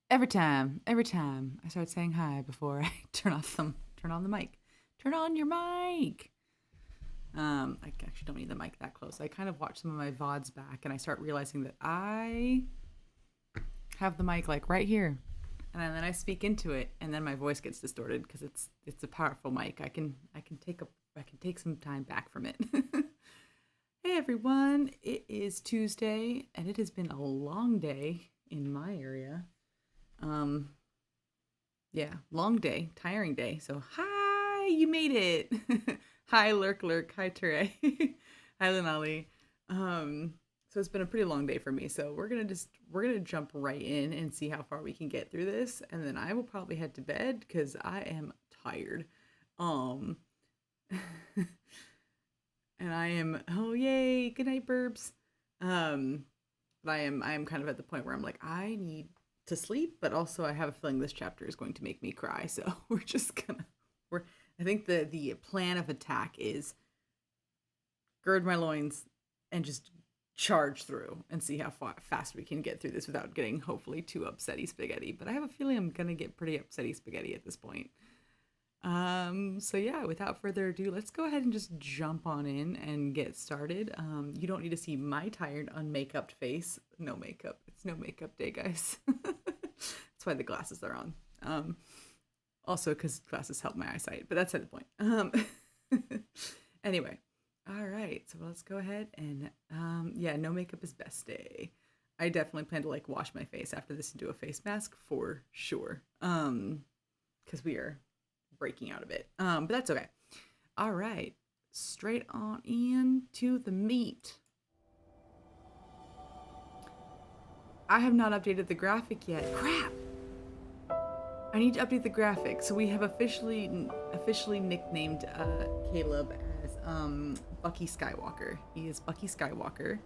Every time I start saying hi before I turn on the mic. Turn on your mic. I actually don't need the mic that close. I kind of watch some of my VODs back and I start realizing that I have the mic like right here. And then I speak into it and then my voice gets distorted because it's a powerful mic. I can take some time back from it. Hey everyone, it is Tuesday and it has been a long day in my area. Yeah, long day, tiring day. So hi, you made it. Hi Lurk, hi Ture. Hi Linali. So it's been a pretty long day for me. So we're gonna jump right in and see how far we can get through this, and then I will probably head to bed because I am tired. Um, and I am, oh yay, good night, burbs. But I am kind of at the point where I'm like, I need to sleep, but also I have a feeling this chapter is going to make me cry. So I think the plan of attack is gird my loins and just charge through and see how fast we can get through this without getting hopefully too upsetty spaghetti. But I have a feeling I'm gonna get pretty upsetty spaghetti at this point. So yeah, without further ado, let's go ahead and just jump on in and get started. You don't need to see my tired, unmakeuped face. No makeup. It's no makeup day, guys. That's why the glasses are on. Also because glasses help my eyesight, but that's not the point. Anyway, all right. So let's go ahead and yeah, no makeup is best day. I definitely plan to like wash my face after this and do a face mask for sure. Because we are breaking out of it. But that's okay. All right, straight on into the meat. I have not updated the graphic yet. Crap! I need to update the graphic. So we have officially nicknamed Caleb as Bucky Skywalker. He is Bucky Skywalker.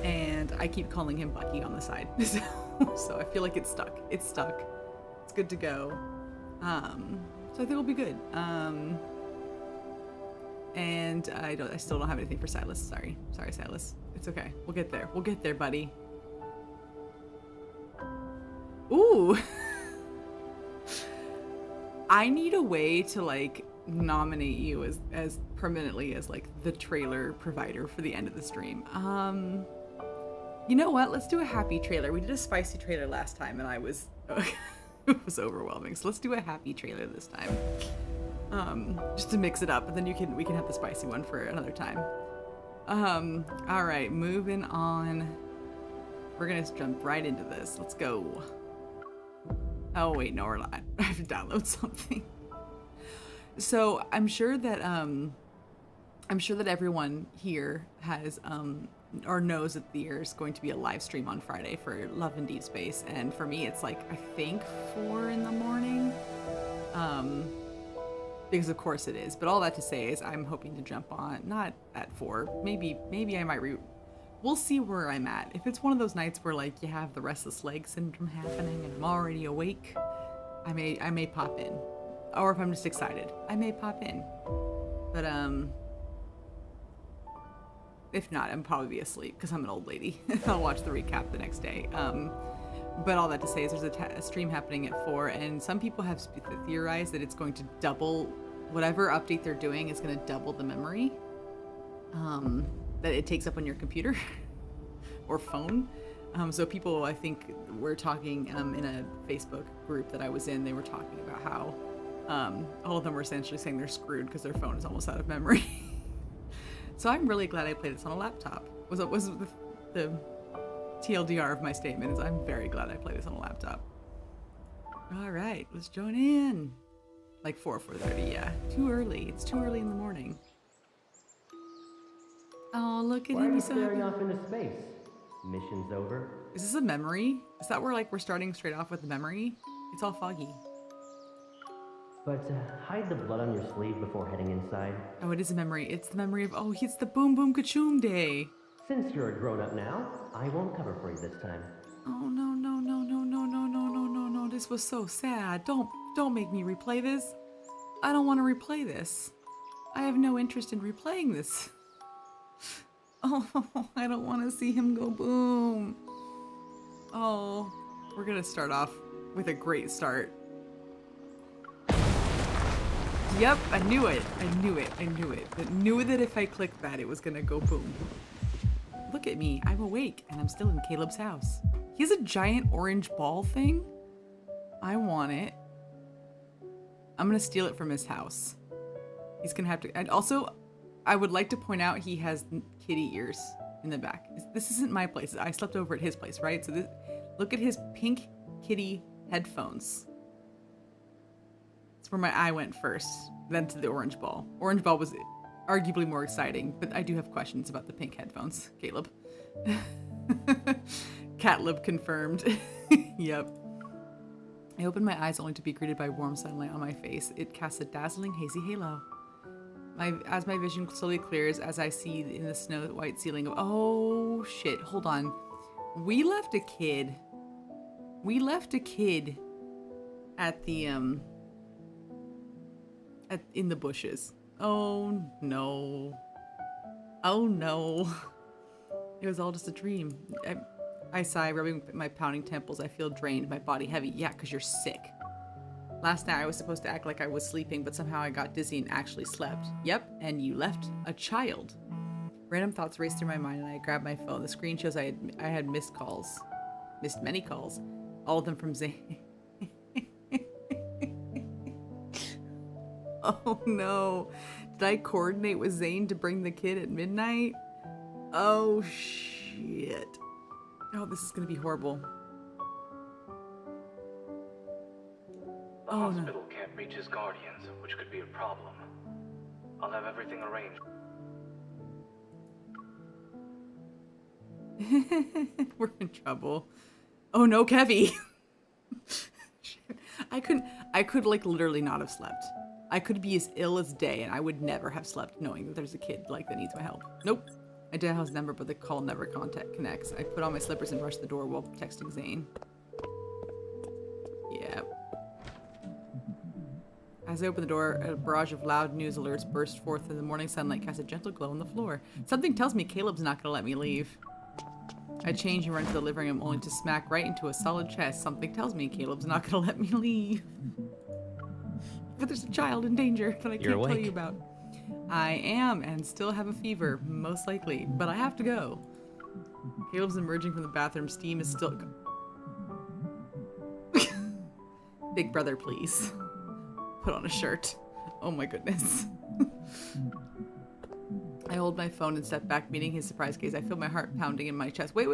And I keep calling him Bucky on the side. So I feel like it's stuck. It's stuck. It's good to go. So I think it'll be good. And I still don't have anything for Silas. Sorry, Silas. It's okay. We'll get there. We'll get there, buddy. Ooh. I need a way to like nominate you as permanently as like the trailer provider for the end of the stream. You know what? Let's do a happy trailer. We did a spicy trailer last time, and I was. It was overwhelming. So let's do a happy trailer this time. Just to mix it up, and then we can have the spicy one for another time. All right, moving on. We're gonna jump right into this. Let's go. Oh wait, no, we're not. I have to download something. So I'm sure that everyone here has or knows that there's going to be a live stream on Friday for Love and Deepspace, and for me it's like I think 4 a.m. Because of course it is. But all that to say is I'm hoping to jump on not at 4. Maybe I might we'll see where I'm at. If it's one of those nights where like you have the restless leg syndrome happening and I'm already awake, I may pop in. Or if I'm just excited, I may pop in. But if not, I'm probably be asleep because I'm an old lady. I'll watch the recap the next day. But all that to say is there's a stream happening at 4, and some people have theorized that it's going to double whatever update they're doing is going to double the memory that it takes up on your computer or phone. So people, I think, were talking in a Facebook group that I was in. They were talking about how all of them were essentially saying they're screwed because their phone is almost out of memory. So I'm really glad I played this on a laptop. Was the TLDR of my statement is I'm very glad I played this on a laptop. All right, let's join in. Like 4:30, yeah. Too early. It's too early in the morning. Oh, look at him. Why are you He's so staring happy. off into space? Mission's over. Is this a memory? Is that where like we're starting straight off with the memory? It's all foggy. But hide the blood on your sleeve before heading inside. Oh, it is a memory. It's the memory of, oh, it's the Boom Boom Kachoom Day. Since you're a grown-up now, I won't cover for you this time. Oh, no, no, no, no, no, no, no, no, no, no. This was so sad. Don't make me replay this. I don't want to replay this. I have no interest in replaying this. Oh, I don't want to see him go boom. Oh, we're going to start off with a great start. Yep, I knew it. I knew it. I knew it. I knew that if I clicked that, it was going to go boom. Look at me. I'm awake, and I'm still in Caleb's house. He has a giant orange ball thing. I want it. I'm going to steal it from his house. He's going to have to... And also, I would like to point out he has kitty ears in the back. This isn't my place. I slept over at his place, right? So this, look at his pink kitty headphones. That's where my eye went first, then to the orange ball. Orange ball was arguably more exciting, but I do have questions about the pink headphones, Caleb. Catlib confirmed. Yep. I opened my eyes only to be greeted by warm sunlight on my face. It casts a dazzling hazy halo. As my vision slowly clears, as I see in the snow white ceiling of, oh shit, hold on. We left a kid at the, in the bushes. Oh no. Oh no. It was all just a dream. I sigh, rubbing my pounding temples. I feel drained, my body heavy. Yeah, because you're sick. Last night I was supposed to act like I was sleeping, but somehow I got dizzy and actually slept. Yep, and you left a child. Random thoughts raced through my mind and I grabbed my phone. The screen shows I had missed calls. Missed many calls. All of them from Zane. Oh no. Did I coordinate with Zane to bring the kid at midnight? Oh shit. Oh, this is gonna be horrible. The hospital can't reach his guardians, which could be a problem. I'll have everything arranged. We're in trouble. Oh no, Kevy. Shit. I could like literally not have slept. I could be as ill as day and I would never have slept knowing that there's a kid like that needs my help. Nope. I dial his number, but the call never connects. I put on my slippers and rush the door while texting Zane. Yep. As I open the door, a barrage of loud news alerts burst forth and the morning sunlight casts a gentle glow on the floor. Something tells me Caleb's not gonna let me leave. I change and run to the living room only to smack right into a solid chest. Something tells me Caleb's not gonna let me leave. But there's a child in danger that I can't tell you about. I am, and still have a fever, most likely, but I have to go. Caleb's emerging from the bathroom. Steam is still... Big brother, please. Put on a shirt. Oh my goodness. I hold my phone and step back, meeting his surprised gaze. I feel my heart pounding in my chest. Wait.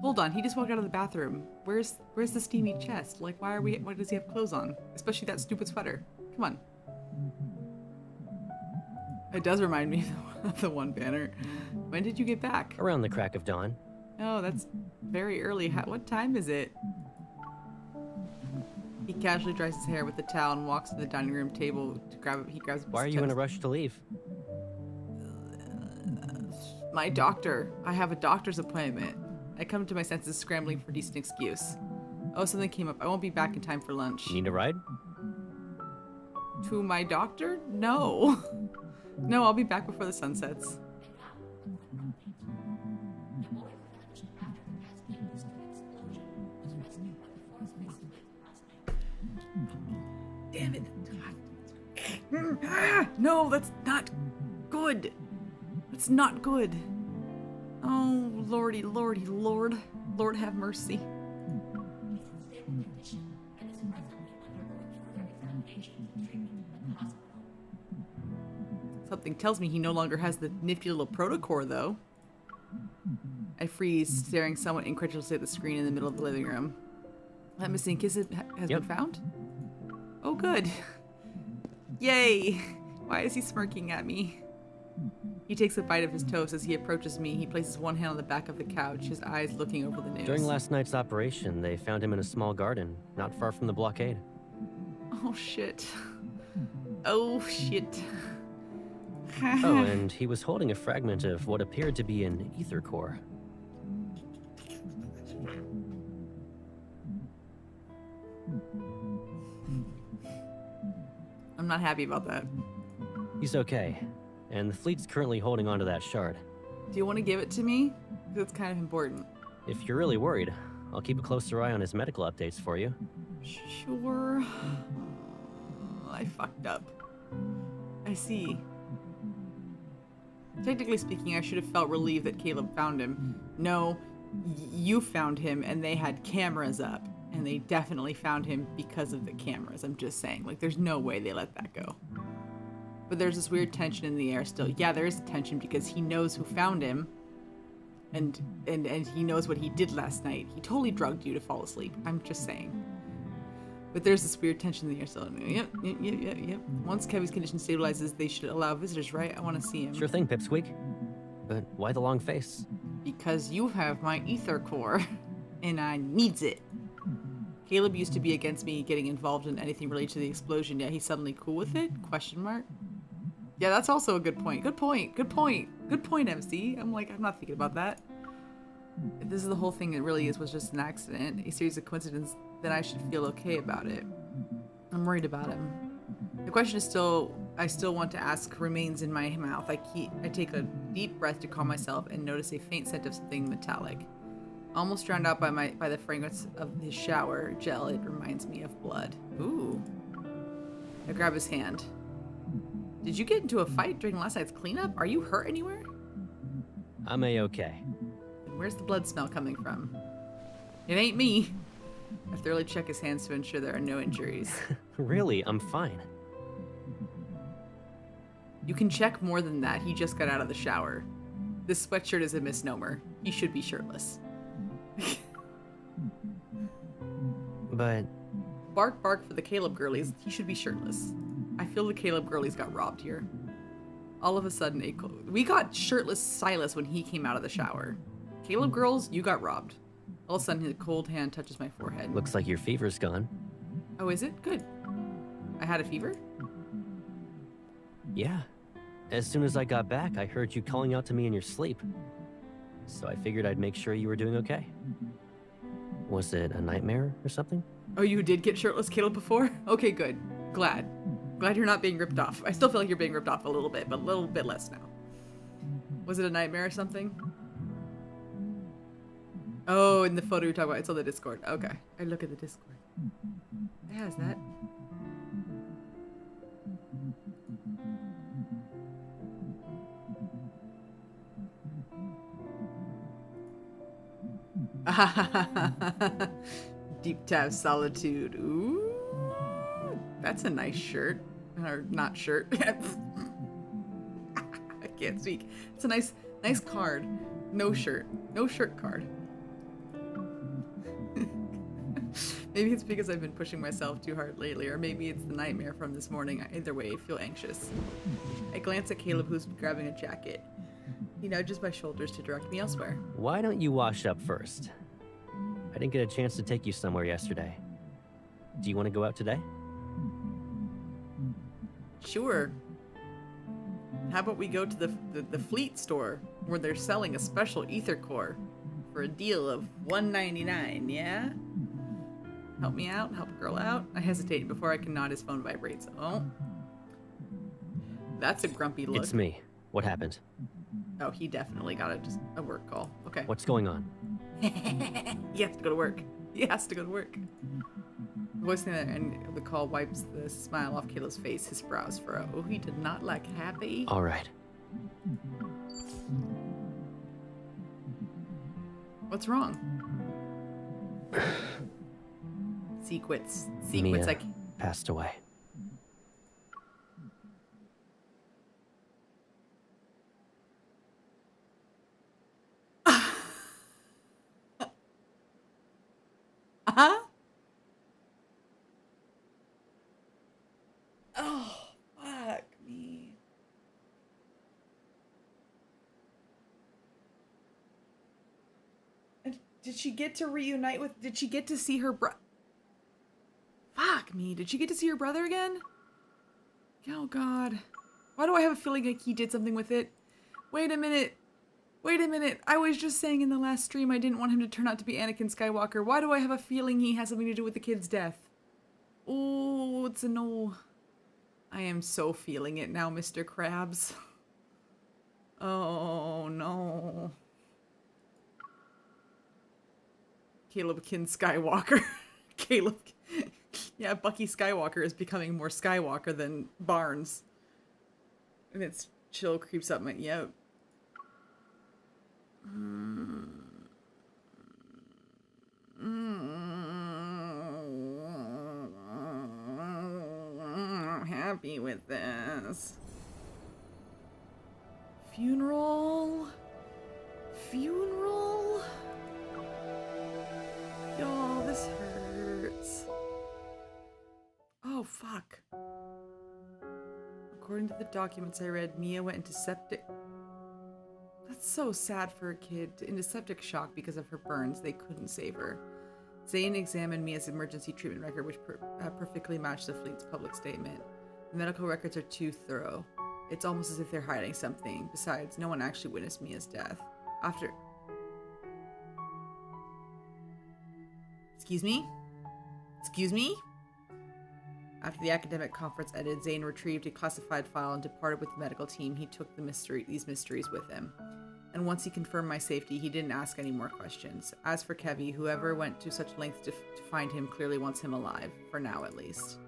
Hold on, he just walked out of the bathroom. Where's the steamy chest? Like, why does he have clothes on? Especially that stupid sweater. Come on. It does remind me of the one banner. When did you get back? Around the crack of dawn. Oh, that's very early. What time is it? He casually dries his hair with the towel and walks to the dining room table to grab it. He grabs a piece Why are of you in a toast. rush to leave? My doctor. I have a doctor's appointment. I come to my senses scrambling for a decent excuse. Oh, something came up. I won't be back in time for lunch. Need a ride? To my doctor? No. No, I'll be back before the sun sets. Damn it. No, that's not good. That's not good. Oh, lordy, lordy, lord. Lord have mercy. Something tells me he no longer has the nifty little protocore, though. I freeze, staring somewhat incredulously at the screen in the middle of the living room. That missing kiss has been found? Oh, good. Yay! Why is he smirking at me? He takes a bite of his toast as he approaches me. He places one hand on the back of the couch, his eyes looking over the news. During last night's operation, they found him in a small garden, not far from the blockade. Oh, shit. Oh, shit. Oh, and he was holding a fragment of what appeared to be an ether core. I'm not happy about that. He's okay, and the fleet's currently holding onto that shard. Do you want to give it to me? Because it's kind of important. If you're really worried, I'll keep a closer eye on his medical updates for you. Sure. I fucked up. I see. Technically speaking, I should have felt relieved that Caleb found him. No, you found him and they had cameras up. And they definitely found him because of the cameras. I'm just saying. Like, there's no way they let that go. But there's this weird tension in the air still. Yeah, there is a tension because he knows who found him. And he knows what he did last night. He totally drugged you to fall asleep. I'm just saying. But there's this weird tension in the air still. Yep. Once Kevy's condition stabilizes, they should allow visitors, right? I want to see him. Sure thing, Pipsqueak. But why the long face? Because you have my ether core. And I needs it. Caleb used to be against me getting involved in anything related to the explosion, yet he's suddenly cool with it? Question mark. Yeah, that's also a good point. Good point, MC. I'm not thinking about that. If this is the whole thing it really was just an accident, a series of coincidences, then I should feel okay about it. I'm worried about him. The question is I still want to ask remains in my mouth. I take a deep breath to calm myself and notice a faint scent of something metallic. Almost drowned out by the fragrance of his shower gel, it reminds me of blood. Ooh. I grab his hand. Did you get into a fight during last night's cleanup? Are you hurt anywhere? I'm A-okay. And where's the blood smell coming from? It ain't me. I thoroughly check his hands to ensure there are no injuries. Really, I'm fine. You can check more than that. He just got out of the shower. This sweatshirt is a misnomer. He should be shirtless. But... Bark bark for the Caleb girlies. He should be shirtless. I feel the Caleb girlies got robbed here. All of a sudden, we got shirtless Silas when he came out of the shower. Caleb girls, you got robbed. All of a sudden, his cold hand touches my forehead. Looks like your fever's gone. Oh, is it? Good. I had a fever? Yeah. As soon as I got back, I heard you calling out to me in your sleep. So I figured I'd make sure you were doing okay. Was it a nightmare or something? Oh, you did get shirtless Caleb before? Okay, good. Glad you're not being ripped off. I still feel like you're being ripped off a little bit, but a little bit less now. Was it a nightmare or something? Oh, in the photo you're talking about, it's on the Discord. Okay, I look at the Discord. It has that. Deep Tab Solitude. Ooh, that's a nice shirt. Or not shirt. I can't speak. It's a nice card. No shirt card. Maybe it's because I've been pushing myself too hard lately, or maybe it's the nightmare from this morning. Either way, I feel anxious. I glance at Caleb, who's grabbing a jacket. He nudges my shoulders to direct me elsewhere. Why don't you wash up first? I didn't get a chance to take you somewhere yesterday. Do you want to go out today? Sure. How about we go to the fleet store where they're selling a special ether core for a deal of $1.99, yeah? Help me out, help a girl out. I hesitate before I can nod. His phone vibrates. Oh. That's a grumpy look. It's me. What happened? Oh, he definitely got a work call. Okay. What's going on? He has to go to work. He has to go to work. Voice in there, and the call wipes the smile off Caleb's face. His brows furrow. Oh, he did not look happy. All right. What's wrong? Sequence. Mia Like passed away. huh? Oh, fuck me. And did she get to reunite with? Did she get to see her Fuck me. Did she get to see her brother again? Oh, God. Why do I have a feeling like he did something with it? Wait a minute. Wait a minute. I was just saying in the last stream I didn't want him to turn out to be Anakin Skywalker. Why do I have a feeling he has something to do with the kid's death? Oh, it's a no. I am so feeling it now, Mr. Krabs. Oh, no. Caleb Kin Skywalker. Caleb. Yeah, Bucky Skywalker is becoming more Skywalker than Barnes. And its chill creeps up my... Yep. I'm happy with this. Funeral? Funeral? Y'all, this hurts. Oh, fuck. According to the documents I read, Mia went into septic... That's so sad for a kid. Into septic shock because of her burns. They couldn't save her. Zane examined Mia's emergency treatment record, which perfectly matched the fleet's public statement. The medical records are too thorough. It's almost as if they're hiding something. Besides, no one actually witnessed Mia's death. After... Excuse me? Excuse me? After the academic conference ended, Zane retrieved a classified file and departed with the medical team. He took these mysteries with him. And once he confirmed my safety, he didn't ask any more questions. As for Kevy, whoever went to such lengths to find him clearly wants him alive. For now, at least.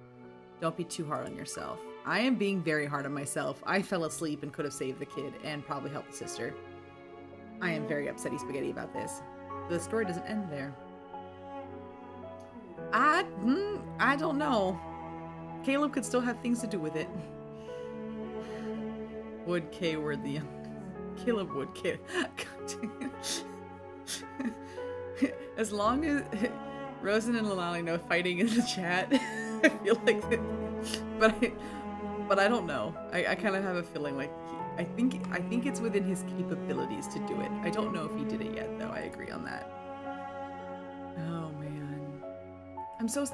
Don't be too hard on yourself. I am being very hard on myself. I fell asleep and could have saved the kid and probably helped the sister. I am very upsetty spaghetti about this. The story doesn't end there. I don't know. Caleb could still have things to do with it. Would K word the Caleb would K. As long as Rosen and Lalali know fighting in the chat, I feel like but I don't know. I kind of have a feeling like I think it's within his capabilities to do it. I don't know if he did it yet though. I agree on that. Oh man.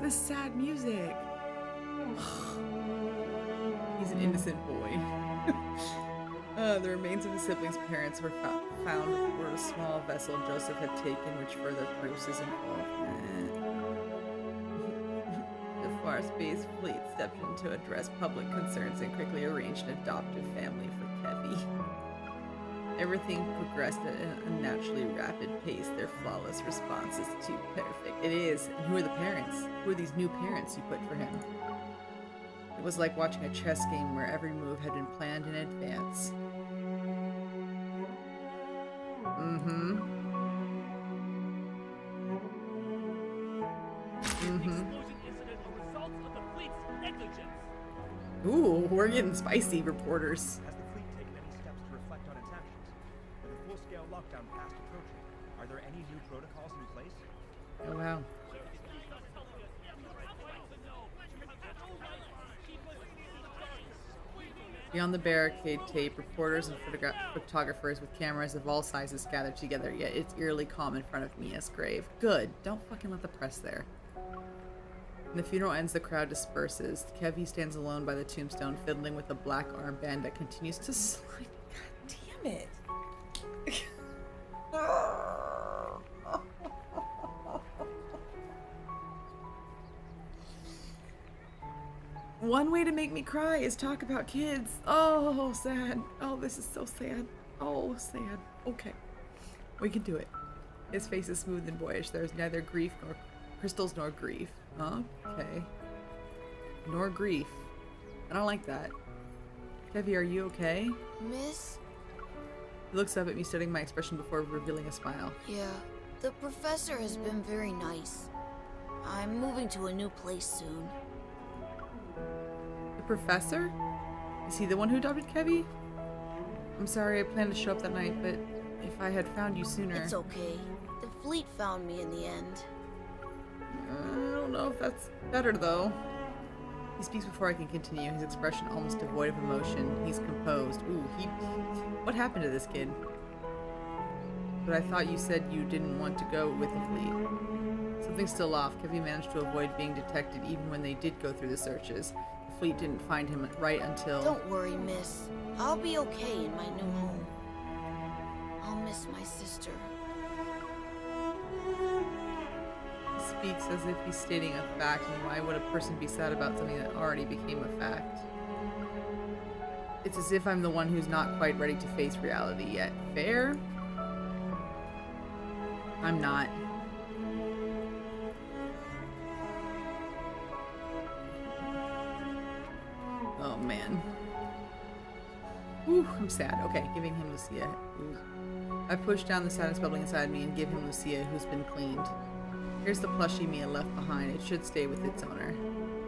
This sad music. He's an innocent boy. The remains of the siblings' parents were found were a small vessel Joseph had taken, which further proves his involvement. The Far Space Fleet stepped in to address public concerns and quickly arranged an adoptive family for Kevy. Everything progressed at an unnaturally rapid pace. Their flawless response is too perfect. It is. And who are the parents? Who are these new parents you put for him? It was like watching a chess game where every move had been planned in advance. Ooh, we're getting spicy, reporters. Has the fleet taken any steps to reflect on its actions? With a full-scale lockdown fast approaching, are there any new protocols in place? Oh wow. Beyond the barricade tape, reporters and photographers with cameras of all sizes gathered together, yet it's eerily calm in front of Mia's grave. Good. Don't fucking let the press there. When the funeral ends, the crowd disperses. Kevy stands alone by the tombstone, fiddling with a black armband that continues to slide. God damn it. One way to make me cry is talk about kids. Oh, sad. Oh, this is so sad. Oh, sad. Okay. We can do it. His face is smooth and boyish. There's neither grief nor crystals nor grief. Okay. Nor grief. I don't like that. Kevy, are you okay? Miss? He looks up at me, studying my expression before revealing a smile. Yeah. The professor has been very nice. I'm moving to a new place soon. The professor? Is he the one who adopted Kevy? I'm sorry, I planned to show up that night, but if I had found you sooner... It's okay. The fleet found me in the end. I don't know if that's better, though. He speaks before I can continue, his expression almost devoid of emotion. He's composed. Ooh, What happened to this kid? But I thought you said you didn't want to go with the fleet. Something's still off. Kevy managed to avoid being detected even when they did go through the searches. The fleet didn't find him right until... Don't worry, miss. I'll be okay in my new home. I'll miss my sister. He speaks as if he's stating a fact, and why would a person be sad about something that already became a fact? It's as if I'm the one who's not quite ready to face reality yet. Fair? I'm not. Oh man. Whew, I'm sad. Okay, giving him Lucia. Ooh. I push down the sadness bubbling inside me and give him Lucia, who's been cleaned. Here's the plushie Mia left behind. It should stay with its owner.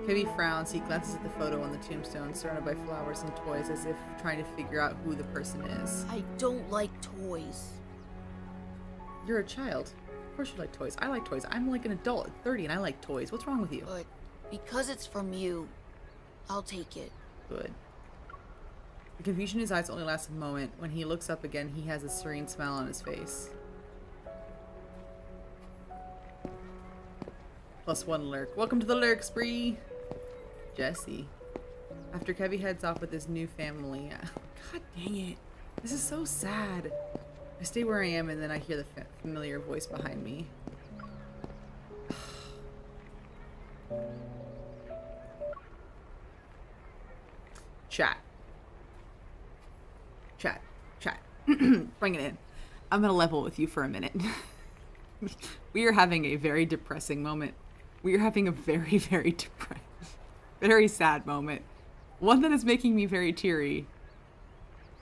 Kevy frowns. He glances at the photo on the tombstone, surrounded by flowers and toys, as if trying to figure out who the person is. I don't like toys. You're a child. Of course you like toys. I like toys. I'm like an adult at 30 and I like toys. What's wrong with you? But because it's from you, I'll take it. Good. The confusion in his eyes only lasts a moment. When he looks up again, he has a serene smile on his face. +1 lurk. Welcome to the lurk spree! Jesse. After Kevy heads off with his new family... God dang it. This is so sad. I stay where I am and then I hear the familiar voice behind me. Chat. Chat. Chat. Bring it in. I'm gonna level with you for a minute. We are having a very depressing moment. We are having a very, very depressed, very sad moment. One that is making me very teary.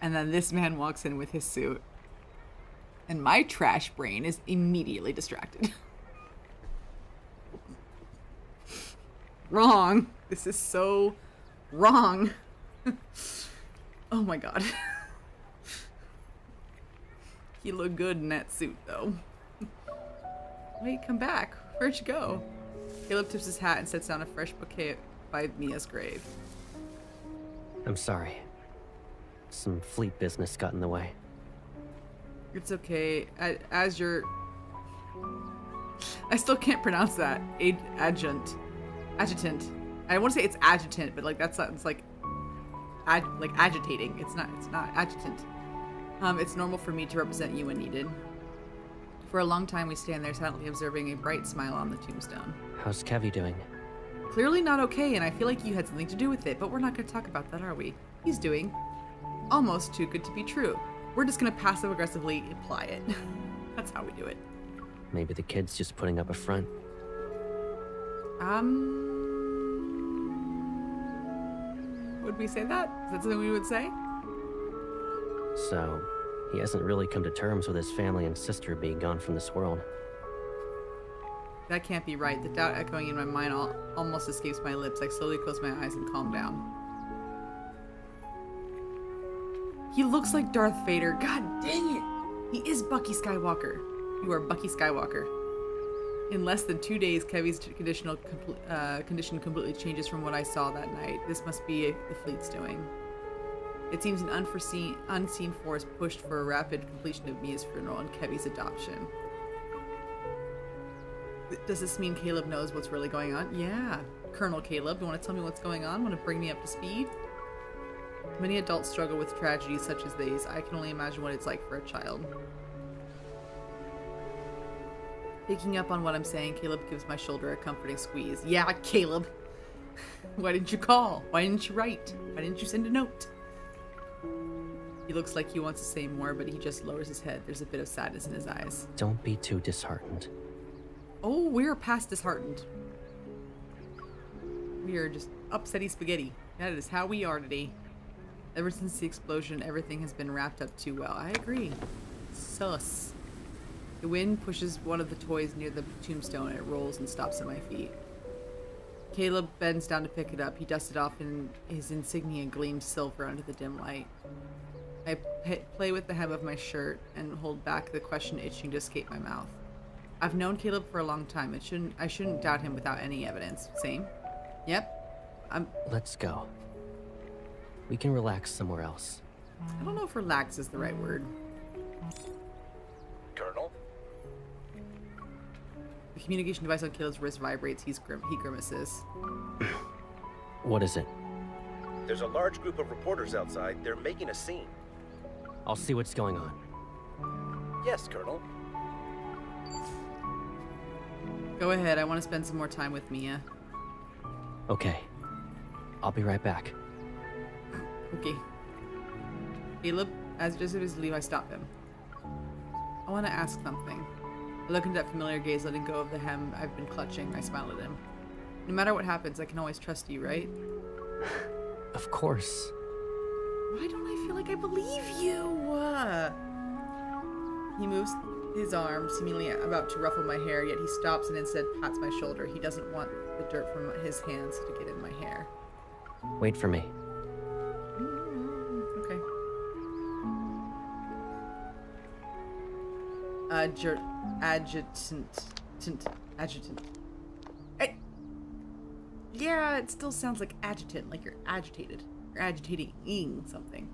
And then this man walks in with his suit. And my trash brain is immediately distracted. Wrong. This is so wrong. Oh my god. He looked good in that suit, though. Wait, come back. Where'd you go? Caleb tips his hat and sets down a fresh bouquet by Mia's grave. I'm sorry. Some fleet business got in the way. It's okay. As your... I still can't pronounce that. Adjutant. I want to say it's adjutant, but like that's not, it's like agitating. It's not adjutant. It's normal for me to represent you when needed. For a long time we stand there silently observing a bright smile on the tombstone. How's Kevy doing? Clearly not okay, and I feel like you had something to do with it, but we're not going to talk about that, are we? He's doing almost too good to be true. We're just going to passive-aggressively imply it. That's how we do it. Maybe the kid's just putting up a front. Would we say that? Is that something we would say? So, he hasn't really come to terms with his family and sister being gone from this world. That can't be right. The doubt echoing in my mind almost escapes my lips. I slowly close my eyes and calm down. He looks like Darth Vader. God dang it! He is Bucky Skywalker. You are Bucky Skywalker. In less than 2 days, Kevy's condition completely changes from what I saw that night. This must be the fleet's doing. It seems an unseen force pushed for a rapid completion of Mia's funeral and Kevy's adoption. Does this mean Caleb knows what's really going on? Yeah. Colonel Caleb, you want to tell me what's going on? Want to bring me up to speed? Many adults struggle with tragedies such as these. I can only imagine what it's like for a child. Picking up on what I'm saying, Caleb gives my shoulder a comforting squeeze. Yeah, Caleb! Why didn't you call? Why didn't you write? Why didn't you send a note? He looks like he wants to say more, but he just lowers his head. There's a bit of sadness in his eyes. Don't be too disheartened. Oh, we're past disheartened. We are just upsetty spaghetti. That is how we are today. Ever since the explosion, everything has been wrapped up too well. I agree. Sus. The wind pushes one of the toys near the tombstone and it rolls and stops at my feet. Caleb bends down to pick it up. He dusts it off and his insignia gleams silver under the dim light. I play with the hem of my shirt and hold back the question itching to escape my mouth. I've known Caleb for a long time. I shouldn't doubt him without any evidence. Same? Yep. Let's go. We can relax somewhere else. I don't know if relax is the right word. Colonel? The communication device on Caleb's wrist vibrates. He grimaces. What is it? There's a large group of reporters outside. They're making a scene. I'll see what's going on. Yes, Colonel. Go ahead. I want to spend some more time with Mia. Okay. I'll be right back. Okay. Caleb, as just as leave, I stop him. I want to ask something. I look into that familiar gaze, letting go of the hem I've been clutching. I smile at him. No matter what happens, I can always trust you, right? Of course. Why don't I feel like I believe you? He moves his arm, seemingly about to ruffle my hair, yet he stops and instead pats my shoulder. He doesn't want the dirt from his hands to get in my hair. Wait for me. Okay. Adjutant. Hey. Yeah, it still sounds like adjutant, like you're agitated. You're agitating something.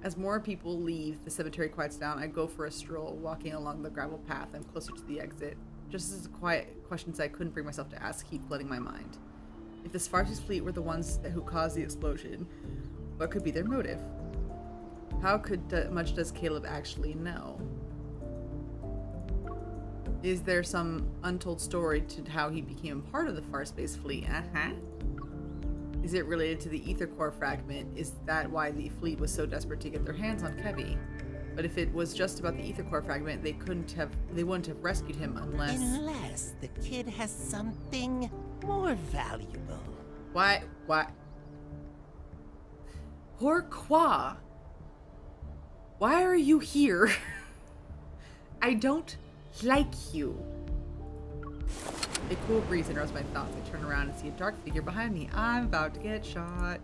As more people leave, the cemetery quiets down. I go for a stroll, walking along the gravel path. I'm closer to the exit. Just as the quiet questions I couldn't bring myself to ask keep flooding my mind. If the Spartus fleet were the ones who caused the explosion, what could be their motive? How much does Caleb actually know? Is there some untold story to how he became part of the Farspace fleet? Is it related to the ether core fragment? Is that why the fleet was so desperate to get their hands on Kevy? But if it was just about the ether core fragment, they wouldn't have rescued him Unless the kid has something more valuable. Why? Pourquoi? Why are you here? I don't like you. A cool breeze interrupts my thoughts. I turn around and see a dark figure behind me. I'm about to get shot.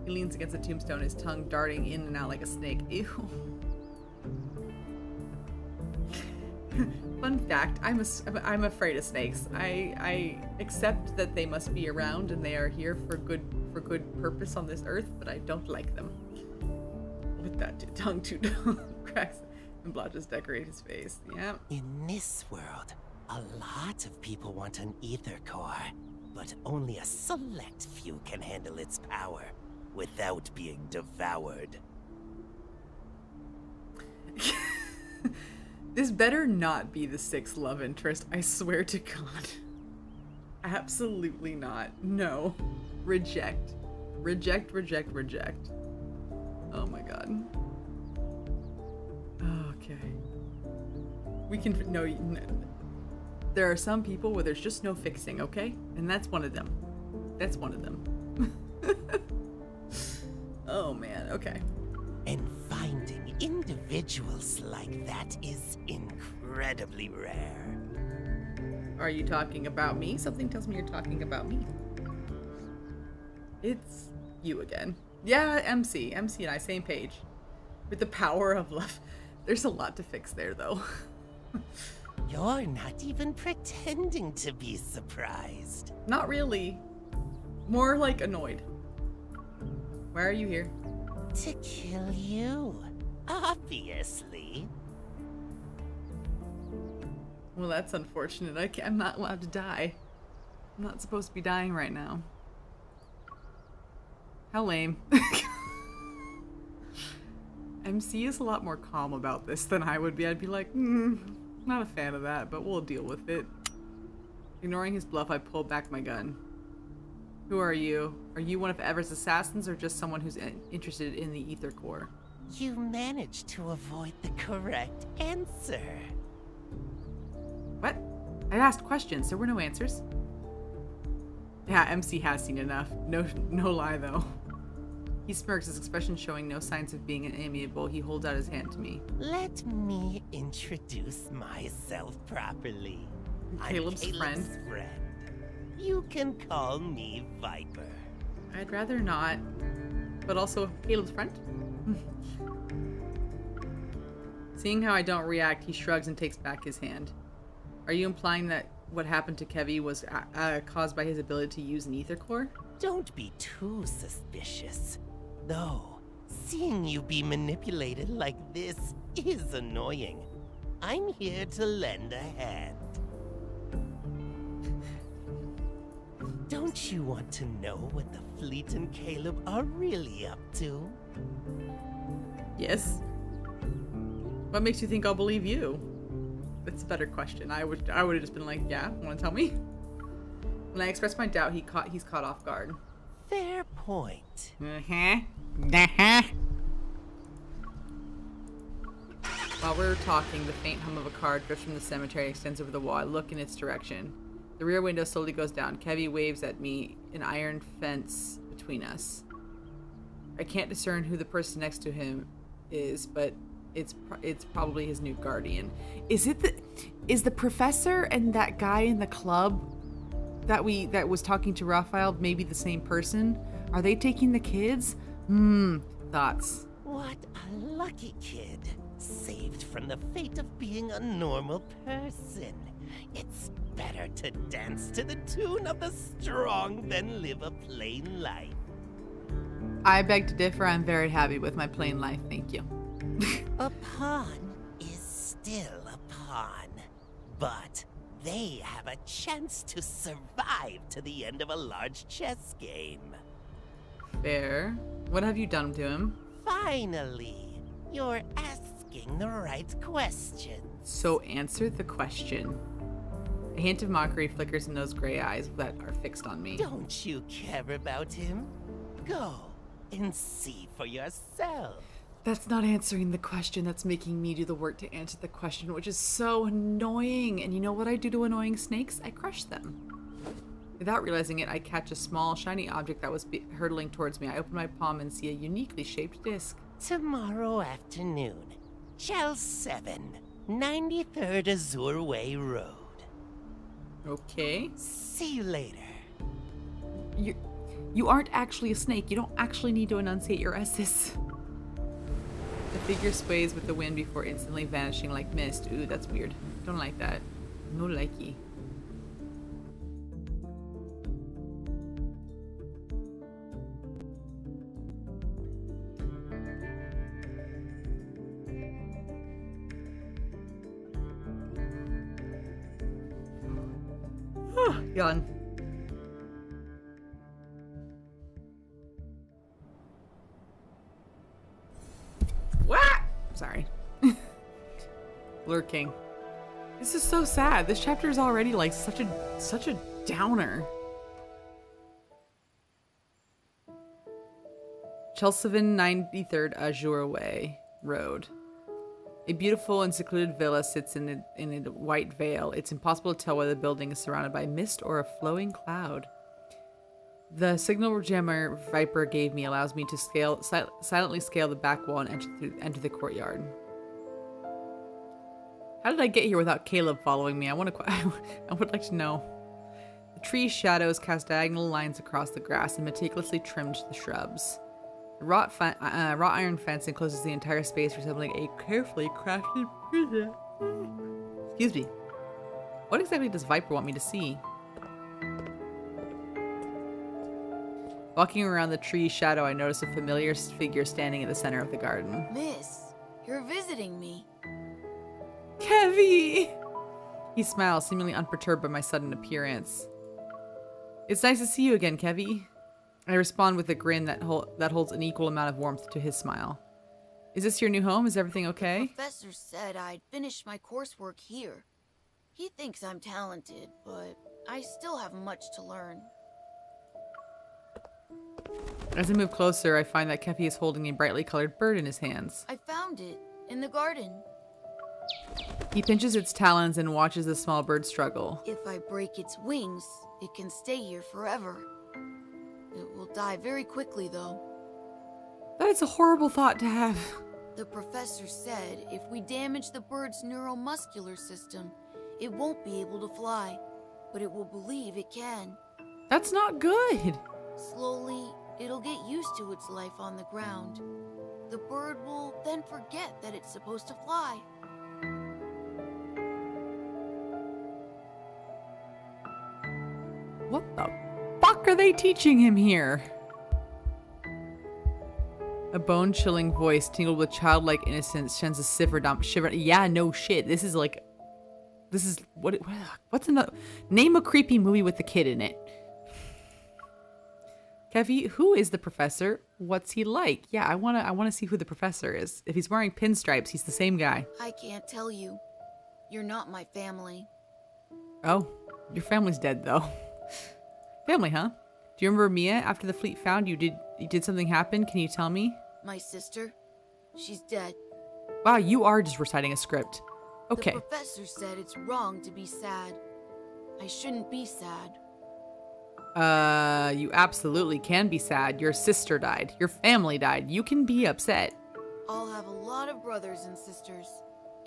He leans against the tombstone, his tongue darting in and out like a snake. Ew. Fun fact, I'm afraid of snakes. I accept that they must be around and they are here for good purpose on this earth, but I don't like them. With that tongue too cracks and blotches decorate his face. Yeah. In this world, a lot of people want an ether core, but only a select few can handle its power without being devoured. This better not be the sixth love interest, I swear to God. Absolutely not. No. Reject. Reject. Oh my God. Okay. We can, no, there are some people where there's just no fixing, okay? And that's one of them. That's one of them. Oh man, okay. And finding individuals like that is incredibly rare. Are you talking about me? Something tells me you're talking about me. It's you again. Yeah, MC and I, same page. With the power of love. There's a lot to fix there, though. You're not even pretending to be surprised. Not really. More like annoyed. Why are you here? To kill you, obviously. Well, that's unfortunate. I'm not allowed to die. I'm not supposed to be dying right now. How lame. MC is a lot more calm about this than I would be. I'd be like, not a fan of that, but we'll deal with it. Ignoring his bluff, I pull back my gun. Who are you? Are you one of Ever's assassins or just someone who's interested in the ether core? You managed to avoid the correct answer. What? I asked questions. There were no answers. Yeah, MC has seen enough. No lie, though. He smirks, his expression showing no signs of being amiable. He holds out his hand to me. Let me introduce myself properly. Caleb's I'm Caleb's friend. friend. You can call me Viper. I'd rather not. But also Caleb's friend? Seeing how I don't react, he shrugs and takes back his hand. Are you implying that what happened to Kevy was caused by his ability to use an ether core? Don't be too suspicious. Though, seeing you be manipulated like this is annoying. I'm here to lend a hand. Don't you want to know what the Fleet and Caleb are really up to? Yes. What makes you think I'll believe you? That's a better question. I would have just been like, yeah, want to tell me? When I express my doubt, he's caught off guard. Fair point. While we're talking, the faint hum of a car drifts from the cemetery and extends over the wall. I look in its direction. The rear window slowly goes down. Kevy waves at me, an iron fence between us. I can't discern who the person next to him is, but it's probably his new guardian. Is the professor and that guy in the club that was talking to Raphael maybe the same person? Are they taking the kids? Thoughts. What a lucky kid. Saved from the fate of being a normal person. It's better to dance to the tune of the strong than live a plain life. I beg to differ. I'm very happy with my plain life, thank you. A pawn is still a pawn. But they have a chance to survive to the end of a large chess game. Fair. What have you done to him? Finally, you're asking the right questions. So answer the question. A hint of mockery flickers in those gray eyes that are fixed on me. Don't you care about him? Go and see for yourself. That's not answering the question. That's making me do the work to answer the question, which is so annoying. And you know what I do to annoying snakes? I crush them. Without realizing it, I catch a small, shiny object that was hurtling towards me. I open my palm and see a uniquely shaped disc. Tomorrow afternoon, Shell 7, 93rd Azure Way Road. Okay. See you later. You aren't actually a snake. You don't actually need to enunciate your S's. The figure sways with the wind before instantly vanishing like mist. Ooh, that's weird. Don't like that. No likey. Yawn. What? Sorry. Lurking. This is so sad. This chapter is already like such a downer. Chelseven 93rd Azure Way Road. A beautiful and secluded villa sits in a white veil. It's impossible to tell whether the building is surrounded by mist or a flowing cloud. The signal jammer Viper gave me allows me to silently scale the back wall and enter the courtyard. How did I get here without Caleb following me? I would like to know. The tree's shadows cast diagonal lines across the grass and meticulously trimmed the shrubs. The wrought iron fence encloses the entire space, resembling a carefully crafted prison. Excuse me. What exactly does Viper want me to see? Walking around the tree's shadow, I notice a familiar figure standing at the center of the garden. Miss, you're visiting me. Kevy! He smiles, seemingly unperturbed by my sudden appearance. It's nice to see you again, Kevy. I respond with a grin that holds an equal amount of warmth to his smile. Is this your new home? Is everything okay? The professor said I'd finish my coursework here. He thinks I'm talented, but I still have much to learn. As I move closer, I find that Kevy is holding a brightly colored bird in his hands. I found it in the garden. He pinches its talons and watches the small bird struggle. If I break its wings, it can stay here forever. It will die very quickly, though. That is a horrible thought to have. The professor said if we damage the bird's neuromuscular system, it won't be able to fly, but it will believe it can. That's not good. Slowly, it'll get used to its life on the ground. The bird will then forget that it's supposed to fly. What the fuck are they teaching him here? A bone-chilling voice tingled with childlike innocence sends a shiver. Yeah, no shit. This is what's another? Name a creepy movie with the kid in it. Kevy, who is the professor? What's he like? Yeah, I wanna see who the professor is. If he's wearing pinstripes, he's the same guy. I can't tell you. You're not my family. Oh, your family's dead though. Family, huh? Do you remember Mia after the fleet found you? Did something happen? Can you tell me? My sister? She's dead. Wow, you are just reciting a script. Okay. The professor said it's wrong to be sad. I shouldn't be sad. You absolutely can be sad. Your sister died. Your family died. You can be upset. I'll have a lot of brothers and sisters.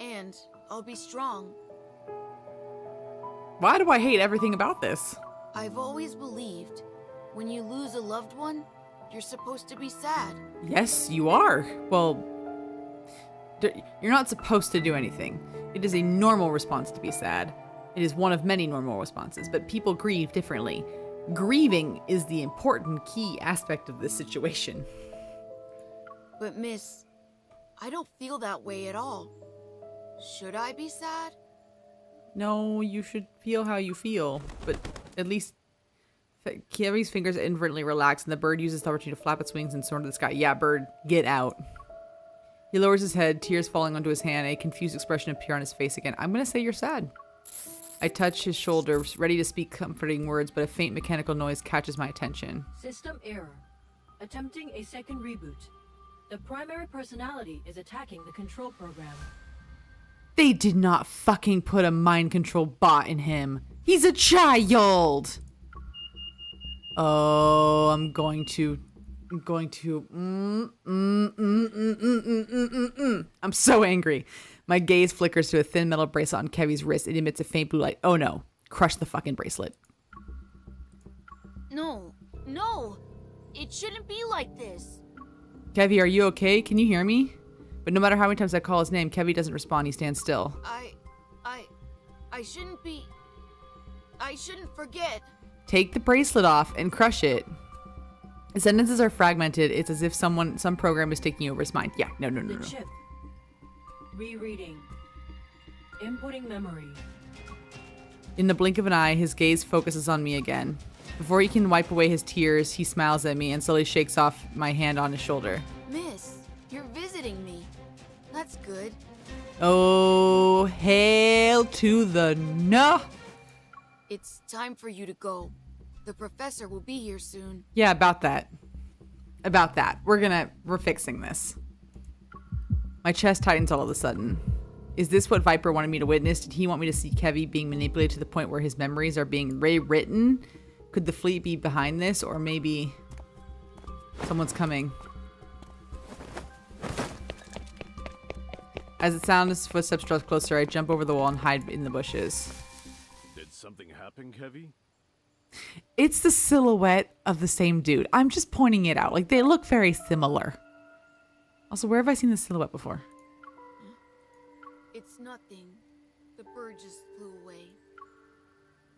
And I'll be strong. Why do I hate everything about this? I've always believed when you lose a loved one, you're supposed to be sad. Yes, you are. Well, you're not supposed to do anything. It is a normal response to be sad. It is one of many normal responses, but people grieve differently. Grieving is the important key aspect of this situation. But miss, I don't feel that way at all. Should I be sad? No, you should feel how you feel, but at least Kiwi's fingers inadvertently relax and the bird uses the opportunity to flap its wings and soar into the sky. Yeah, bird, get out. He lowers his head, tears falling onto his hand, a confused expression appear on his face again. I'm gonna say you're sad. I touch his shoulder, ready to speak comforting words, but a faint mechanical noise catches my attention. System error. Attempting a second reboot. The primary personality is attacking the control program. They did not fucking put a mind control bot in him. He's a child! Oh, I'm going to. I'm so angry. My gaze flickers to a thin metal bracelet on Kevy's wrist. It emits a faint blue light. Oh no. Crush the fucking bracelet. No, no. It shouldn't be like this. Kevy, are you okay? Can you hear me? But no matter how many times I call his name, Kevy doesn't respond. He stands still. I shouldn't be. I shouldn't forget. Take the bracelet off and crush it. The sentences are fragmented. It's as if some program is taking over his mind. Yeah, no. The chip. Rereading. Inputting memory. In the blink of an eye, his gaze focuses on me again. Before he can wipe away his tears, he smiles at me and slowly shakes off my hand on his shoulder. Miss, you're visiting me. That's good. Oh, hail to the no. It's time for you to go. The professor will be here soon. Yeah, about that. We're fixing this. My chest tightens all of a sudden. Is this what Viper wanted me to witness? Did he want me to see Kevy being manipulated to the point where his memories are being rewritten? Could the fleet be behind this? Or maybe someone's coming. As it sounds, his footsteps draw closer. I jump over the wall and hide in the bushes. Did something happen, Kevy? It's the silhouette of the same dude. I'm just pointing it out. Like, they look very similar. Also, where have I seen this silhouette before? It's nothing. The bird just flew away.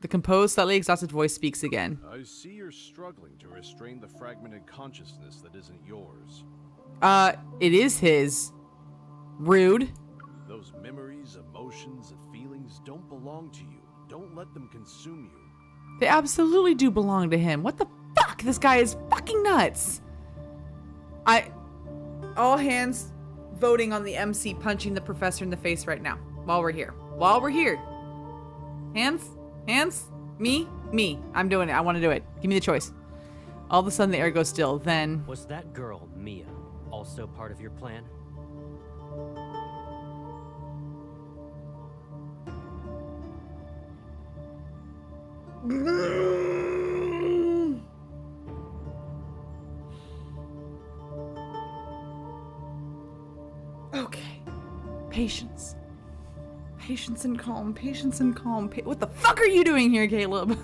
The composed, slightly exhausted voice speaks again. I see you're struggling to restrain the fragmented consciousness that isn't yours. It is his. Rude. Those memories, emotions, and feelings don't belong to you. Don't let them consume you. They absolutely do belong to him. What the fuck? This guy is fucking nuts. All hands voting on the MC punching the professor in the face right now. While we're here. Hands? Me? I'm doing it. I want to do it. Give me the choice. All of a sudden the air goes still. Then... Was that girl, Mia, also part of your plan? Patience. Patience and calm. Patience and calm. What the fuck are you doing here, Caleb?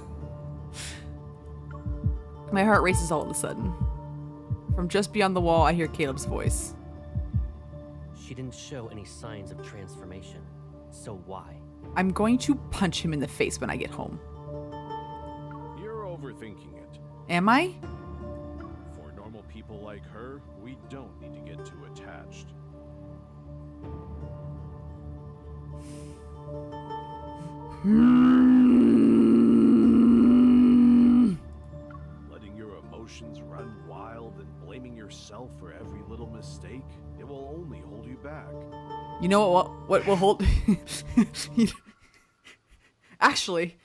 My heart races all of a sudden. From just beyond the wall, I hear Caleb's voice. She didn't show any signs of transformation. So why? I'm going to punch him in the face when I get home. You're overthinking it. Am I? For normal people like her, we don't need to get too attached. Letting your emotions run wild and blaming yourself for every little mistake, it will only hold you back. You know what will hold... Actually,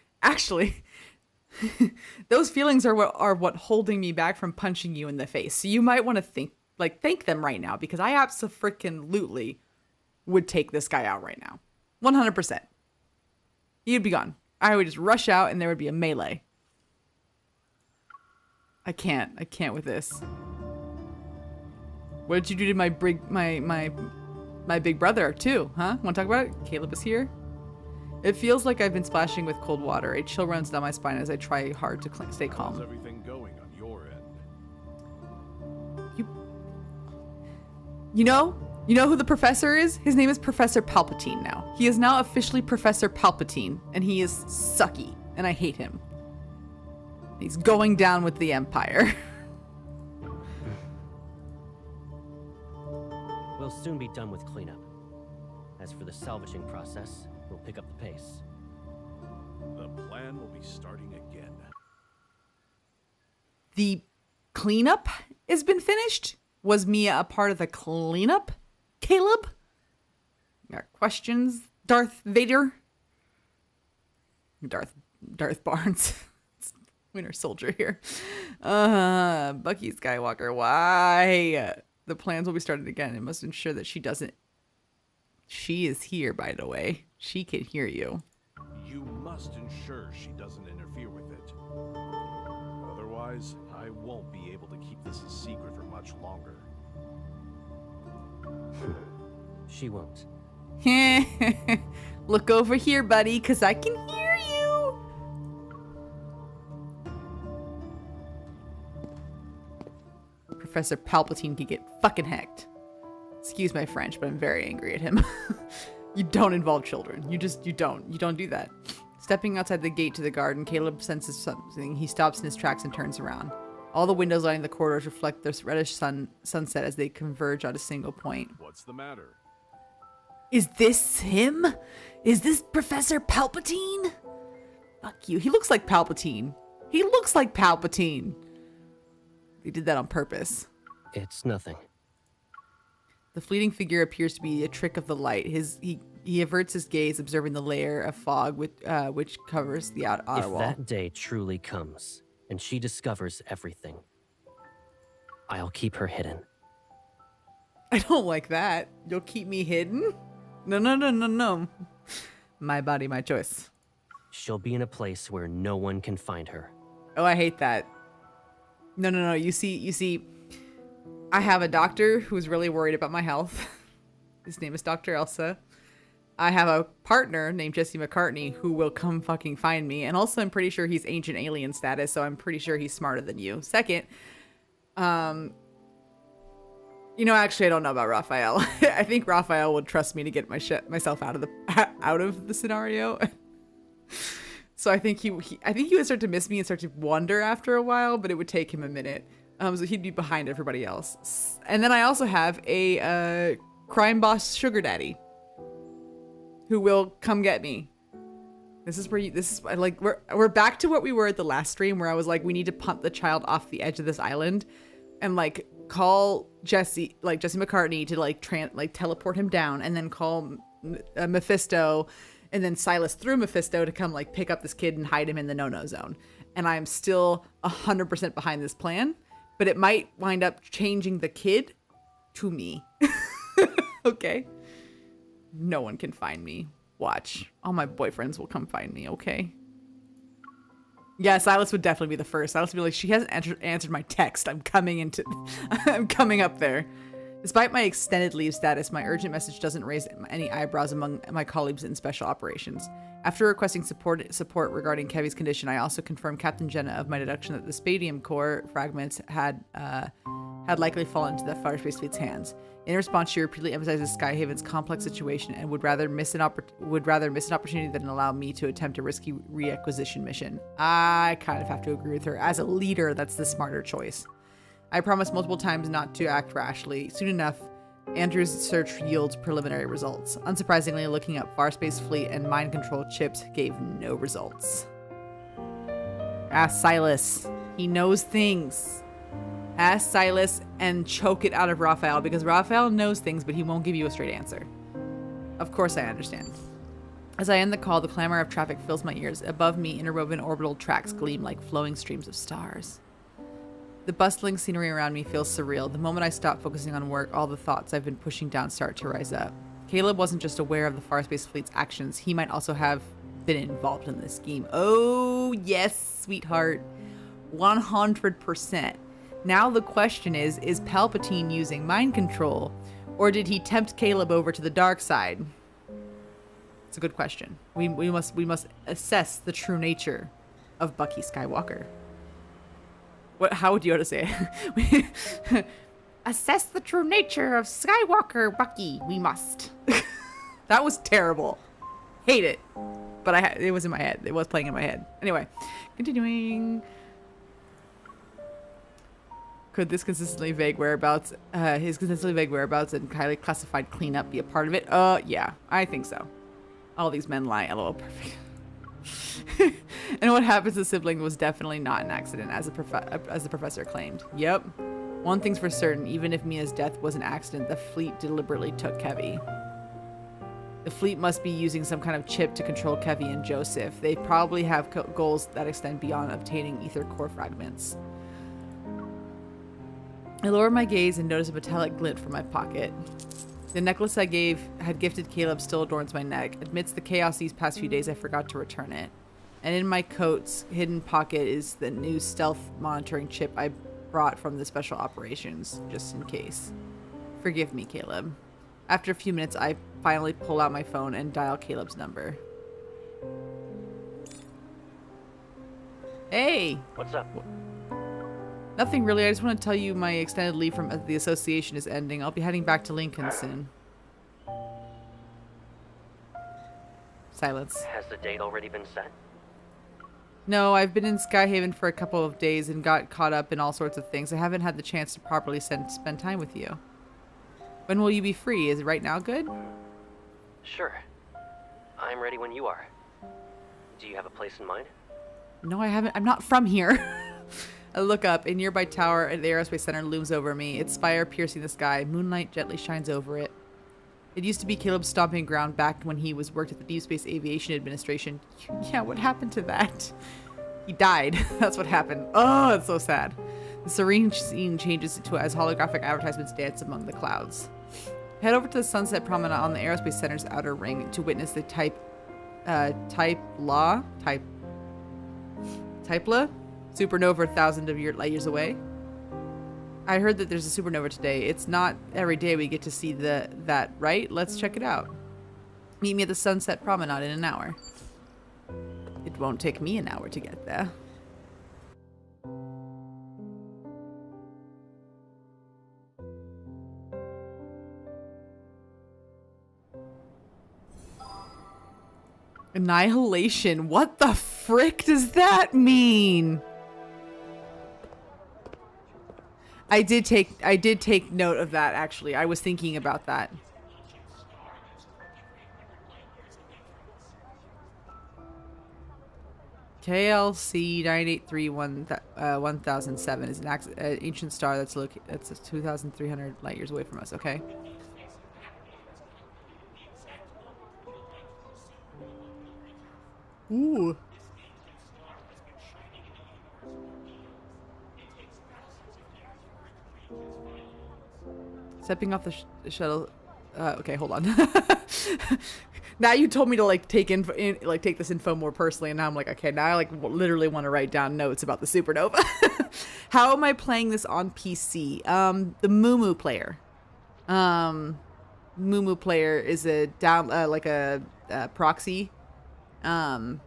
those feelings are what holding me back from punching you in the face. So you might want to thank them right now, because I abso-freaking-lutely would take this guy out right now. 100%. He'd be gone. I would just rush out and there would be a melee. I can't with this. What did you do to my big brother too, huh? Want to talk about it? Caleb is here. It feels like I've been splashing with cold water. A chill runs down my spine as I try hard to stay calm. How's everything going on your end? You know who the professor is? His name is Professor Palpatine now. He is now officially Professor Palpatine, and he is sucky, and I hate him. He's going down with the Empire. We'll soon be done with cleanup. As for the salvaging process, we'll pick up the pace. The plan will be starting again. The cleanup has been finished? Was Mia a part of the cleanup? Caleb? Got questions? Darth Vader? Darth Barnes. Winter Soldier here. Bucky Skywalker, why? The plans will be started again. It must ensure that she doesn't... She is here, by the way. She can hear you. You must ensure she doesn't interfere with it. Otherwise, I won't be able to keep this a secret for much longer. She won't. Look over here, buddy, because I can hear you. Professor Palpatine could get fucking hecked. Excuse my French, but I'm very angry at him. You don't involve children. You don't do that. Stepping outside the gate to the garden, Caleb senses something. He stops in his tracks and turns around. All the windows lining the corridors reflect this reddish sunset as they converge at a single point. What's the matter? Is this him? Is this Professor Palpatine? Fuck you. He looks like Palpatine. He looks like Palpatine. They did that on purpose. It's nothing. The fleeting figure appears to be a trick of the light. He averts his gaze, observing the layer of fog which covers the outer If wall. that day truly comes, and she discovers everything, I'll keep her hidden. I don't like that. You'll keep me hidden? No. My body, my choice. She'll be in a place where no one can find her. Oh, I hate that. No. You see, I have a doctor who's really worried about my health. His name is Dr. Elsa. I have a partner named Jesse McCartney who will come fucking find me. And also I'm pretty sure he's ancient alien status, so I'm pretty sure he's smarter than you. Second, actually I don't know about Raphael. I think Raphael would trust me to get myself out of the scenario. So I think he would start to miss me and start to wonder after a while, but it would take him a minute. So he'd be behind everybody else. And then I also have a crime boss sugar daddy who will come get me. We're back to what we were at the last stream, where I was like, we need to punt the child off the edge of this island and like call Jesse McCartney to teleport him down, and then call Mephisto, and then Silas through Mephisto to come pick up this kid and hide him in the no-no zone. And I'm still 100% behind this plan, but it might wind up changing the kid to me. Okay? No one can find me. Watch. All my boyfriends will come find me, okay? Yeah, Silas would definitely be the first. Silas would be like, she hasn't answered my text. I'm coming up there. Despite my extended leave status, my urgent message doesn't raise any eyebrows among my colleagues in special operations. After requesting support regarding Kevy's condition, I also confirmed Captain Jenna of my deduction that the spadium core fragments had likely fallen into the Firespace Fleet's hands. In response, she repeatedly emphasizes Skyhaven's complex situation and would rather miss an opportunity than allow me to attempt a risky reacquisition mission. I kind of have to agree with her. As a leader, that's the smarter choice. I promised multiple times not to act rashly. Soon enough, Andrew's search yields preliminary results. Unsurprisingly, looking up Farspace Fleet and mind control chips gave no results. Ask Silas. He knows things. Ask Silas and choke it out of Raphael, because Raphael knows things, but he won't give you a straight answer. Of course I understand. As I end the call, the clamor of traffic fills my ears. Above me, interwoven orbital tracks gleam like flowing streams of stars. The bustling scenery around me feels surreal. The moment I stop focusing on work, all the thoughts I've been pushing down start to rise up. Caleb wasn't just aware of the Farspace Fleet's actions. He might also have been involved in this scheme. Oh, yes, sweetheart. 100%. Now the question is Palpatine using mind control? Or did he tempt Caleb over to the dark side? It's a good question. We must assess the true nature of Bucky Skywalker. How would you want to say it? Assess the true nature of Skywalker, Bucky. We must. That was terrible. Hate it. But it was in my head. It was playing in my head. Anyway, continuing. Could this consistently vague whereabouts, his consistently vague whereabouts and highly classified cleanup be a part of it? Yeah, I think so. All these men lie. LOL, perfect. And what happens to sibling was definitely not an accident, as the professor claimed. Yep. One thing's for certain, even if Mina's death was an accident, the fleet deliberately took Kevy. The fleet must be using some kind of chip to control Kevy and Joseph. They probably have goals that extend beyond obtaining ether core fragments. I lower my gaze and notice a metallic glint from my pocket. The necklace I had gifted Caleb still adorns my neck. Amidst the chaos these past few days, I forgot to return it. And in my coat's hidden pocket is the new stealth monitoring chip I brought from the special operations, just in case. Forgive me, Caleb. After a few minutes, I finally pull out my phone and dial Caleb's number. Hey! What's up? Nothing really. I just want to tell you my extended leave from the association is ending. I'll be heading back to Lincoln soon. Silence. Has the date already been set? No, I've been in Skyhaven for a couple of days and got caught up in all sorts of things. I haven't had the chance to properly spend time with you. When will you be free? Is it right now good? Sure. I'm ready when you are. Do you have a place in mind? No, I haven't. I'm not from here. I look up. A nearby tower at the Aerospace Center looms over me, its spire piercing the sky. Moonlight gently shines over it. It used to be Caleb's stomping ground back when he worked at the Deepspace Aviation Administration. Yeah, what happened to that? He died. That's what happened. Oh, it's so sad. The serene scene changes as holographic advertisements dance among the clouds. Head over to the Sunset Promenade on the Aerospace Center's outer ring to witness the Typela supernova 1,000 light years away. I heard that there's a supernova today. It's not every day we get to see that, right? Let's check it out. Meet me at the Sunset Promenade in an hour. It won't take me an hour to get there. Annihilation. What the frick does that mean? I did take note of that, actually. I was thinking about that. KLC 983-1007 is an ancient star that's 2,300 light years away from us. Okay. Ooh. Stepping off the shuttle. Okay, hold on. Now you told me to take this info more personally, and now I'm like, okay, now I literally want to write down notes about the supernova. How am I playing this on PC? The Moo player. Mumu Player is a proxy, and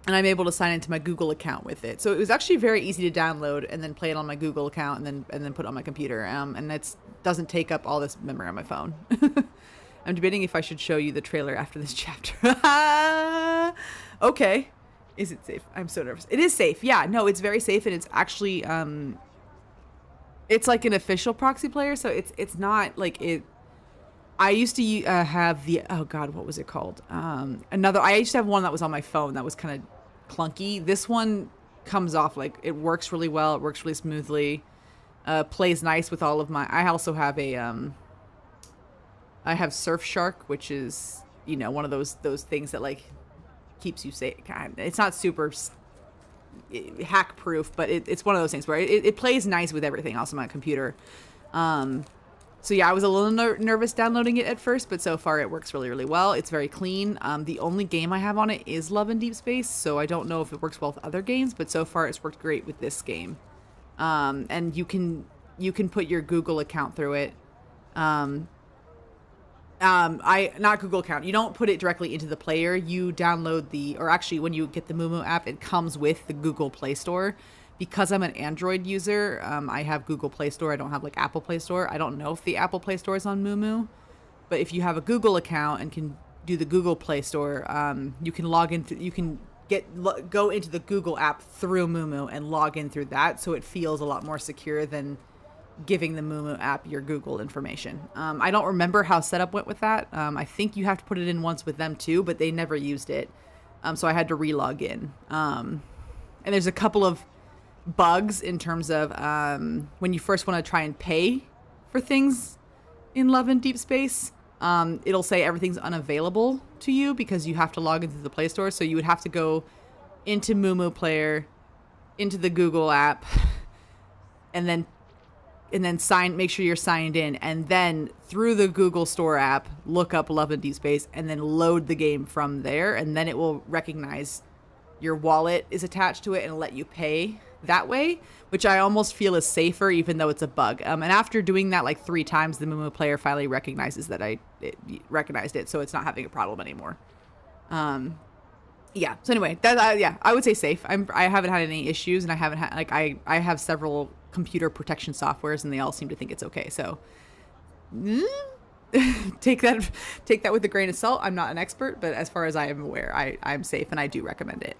I'm able to sign into my Google account with it. So it was actually very easy to download and then play it on my Google account and then put it on my computer. And it doesn't take up all this memory on my phone. I'm debating if I should show you the trailer after this chapter. Okay. Is it safe? I'm so nervous. It is safe. Yeah, no, it's very safe, and it's actually it's like an official proxy player, so it's not like it. I used to have the, oh god, what was it called? I used to have one that was on my phone that was kind of clunky. This one comes off like it works really well. It works really smoothly. Plays nice with all of my. I also have I have Surfshark, which is, you know, one of those things that like keeps you safe. It's not super hack proof, but it's one of those things where it plays nice with everything else on my computer. So yeah, I was a little nervous downloading it at first, but so far it works really, really well. It's very clean. The only game I have on it is Love and Deepspace, so I don't know if it works well with other games, but so far it's worked great with this game. And you can put your Google account through it. Not Google account. You don't put it directly into the player. You download or actually when you get the Mumu app, it comes with the Google Play Store. Because I'm an Android user, I have Google Play Store. I don't have like Apple Play Store. I don't know if the Apple Play Store is on Mumu, but if you have a Google account and can do the Google Play Store, you can log into, you can go into the Google app through Mumu and log in through that. So it feels a lot more secure than giving the Mumu app your Google information. I don't remember how setup went with that. I think you have to put it in once with them too, but they never used it. So I had to re-log in. And there's a couple of bugs in terms of when you first want to try and pay for things in Love and Deepspace, it'll say everything's unavailable to you because you have to log into the Play Store. So you would have to go into Mumu Player, into the Google app, and then make sure you're signed in, and then through the Google Store app, look up Love and Deepspace, and then load the game from there, and then it will recognize your wallet is attached to it and let you pay that way, which I almost feel is safer, even though it's a bug. And after doing that like 3 times, the Mumu Player finally recognizes that it recognized it, so it's not having a problem anymore. Yeah. So anyway, I would say safe. I haven't had any issues, and I haven't had I have several computer protection softwares, and they all seem to think it's okay. So take that with a grain of salt. I'm not an expert, but as far as I am aware, I'm safe, and I do recommend it.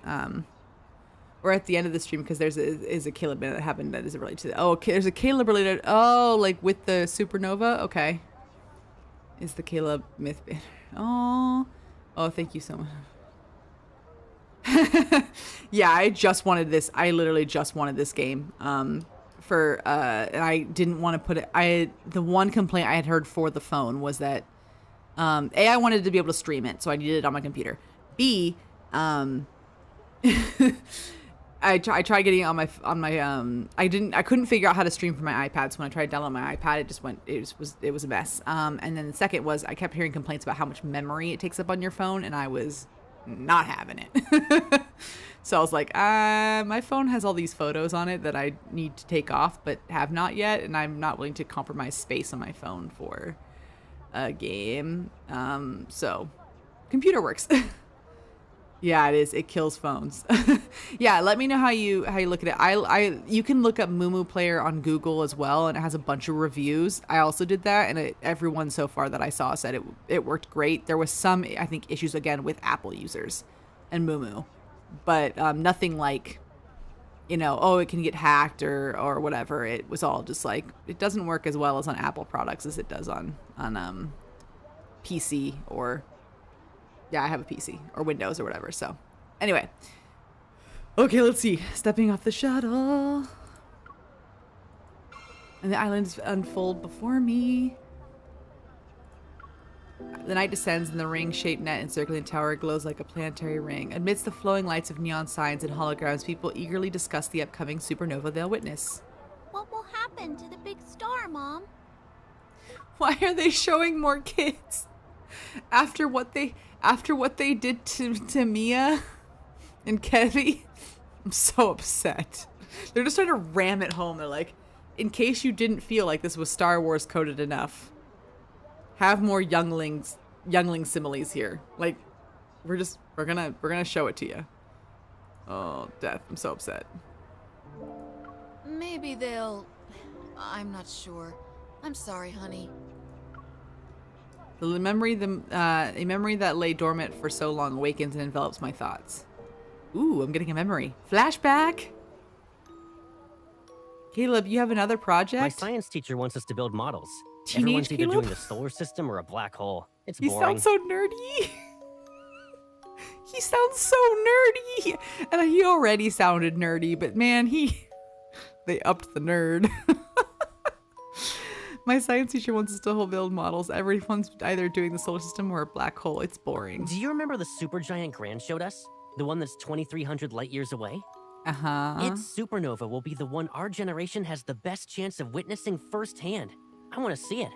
We're at the end of the stream because there's a Caleb minute that happened that isn't related to the, okay, there's a Caleb related, like with the supernova. Okay. Is the Caleb myth banner? Oh, thank you so much. Yeah, I literally just wanted this game. And I didn't want to put it, the one complaint I had heard for the phone was that, A, I wanted to be able to stream it, so I needed it on my computer. B, I tried getting it on my I couldn't figure out how to stream from my iPad. So when I tried to download my iPad, it was a mess. And then the second was I kept hearing complaints about how much memory it takes up on your phone, and I was not having it. So I was like, my phone has all these photos on it that I need to take off, but have not yet, and I'm not willing to compromise space on my phone for a game. So computer works. Yeah, it is. It kills phones. Yeah, let me know how you look at it. You can look up Mumu Player on Google as well, and it has a bunch of reviews. I also did that, and everyone so far that I saw said it worked great. There was some, I think, issues again with Apple users and Mumu, but nothing like, it can get hacked or whatever. It was all just like, it doesn't work as well as on Apple products as it does on PC or. Yeah, I have a PC or Windows or whatever. So anyway, okay, let's see. Stepping off the shuttle, and the islands unfold before me. The night descends, and the ring-shaped net encircling the tower glows like a planetary ring. Amidst the flowing lights of neon signs and holograms, people eagerly discuss the upcoming supernova they'll witness. What will happen to the big star, Mom? Why are they showing more kids? After what they did to Mia and Kevi, I'm so upset. They're just trying to ram it home. They're like, in case you didn't feel like this was Star Wars coded enough, have more youngling similes here. Like, we're gonna show it to you. Oh, death! I'm so upset. Maybe they'll... I'm not sure. I'm sorry, honey. A memory that lay dormant for so long awakens and envelops my thoughts. Ooh, I'm getting a memory. Flashback! Caleb, you have another project? My science teacher wants us to build models. Teenage Everyone's either Caleb? doing the solar system or a black hole. It's He boring. sounds so nerdy. He sounds so nerdy. And he already sounded nerdy, but man, they upped the nerd. My science teacher wants us to build models. Everyone's either doing the solar system or a black hole. It's boring. Do you remember the supergiant Gran showed us? The one that's 2,300 light years away? Uh-huh. Its supernova will be the one our generation has the best chance of witnessing firsthand. I want to see it.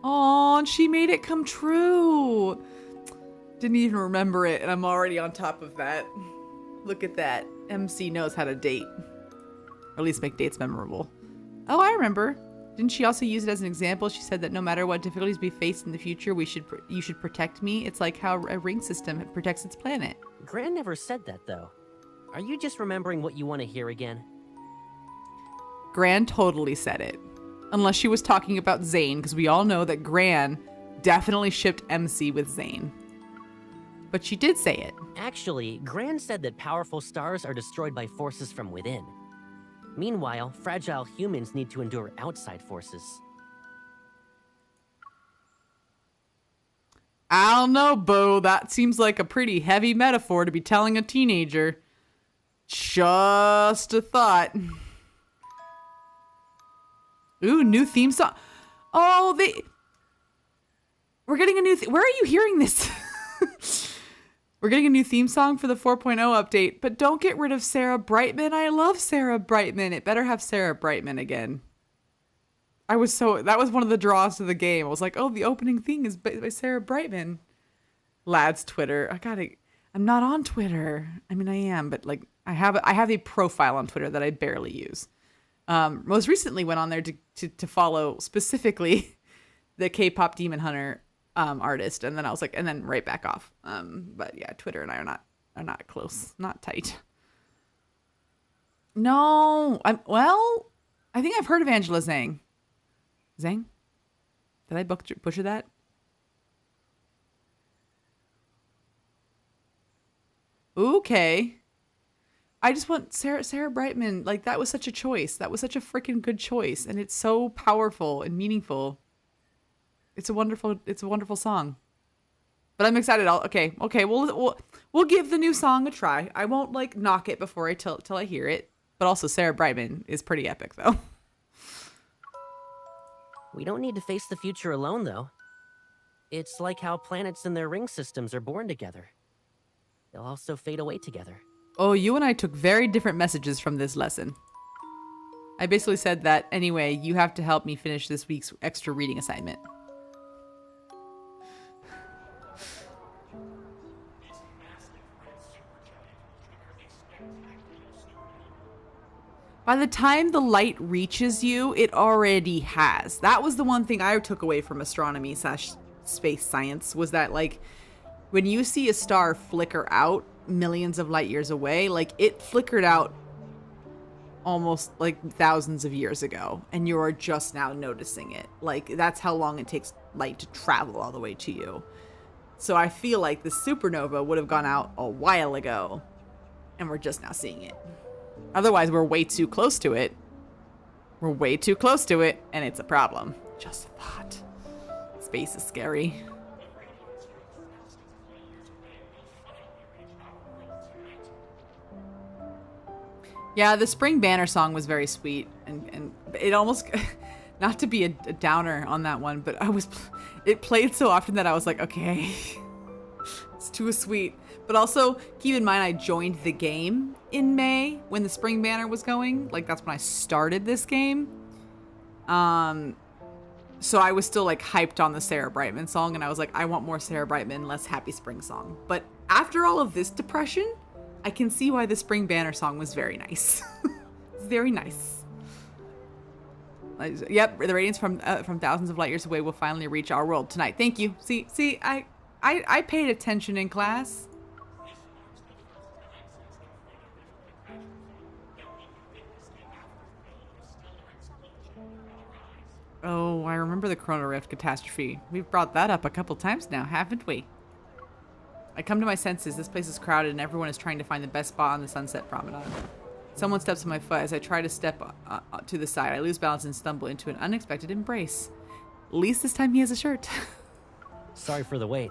Aw, and she made it come true. Didn't even remember it, and I'm already on top of that. Look at that. MC knows how to date. Or at least make dates memorable. Oh, I remember. Didn't she also use it as an example? She said that no matter what difficulties we face in the future, you should protect me. It's like how a ring system protects its planet. Gran never said that, though. Are you just remembering what you want to hear again? Gran totally said it. Unless she was talking about Zane, because we all know that Gran definitely shipped MC with Zane. But she did say it. Actually, Gran said that powerful stars are destroyed by forces from within. Meanwhile, fragile humans need to endure outside forces. I don't know, Bo. That seems like a pretty heavy metaphor to be telling a teenager. Just a thought. Ooh, new theme song. Oh, we're getting a new... Where are you hearing this? We're getting a new theme song for the 4.0 update, but don't get rid of Sarah Brightman. I love Sarah Brightman. It better have Sarah Brightman again. That was one of the draws to the game. I was like, oh, the opening thing is by Sarah Brightman. Lad's Twitter. I'm not on Twitter. I mean, I am, but like I have a profile on Twitter that I barely use. Most recently went on there to follow specifically the K-pop Demon Hunter artist, and then I was like, and then right back off. But yeah, Twitter and I are not close, not tight. No, I think I've heard of Angela Zhang. Zhang? Did I butcher that? Okay. I just want Sarah Brightman. Like, that was such a choice. That was such a freaking good choice, and it's so powerful and meaningful. It's a wonderful song. But I'm excited. We'll give the new song a try. I won't like knock it before till I hear it. But also Sarah Brightman is pretty epic though. We don't need to face the future alone, though. It's like how planets and their ring systems are born together. They'll also fade away together. Oh, you and I took very different messages from this lesson. I basically said that, anyway, you have to help me finish this week's extra reading assignment. By the time the light reaches you, it already has. That was the one thing I took away from astronomy / space science, was that, like, when you see a star flicker out millions of light years away, like, it flickered out almost, like, thousands of years ago, and you're just now noticing it. Like, that's how long it takes light to travel all the way to you. So I feel like the supernova would have gone out a while ago, and we're just now seeing it. Otherwise, we're way too close to it. We're way too close to it, and it's a problem. Just a thought. Space is scary. Yeah, the Spring Banner song was very sweet, and it almost, not to be a downer on that one, but it played so often that I was like, okay, it's too sweet. But also, keep in mind, I joined the game in May when the Spring Banner was going. Like, that's when I started this game. So I was still, like, hyped on the Sarah Brightman song, and I was like, I want more Sarah Brightman, less Happy Spring song. But after all of this depression, I can see why the Spring Banner song was very nice. Very nice. Yep, the radiance from thousands of light years away will finally reach our world tonight. Thank you. See, I paid attention in class. Oh, I remember the Chrono Rift catastrophe. We've brought that up a couple times now, haven't we? I come to my senses. This place is crowded and everyone is trying to find the best spot on the Sunset Promenade. Someone steps on my foot. As I try to step to the side, I lose balance and stumble into an unexpected embrace. At least this time he has a shirt. Sorry for the wait.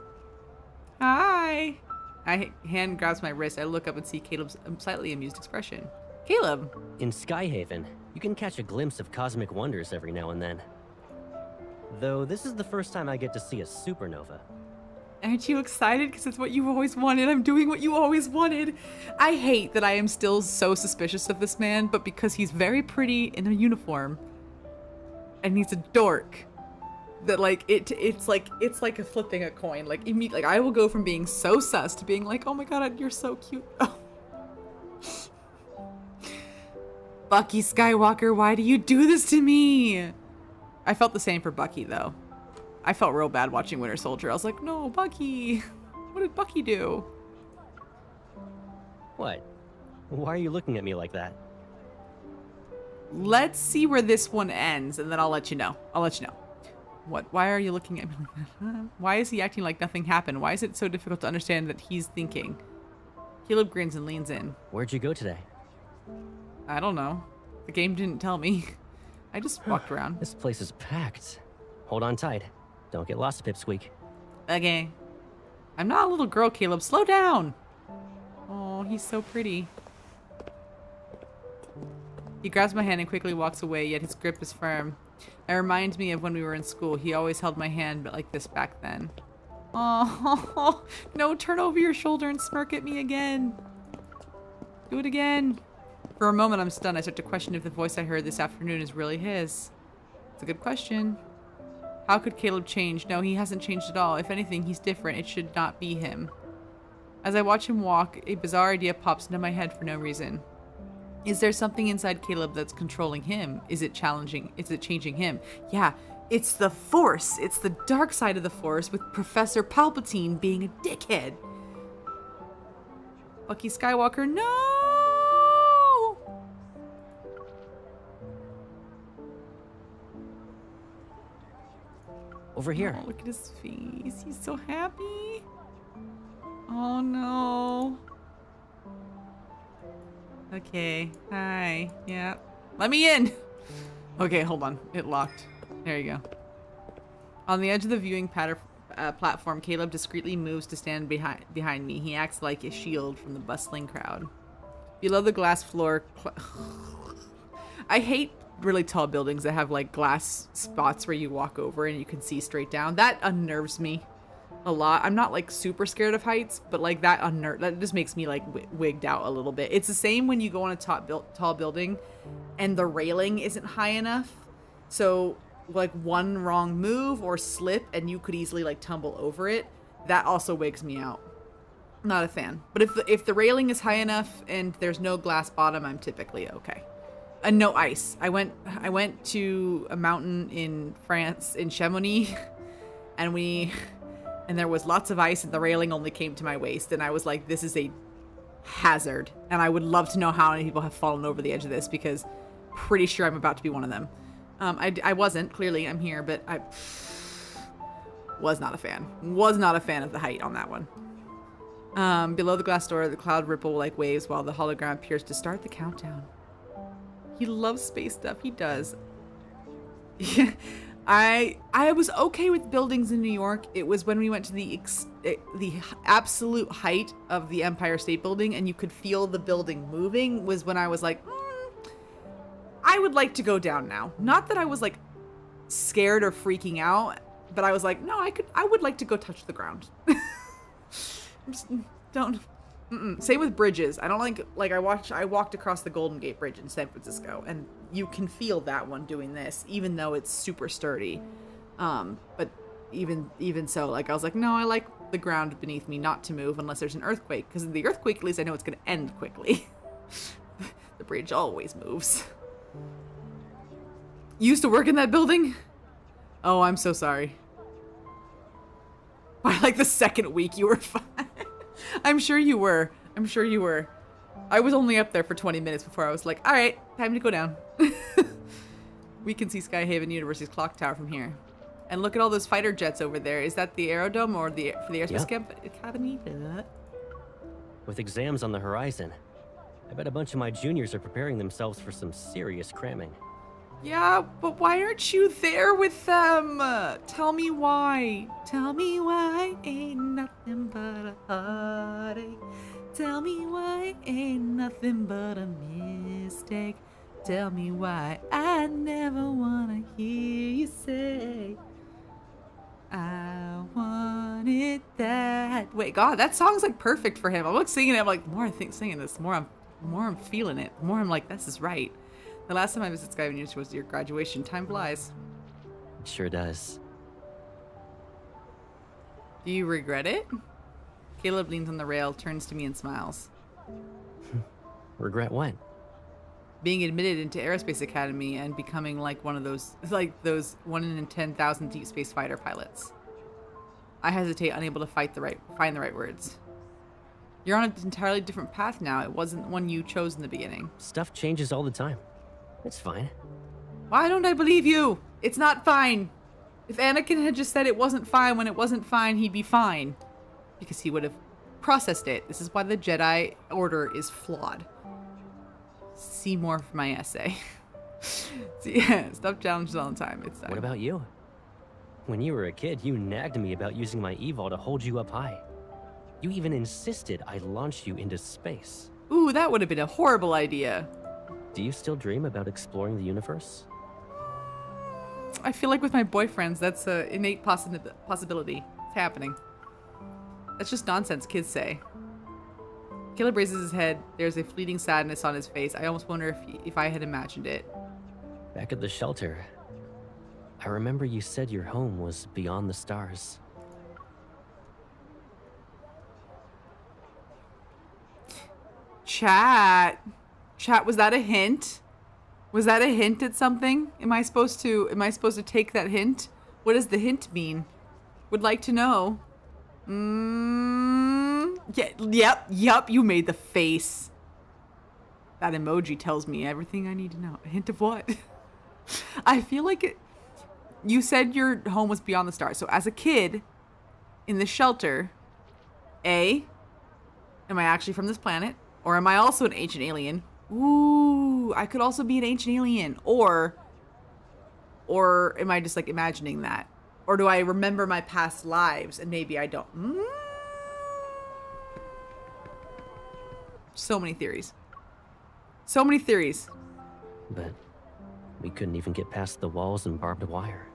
Hi. Hand grabs my wrist. I look up and see Caleb's slightly amused expression. Caleb! In Skyhaven, you can catch a glimpse of cosmic wonders every now and then. Though this is the first time I get to see a supernova. Aren't you excited? Because it's what you always wanted. I'm doing what you always wanted. I hate that I am still so suspicious of this man, but because he's very pretty in a uniform and he's a dork, that like it's like a flipping a coin. Like I will go from being so sus to being like, oh my god, you're so cute. Oh. Bucky Skywalker, why do you do this to me? I felt the same for Bucky though. I felt real bad watching Winter Soldier. I was like, no, Bucky. What did Bucky do? What? Why are you looking at me like that? Let's see where this one ends, and then I'll let you know. What? Why are you looking at me like that? Why is he acting like nothing happened? Why is it so difficult to understand that he's thinking? Caleb grins and leans in. Where'd you go today? I don't know. The game didn't tell me. I just walked around. This place is packed. Hold on tight. Don't get lost, Pipsqueak. Okay. I'm not a little girl, Caleb. Slow down. Oh, he's so pretty. He grabs my hand and quickly walks away, yet his grip is firm. It reminds me of when we were in school. He always held my hand, but like this back then. Oh, no, turn over your shoulder and smirk at me again. Do it again. For a moment, I'm stunned. I start to question if the voice I heard this afternoon is really his. It's a good question. How could Caleb change? No, he hasn't changed at all. If anything, he's different. It should not be him. As I watch him walk, a bizarre idea pops into my head for no reason. Is there something inside Caleb that's controlling him? Is it challenging? Is it changing him? Yeah, it's the Force. It's the dark side of the Force with Professor Palpatine being a dickhead. Bucky Skywalker, no! Over here. Oh, look at his face. He's so happy. Oh no. Okay. Hi. Yeah. Let me in. Okay, hold on. It locked. There you go. On the edge of the viewing platform, Caleb discreetly moves to stand behind me. He acts like a shield from the bustling crowd. Below the glass floor... I hate really tall buildings that have like glass spots where you walk over and you can see straight down. That unnerves me a lot. I'm not like super scared of heights, but like that just makes me like wigged out a little bit. It's the same when you go on a tall building and the railing isn't high enough. So like one wrong move or slip and you could easily like tumble over it. That also wigs me out. Not a fan. But if the railing is high enough and there's no glass bottom, I'm typically okay. And no ice. I went to a mountain in France, in Chamonix, and there was lots of ice and the railing only came to my waist, and I was like, this is a hazard. And I would love to know how many people have fallen over the edge of this, because pretty sure I'm about to be one of them. I wasn't, clearly I'm here, but I was not a fan. Was not a fan of the height on that one. Below the glass door, the cloud ripple like waves while the hologram appears to start the countdown. He loves space stuff. He does. I was okay with buildings in New York. It was when we went to the absolute height of the Empire State Building and you could feel the building moving was when I was like, I would like to go down now. Not that I was like scared or freaking out, but I was like, no, I would like to go touch the ground. Just don't. Same with bridges. I don't like I walked across the Golden Gate Bridge in San Francisco, and you can feel that one doing this, even though it's super sturdy. But even so, like I was like, no, I like the ground beneath me not to move unless there's an earthquake, because in the earthquake, at least I know it's going to end quickly. The bridge always moves. You used to work in that building? Oh, I'm so sorry. By like the second week, you were fine. I'm sure you were. I'm sure you were. I was only up there for 20 minutes before I was like, all right, time to go down. We can see Skyhaven University's clock tower from here. And look at all those fighter jets over there. Is that the Aerodome or the for the Aerospace Academy? With exams on the horizon, I bet a bunch of my juniors are preparing themselves for some serious cramming. Yeah, but why aren't you there with them? Tell me why. Tell me why ain't nothing but a heartache. Tell me why ain't nothing but a mistake. Tell me why I never wanna hear you say I want it that way. God, that song's like perfect for him. I'm like singing it. I'm like, the more I think singing this, the more I'm feeling it. The more I'm like, this is right. The last time I visited Skyhaven University was your graduation. Time flies. It sure does. Do you regret it? Caleb leans on the rail, turns to me and smiles. Regret what? Being admitted into Aerospace Academy and becoming like one of those, like those 1 in 10,000 deep space fighter pilots. I hesitate, unable to find the right words. You're on an entirely different path now. It wasn't one you chose in the beginning. Stuff changes all the time. It's fine. Why don't I believe you? It's not fine. If Anakin had just said it wasn't fine when it wasn't fine, he'd be fine. Because he would have processed it. This is why the Jedi Order is flawed. See more for my essay. Yeah, stuff challenges all the time. It's What about you? When you were a kid, you nagged me about using my evol to hold you up high. You even insisted I launch you into space. Ooh, that would have been a horrible idea. Do you still dream about exploring the universe? I feel like with my boyfriends, that's an innate possibility. It's happening. That's just nonsense kids say. Caleb raises his head. There's a fleeting sadness on his face. I almost wonder if I had imagined it. Back at the shelter, I remember you said your home was beyond the stars. Chat, was that a hint? Was that a hint at something? Am I supposed to take that hint? What does the hint mean? Would like to know. Yeah, yep, you made the face. That emoji tells me everything I need to know. A hint of what? I feel like you said your home was beyond the stars. So as a kid in the shelter, am I actually from this planet? Or am I also an ancient alien? Ooh, I could also be an ancient alien. Or am I just like imagining that? Or do I remember my past lives and maybe I don't? So many theories. So many theories. But we couldn't even get past the walls and barbed wire.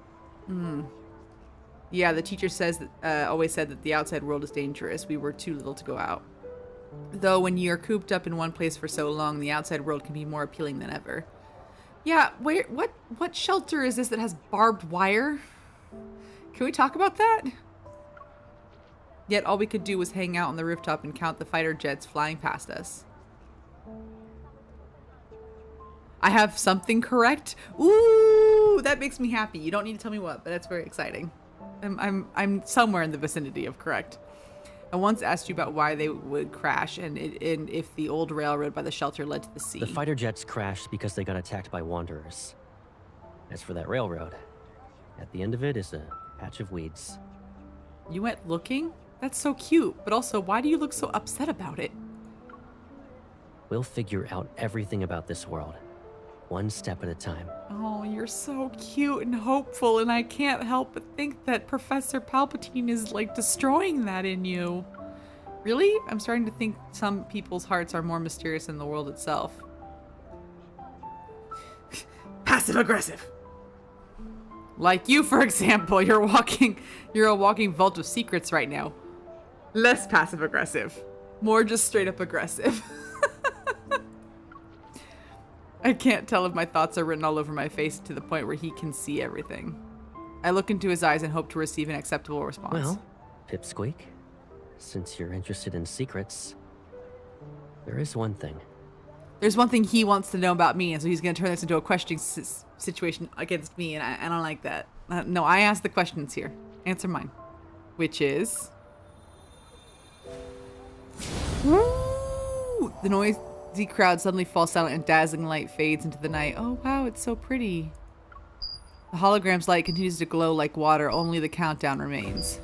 Yeah, the teacher says that, always said that the outside world is dangerous. We were too little to go out. Though when you're cooped up in one place for so long, the outside world can be more appealing than ever. Yeah, what shelter is this that has barbed wire? Can we talk about that? Yet all we could do was hang out on the rooftop and count the fighter jets flying past us. I have something correct? Ooh, that makes me happy. You don't need to tell me what, but that's very exciting. I'm somewhere in the vicinity of correct. I once asked you about why they would crash and if the old railroad by the shelter led to the sea. The fighter jets crashed because they got attacked by wanderers. As for that railroad, at the end of it is a patch of weeds. You went looking? That's so cute, but also, why do you look so upset about it? We'll figure out everything about this world, one step at a time. Oh, you're so cute and hopeful, and I can't help but think that Professor Palpatine is, like, destroying that in you. Really? I'm starting to think some people's hearts are more mysterious than the world itself. Passive-aggressive! Like you, for example, you're a walking vault of secrets right now. Less passive-aggressive. More just straight-up aggressive. I can't tell if my thoughts are written all over my face to the point where he can see everything. I look into his eyes and hope to receive an acceptable response. Well, Pipsqueak, since you're interested in secrets, there is one thing. There's one thing he wants to know about me, and so he's going to turn this into a questioning situation against me, and I don't like that. No, I ask the questions here. Answer mine. Which is... Woo! The noisy crowd suddenly falls silent and dazzling light fades into the night. Oh, wow, it's so pretty. The hologram's light continues to glow like water, only the countdown remains.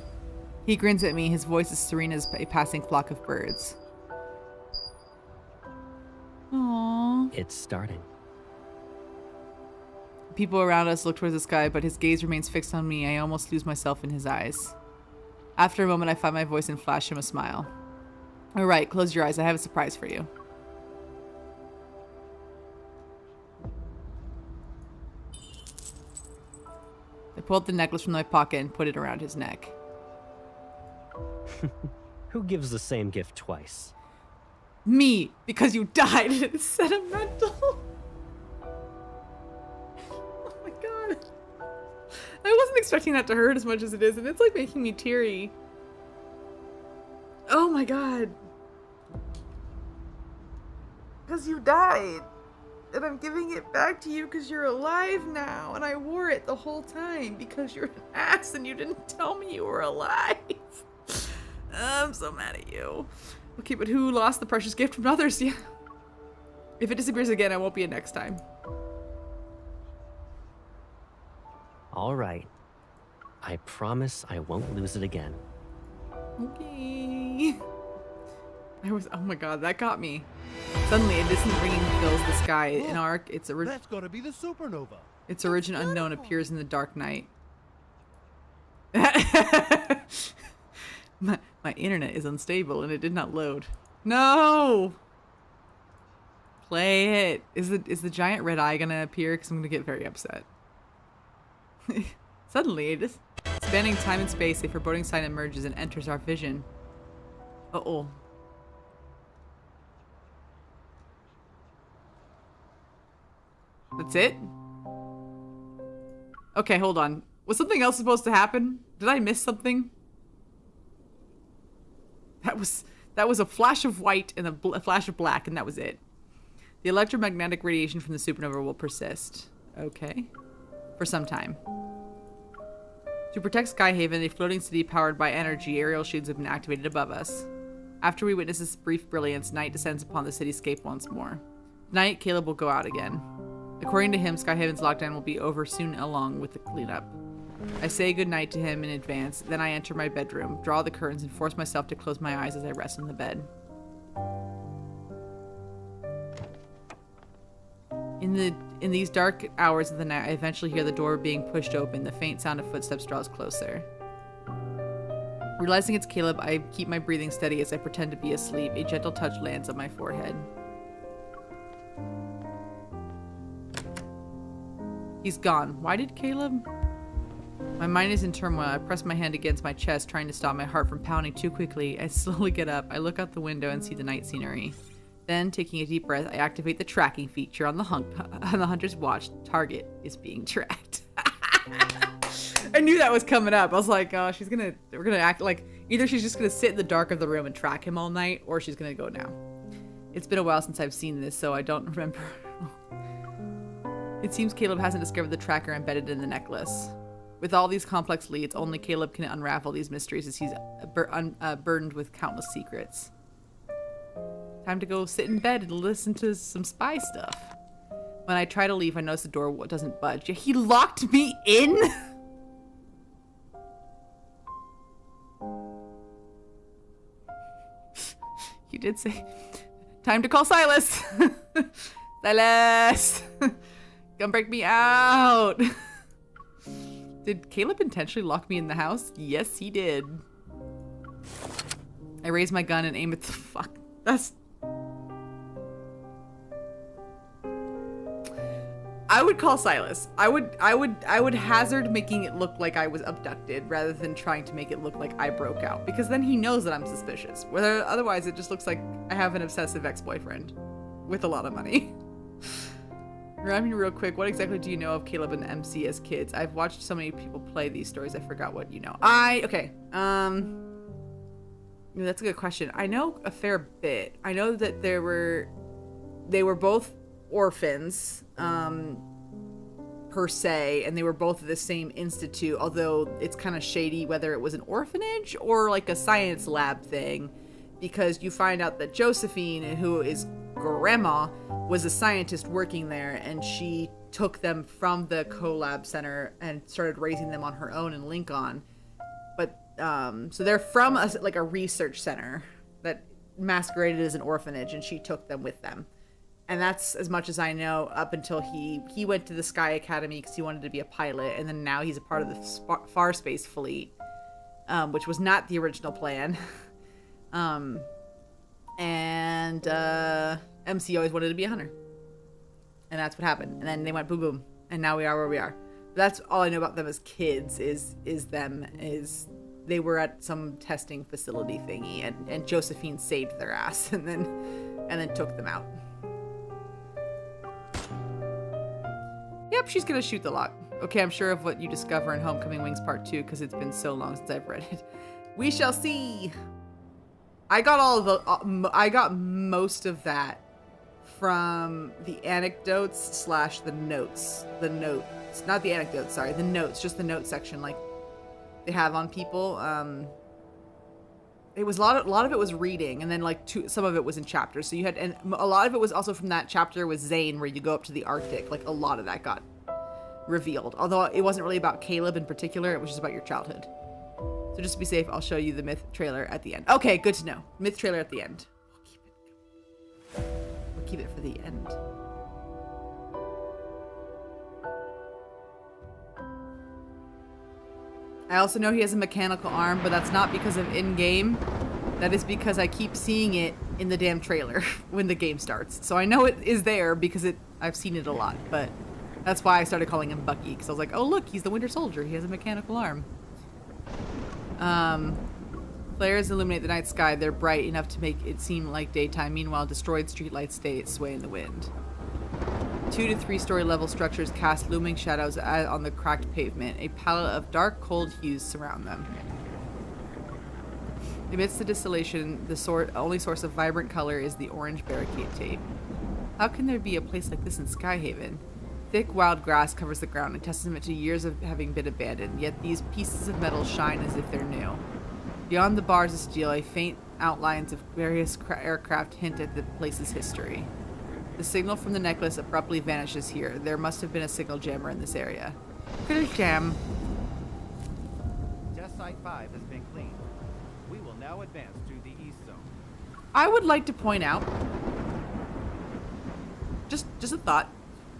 He grins at me, his voice is serene as a passing flock of birds. Aww. It's starting. People around us look towards the sky, but his gaze remains fixed on me. I almost lose myself in his eyes. After a moment, I find my voice and flash him a smile. All right, close your eyes. I have a surprise for you. I pulled the necklace from my pocket and put it around his neck. Who gives the same gift twice? Me, because you died. It's sentimental. Oh my god. I wasn't expecting that to hurt as much as it is, and it's like making me teary. Oh my god. Because you died. And I'm giving it back to you because you're alive now. And I wore it the whole time because you're an ass and you didn't tell me you were alive. I'm so mad at you. Okay, but who lost the precious gift from others? Yeah. If it disappears again, I won't be in next time. All right. I promise I won't lose it again. Okay. Oh my god, that got me. Suddenly, a distant ringing fills the sky. An arc, That's gotta be the supernova. Its origin unknown appears in the dark night. My internet is unstable and it did not load. No! Play it. Is the giant red eye gonna appear? Because I'm gonna get very upset. Suddenly, spanning time and space, a foreboding sign emerges and enters our vision. Uh-oh. That's it? Okay, hold on. Was something else supposed to happen? Did I miss something? That was a flash of white and a flash of black, and that was it. The electromagnetic radiation from the supernova will persist. Okay. For some time. To protect Skyhaven, a floating city powered by energy, aerial shields have been activated above us. After we witness this brief brilliance, night descends upon the cityscape once more. Tonight, Caleb will go out again. According to him, Skyhaven's lockdown will be over soon along with the cleanup. I say goodnight to him in advance, then I enter my bedroom, draw the curtains, and force myself to close my eyes as I rest on the bed. In these dark hours of the night, I eventually hear the door being pushed open. The faint sound of footsteps draws closer. Realizing it's Caleb, I keep my breathing steady as I pretend to be asleep. A gentle touch lands on my forehead. He's gone. Why did Caleb? My mind is in turmoil. I press my hand against my chest, trying to stop my heart from pounding too quickly. I slowly get up. I look out the window and see the night scenery. Then, taking a deep breath, I activate the tracking feature on the hunter's watch. Target is being tracked. I knew that was coming up. I was like, oh, we're gonna act like, either she's just gonna sit in the dark of the room and track him all night, or she's gonna go now. It's been a while since I've seen this, so I don't remember. It seems Caleb hasn't discovered the tracker embedded in the necklace. With all these complex leads, only Caleb can unravel these mysteries as he's burdened with countless secrets. Time to go sit in bed and listen to some spy stuff. When I try to leave, I notice the door doesn't budge. He locked me in? He did say, time to call Silas. Silas, come break me out. Did Caleb intentionally lock me in the house? Yes, he did. I raise my gun and aim at the fuck. I would call Silas. I would hazard making it look like I was abducted rather than trying to make it look like I broke out, because then he knows that I'm suspicious. Otherwise, it just looks like I have an obsessive ex-boyfriend with a lot of money. Remind me real quick, what exactly do you know of Caleb and MC as kids? I've watched so many people play these stories, I forgot what you know. Okay. That's a good question. I know a fair bit. I know that there were they were both orphans, per se, and they were both at the same institute, although it's kind of shady whether it was an orphanage or like a science lab thing, because you find out that Josephine, who is grandma, was a scientist working there, and she took them from the collab center and started raising them on her own in Lincoln. But so they're from a research center that masqueraded as an orphanage, and she took them with them. And that's as much as I know, up until he went to the Sky Academy because he wanted to be a pilot, and then now he's a part of the Far Space Fleet, which was not the original plan. MC always wanted to be a hunter, and that's what happened. And then they went boom boom, and now we are where we are. That's all I know about them as kids. Is they were at some testing facility thingy, and Josephine saved their ass, and then took them out. Yep, she's gonna shoot the lock. Okay, I'm sure of what you discover in Homecoming Wings Part 2 because it's been so long since I've read it. We shall see. I got most of that from the anecdotes / the notes. The notes, not the anecdotes, sorry, the notes, just the note section like they have on people. It was a lot of it was reading, and then some of it was in chapters. So you had, and a lot of it was also from that chapter with Zane where you go up to the Arctic. Like a lot of that got revealed. Although it wasn't really about Caleb in particular, it was just about your childhood. So just to be safe, I'll show you the myth trailer at the end. Okay, good to know. Myth trailer at the end. We'll keep it for the end. I also know he has a mechanical arm, but that's not because of in-game. That is because I keep seeing it in the damn trailer when the game starts. So I know it is there because I've seen it a lot, but that's why I started calling him Bucky, because I was like, oh look, he's the Winter Soldier. He has a mechanical arm. Flares illuminate the night sky. They're bright enough to make it seem like daytime. Meanwhile, destroyed streetlights sway in the wind. 2 to 3 story level structures cast looming shadows on the cracked pavement. A palette of dark, cold hues surround them. Amidst the desolation, the only source of vibrant color is the orange barricade tape. How can there be a place like this in Skyhaven? Thick, wild grass covers the ground, a testament to years of having been abandoned, yet these pieces of metal shine as if they're new. Beyond the bars of steel, a faint outlines of various aircraft hint at the place's history. The signal from the necklace abruptly vanishes here. There must have been a signal jammer in this area. Signal jam. Test Site 5 has been cleaned. We will now advance to the East Zone. I would like to point out, just a thought,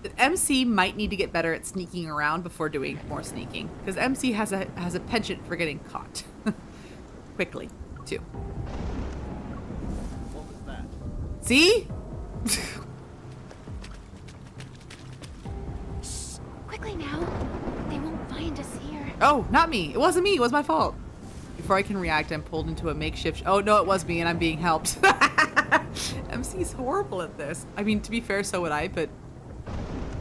that MC might need to get better at sneaking around before doing more sneaking, because MC has a penchant for getting caught quickly too. What was that? See? Quickly now. They won't find us here. Oh, not me. It wasn't me. It was my fault. Before I can react, I'm pulled into a makeshift... Oh, no, it was me, and I'm being helped. MC's horrible at this. I mean, to be fair, so would I, but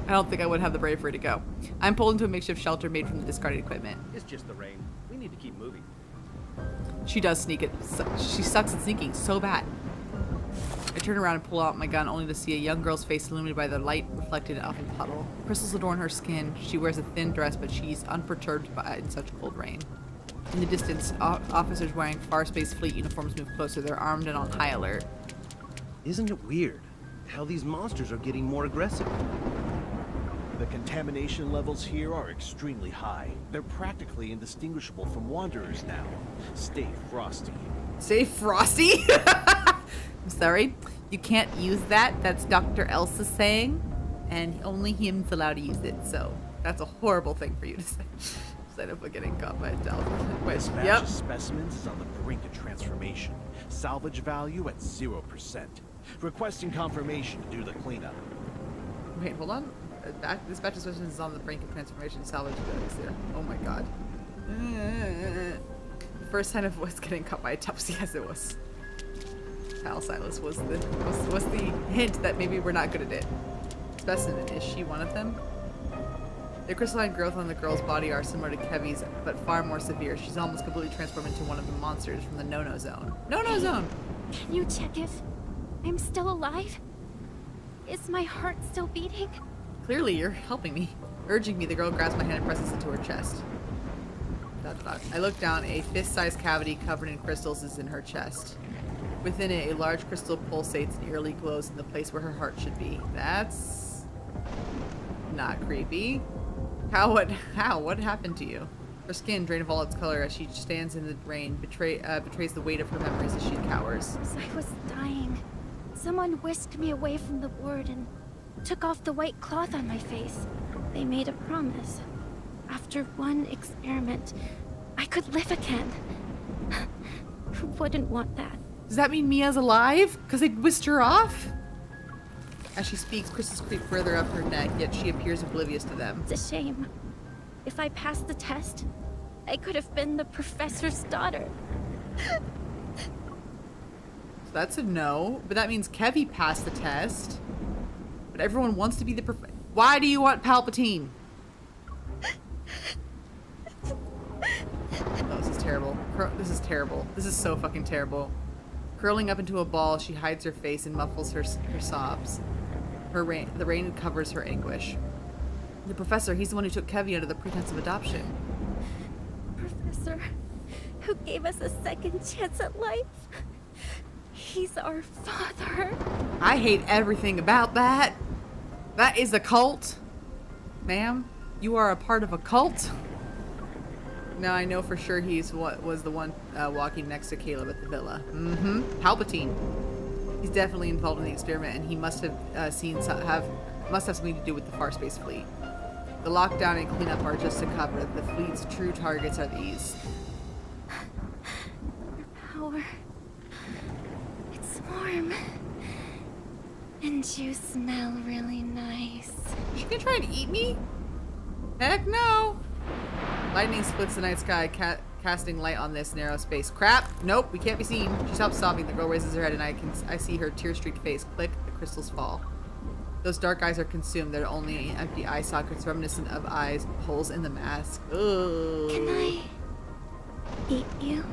I don't think I would have the bravery to go. I'm pulled into a makeshift shelter made from the discarded equipment. It's just the rain. We need to keep moving. She does sneak it. She sucks at sneaking so bad. I turn around and pull out my gun only to see a young girl's face illuminated by the light reflected off a puddle. Crystals adorn her skin. She wears a thin dress, but she's unperturbed by it in such cold rain. In the distance, officers wearing Far Space Fleet uniforms move closer. They're armed and on high alert. Isn't it weird how these monsters are getting more aggressive? The contamination levels here are extremely high. They're practically indistinguishable from wanderers now. Stay frosty. Stay frosty? I'm sorry. You can't use that. That's Dr. Elsa saying. And only him's allowed to use it. So that's a horrible thing for you to say. Instead of getting caught by a dolphin. This batch of specimens is on the brink of transformation. Salvage value at 0%. Requesting confirmation to do the cleanup. Wait, hold on. This batch of specimens is on the brink of transformation. Salvage value 0. Oh my god. The first sign of what's getting caught by a topsy, yes it was. Pal Silas was the hint that maybe we're not good at it. Specimen, is she one of them? The crystalline growth on the girl's body are similar to Kevy's, but far more severe. She's almost completely transformed into one of the monsters from the No-No Zone. No-No Zone! Can you check if I'm still alive? Is my heart still beating? Clearly, you're helping me. Urging me, the girl grabs my hand and presses into her chest. ... I look down. A fist-sized cavity covered in crystals is in her chest. Within it, a large crystal pulsates and eerily glows in the place where her heart should be. That's not creepy. How? What happened to you? Her skin, drained of all its color as she stands in the rain, betrays the weight of her memories as she cowers. As I was dying, someone whisked me away from the ward and took off the white cloth on my face. They made a promise. After one experiment, I could live again. Who wouldn't want that? Does that mean Mia's alive? Because they whisked her off? As she speaks, crystals creep further up her neck, yet she appears oblivious to them. It's a shame. If I passed the test, I could have been the professor's daughter. So that's a no, but that means Kevy passed the test. But everyone wants to be the Why do you want Palpatine? Oh, this is terrible. This is terrible. This is so fucking terrible. Curling up into a ball, she hides her face and muffles her sobs. The rain covers her anguish. The professor, he's the one who took Kevy under the pretense of adoption. Professor, who gave us a second chance at life. He's our father. I hate everything about that. That is a cult. Ma'am, you are a part of a cult? Now I know for sure he's what was the one walking next to Caleb at the villa. Mm-hmm. Palpatine. He's definitely involved in the experiment, and he must have must have something to do with the Farspace fleet. The lockdown and cleanup are just a cover. The fleet's true targets are these. Your power. It's warm. And you smell really nice. She gonna try and eat me? Heck no! Lightning splits the night sky, casting light on this narrow space. Crap! Nope, we can't be seen. She stops sobbing. The girl raises her head, and I see her tear-streaked face. Click. The crystals fall. Those dark eyes are consumed. They're only empty eye sockets, reminiscent of eyes holes in the mask. Ugh. Can I eat you?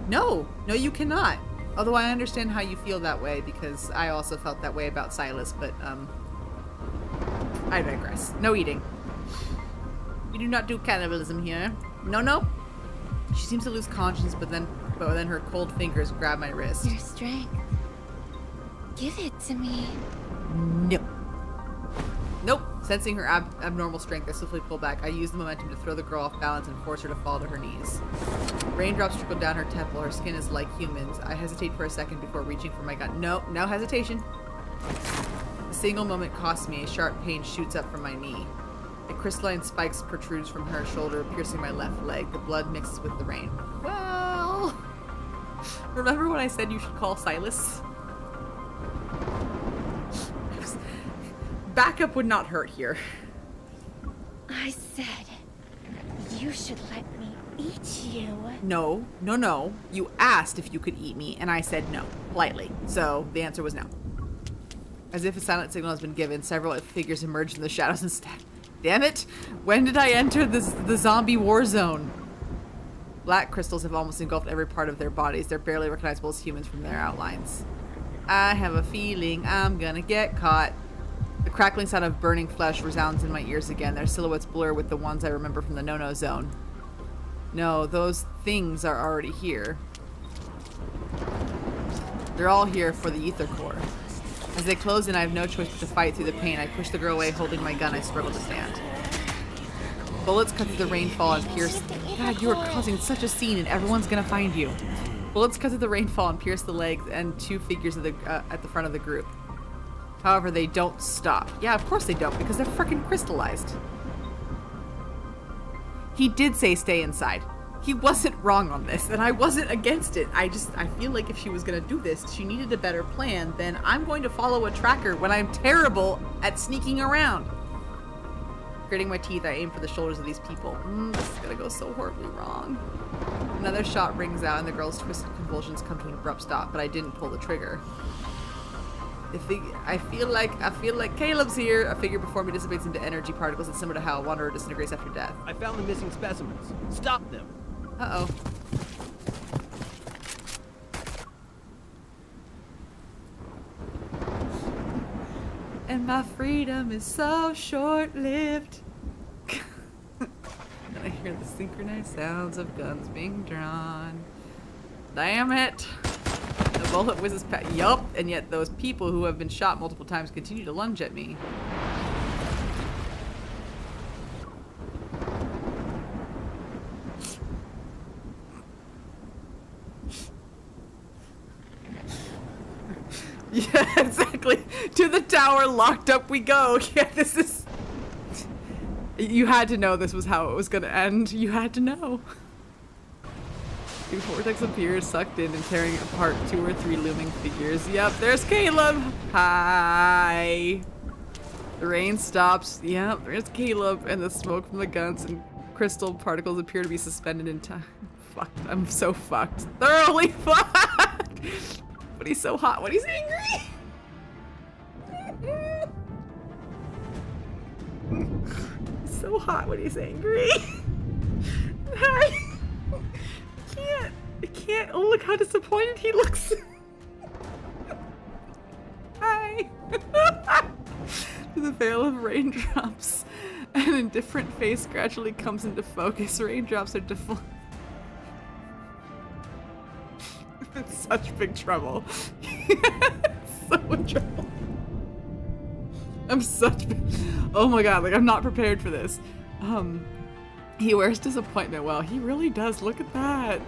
No, you cannot. Although I understand how you feel that way, because I also felt that way about Silas. But I digress. No eating. We do not do cannibalism here. No. She seems to lose conscience, but then her cold fingers grab my wrist. Your strength. Give it to me. No. Nope. Sensing her abnormal strength, I swiftly pull back. I use the momentum to throw the girl off balance and force her to fall to her knees. Raindrops trickle down her temple. Her skin is like humans. I hesitate for a second before reaching for my gun. No hesitation. A single moment costs me. A sharp pain shoots up from my knee. A crystalline spike protrudes from her shoulder, piercing my left leg. The blood mixes with the rain. Well, remember when I said you should call Silas? Backup would not hurt here. I said you should let me eat you. No. You asked if you could eat me, and I said no, politely. So the answer was no. As if a silent signal has been given, several figures emerge from the shadows instead. Damn it! When did I enter the zombie war zone? Black crystals have almost engulfed every part of their bodies. They're barely recognizable as humans from their outlines. I have a feeling I'm gonna get caught. The crackling sound of burning flesh resounds in my ears again. Their silhouettes blur with the ones I remember from the no-no zone. No, those things are already here. They're all here for the ether core. As they close in, I have no choice but to fight through the pain. I push the girl away, holding my gun. I struggle to stand. Bullets cut through the rainfall and pierce... God, you are causing such a scene, and everyone's gonna find you. Bullets cut through the rainfall and pierce the legs and two figures at the front of the group. However, they don't stop. Yeah, of course they don't, because they're freaking crystallized. He did say stay inside. He wasn't wrong on this, and I wasn't against it. I feel like if she was going to do this, she needed a better plan than I'm going to follow a tracker when I'm terrible at sneaking around. Gritting my teeth, I aim for the shoulders of these people. This is going to go so horribly wrong. Another shot rings out, and the girl's twisted convulsions come to an abrupt stop, but I didn't pull the trigger. I feel like Caleb's here. A figure before me dissipates into energy particles. It's similar to how a wanderer disintegrates after death. I found the missing specimens. Stop them. Uh-oh. And my freedom is so short-lived. And I hear the synchronized sounds of guns being drawn. Damn it! The bullet whizzes past. Yup, and yet those people who have been shot multiple times continue to lunge at me. Yeah, exactly. To the tower, locked up we go. Yeah, this is... You had to know this was how it was gonna end. You had to know. The vortex appears, sucked in and tearing apart 2 or 3 looming figures. Yep, there's Caleb. Hi. The rain stops. Yep, there's Caleb, and the smoke from the guns and crystal particles appear to be suspended in time. Fucked. I'm so fucked. Thoroughly fucked. But he's so hot when he's angry. He's so hot when he's angry. I can't. Oh, look how disappointed he looks. Hi. The veil of raindrops. An indifferent face gradually comes into focus. Raindrops are deflated. It's such big trouble. So in trouble. I'm such big... Oh my god, like I'm not prepared for this. He wears disappointment well. He really does. Look at that.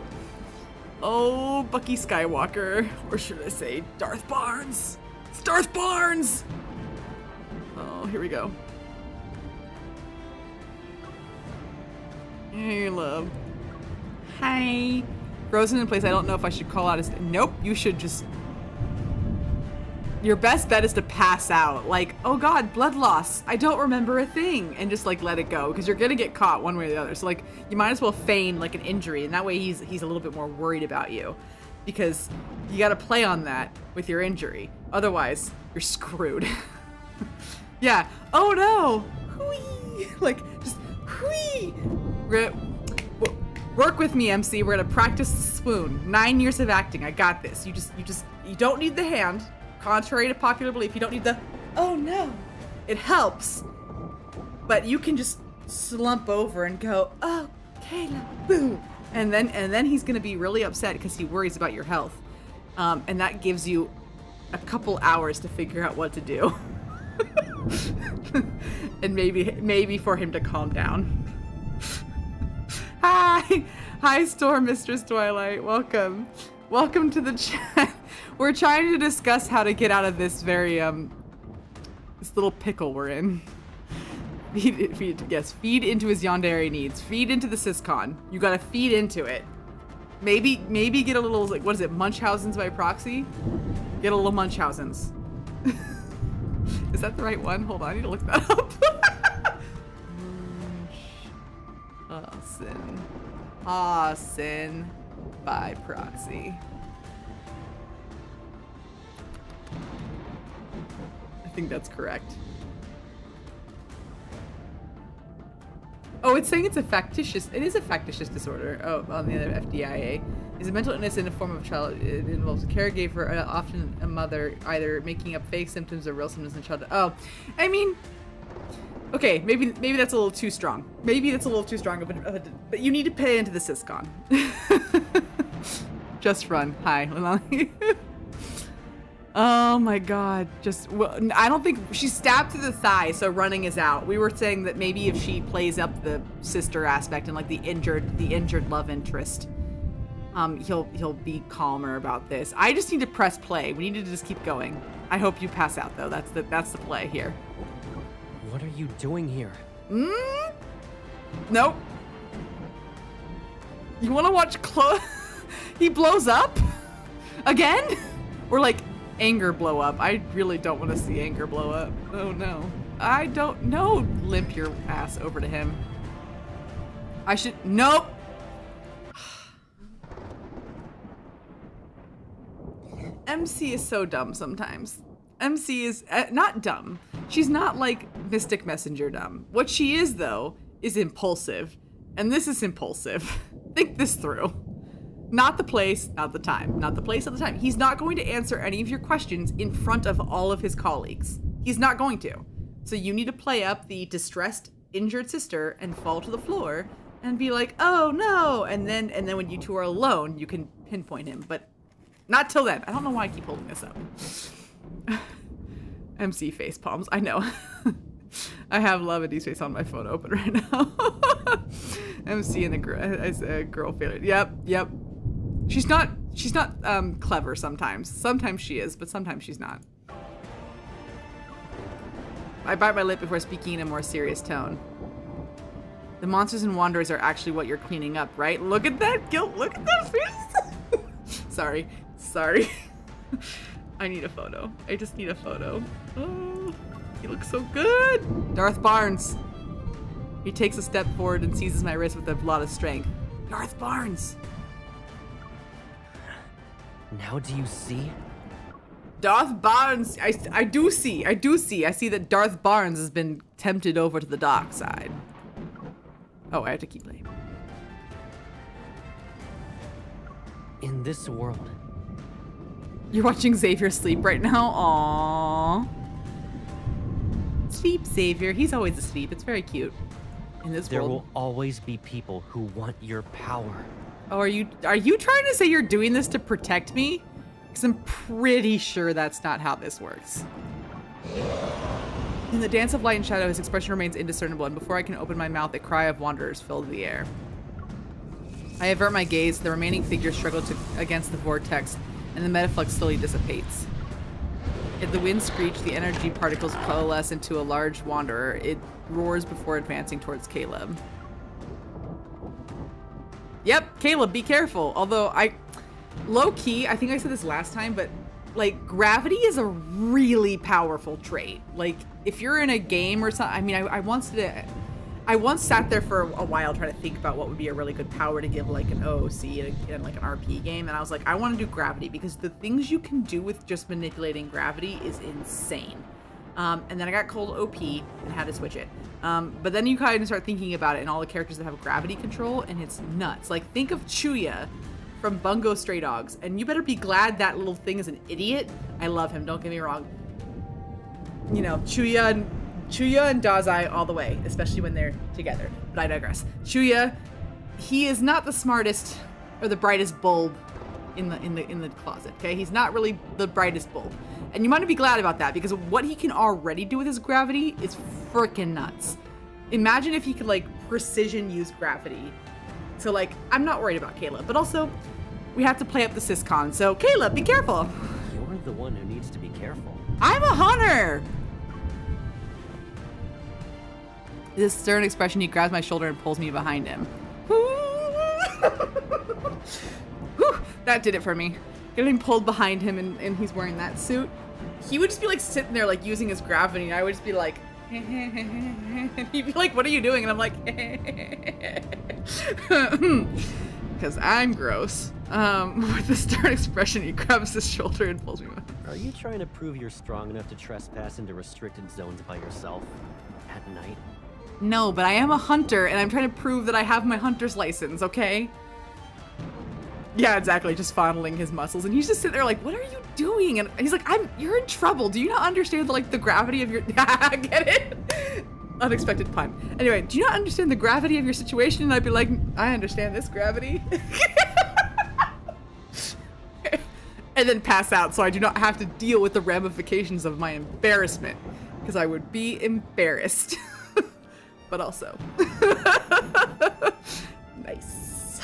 Oh, Bucky Skywalker. Or should I say Darth Barnes? It's Darth Barnes! Oh, here we go. Hey, love. Hi. Frozen in place. I don't know if I should call out his... Nope, you should just... Your best bet is to pass out. Like, oh god, blood loss. I don't remember a thing. And just like let it go. Because you're gonna get caught one way or the other. So like, you might as well feign like an injury. And that way he's a little bit more worried about you. Because you gotta play on that with your injury. Otherwise, you're screwed. Yeah. Oh no! Whee! Like, just whee! Work with me, MC. We're gonna practice the swoon. 9 years of acting. I got this. You don't need the hand. Contrary to popular belief, you don't need the, oh no. It helps. But you can just slump over and go, oh, Kayla, boom. And then he's gonna be really upset because he worries about your health. And that gives you a couple hours to figure out what to do. And maybe for him to calm down. Hi, Storm Mistress Twilight. Welcome to the chat. We're trying to discuss how to get out of this very this little pickle we're in. Feed into his yandere needs. Feed into the Syscon. You gotta feed into it. Maybe get a little, like, what is it, Munchausen's by proxy? Get a little Munchausen's. Is that the right one? Hold on, I need to look that up. Munchausen by proxy. I think that's correct. Oh, it's saying it's a factitious. It is a factitious disorder. Oh, on the other FDIA. Is a mental illness in the form of a child. It involves a caregiver, often a mother, either making up fake symptoms or real symptoms in childhood. Oh, I mean, okay, maybe that's a little too strong. Maybe that's a little too strong of a, but you need to pay into the Syscon. Just run. Hi. Oh my god. I don't think she's stabbed through the thigh, so running is out. We were saying that maybe if she plays up the sister aspect and like the injured love interest, he'll be calmer about this. I just need to press play. We need to just keep going. I hope you pass out though. That's the play here. What are you doing here? Nope. You want to watch He blows up? Again? Or like anger blow up? I really don't want to see anger blow up. Oh no. I don't know. Limp your ass over to him. I should. Nope. MC is so dumb sometimes. MC is not dumb. She's not like Mystic Messenger dumb. What she is though is impulsive. And this is impulsive. Think this through. Not the place, not the time. Not the place, not the time. He's not going to answer any of your questions in front of all of his colleagues. He's not going to. So you need to play up the distressed, injured sister and fall to the floor and be like, oh no, and then when you two are alone, you can pinpoint him, but not till then. I don't know why I keep holding this up. MC face palms, I know. I have Love and Deepspace on my phone open right now. MC and a girl failure. Yep. She's not clever sometimes. Sometimes she is, but sometimes she's not. I bite my lip before speaking in a more serious tone. The monsters and wanderers are actually what you're cleaning up, right? Look at that guilt. Look at that face. Sorry. I need a photo. I just need a photo. Oh, he looks so good. Darth Barnes. He takes a step forward and seizes my wrist with a lot of strength. Darth Barnes. Now do you see? Darth Barnes, I do see. I see that Darth Barnes has been tempted over to the dark side. Oh, I have to keep playing. In this world. You're watching Xavier sleep right now? Aww. Sleep, Xavier. He's always asleep. It's very cute. In this There world. will always be people who want your power. Oh, are you trying to say you're doing this to protect me? Because I'm pretty sure that's not how this works. In the dance of light and shadow, his expression remains indiscernible, and before I can open my mouth, a cry of wanderers filled the air. I avert my gaze. The remaining figures struggle against the vortex, and the metaflux slowly dissipates. If the wind screech, the energy particles coalesce into a large wanderer. It roars before advancing towards Caleb. Yep, Caleb, be careful. Although low-key, I think I said this last time, but like gravity is a really powerful trait. Like if you're in a game or something, I mean, I once sat there for a while trying to think about what would be a really good power to give like an OOC in like an RP game, and I was like, I want to do gravity because the things you can do with just manipulating gravity is insane. And then I got called OP and had to switch it. But then you kind of start thinking about it and all the characters that have gravity control, and it's nuts. Like think of Chuya from Bungo Stray Dogs, and you better be glad that little thing is an idiot. I love him, don't get me wrong. You know, Chuya and Dazai all the way, especially when they're together. But I digress. Chuya, he is not the smartest or the brightest bulb in the closet. Okay, he's not really the brightest bulb, and you might be glad about that because what he can already do with his gravity is freaking nuts. Imagine if he could like precision use gravity. So like, I'm not worried about Caleb, but also we have to play up the syscon. So Caleb, be careful. You're the one who needs to be careful. I'm a hunter. This stern expression, he grabs my shoulder and pulls me behind him. Whew, that did it for me. Getting pulled behind him and he's wearing that suit. He would just be like sitting there like using his gravity, and I would just be like, and he'd be like, what are you doing? And I'm like, because I'm gross. With the stern expression, he grabs his shoulder and pulls me back. Are you trying to prove you're strong enough to trespass into restricted zones by yourself at night? No, but I am a hunter, and I'm trying to prove that I have my hunter's license, okay? Yeah, exactly, just fondling his muscles, and he's just sitting there like, what are you doing? And he's like, you're in trouble. Do you not understand the gravity of your, get it? Unexpected pun. Anyway, do you not understand the gravity of your situation? And I'd be like, I understand this gravity. And then pass out so I do not have to deal with the ramifications of my embarrassment, because I would be embarrassed. But also. Nice.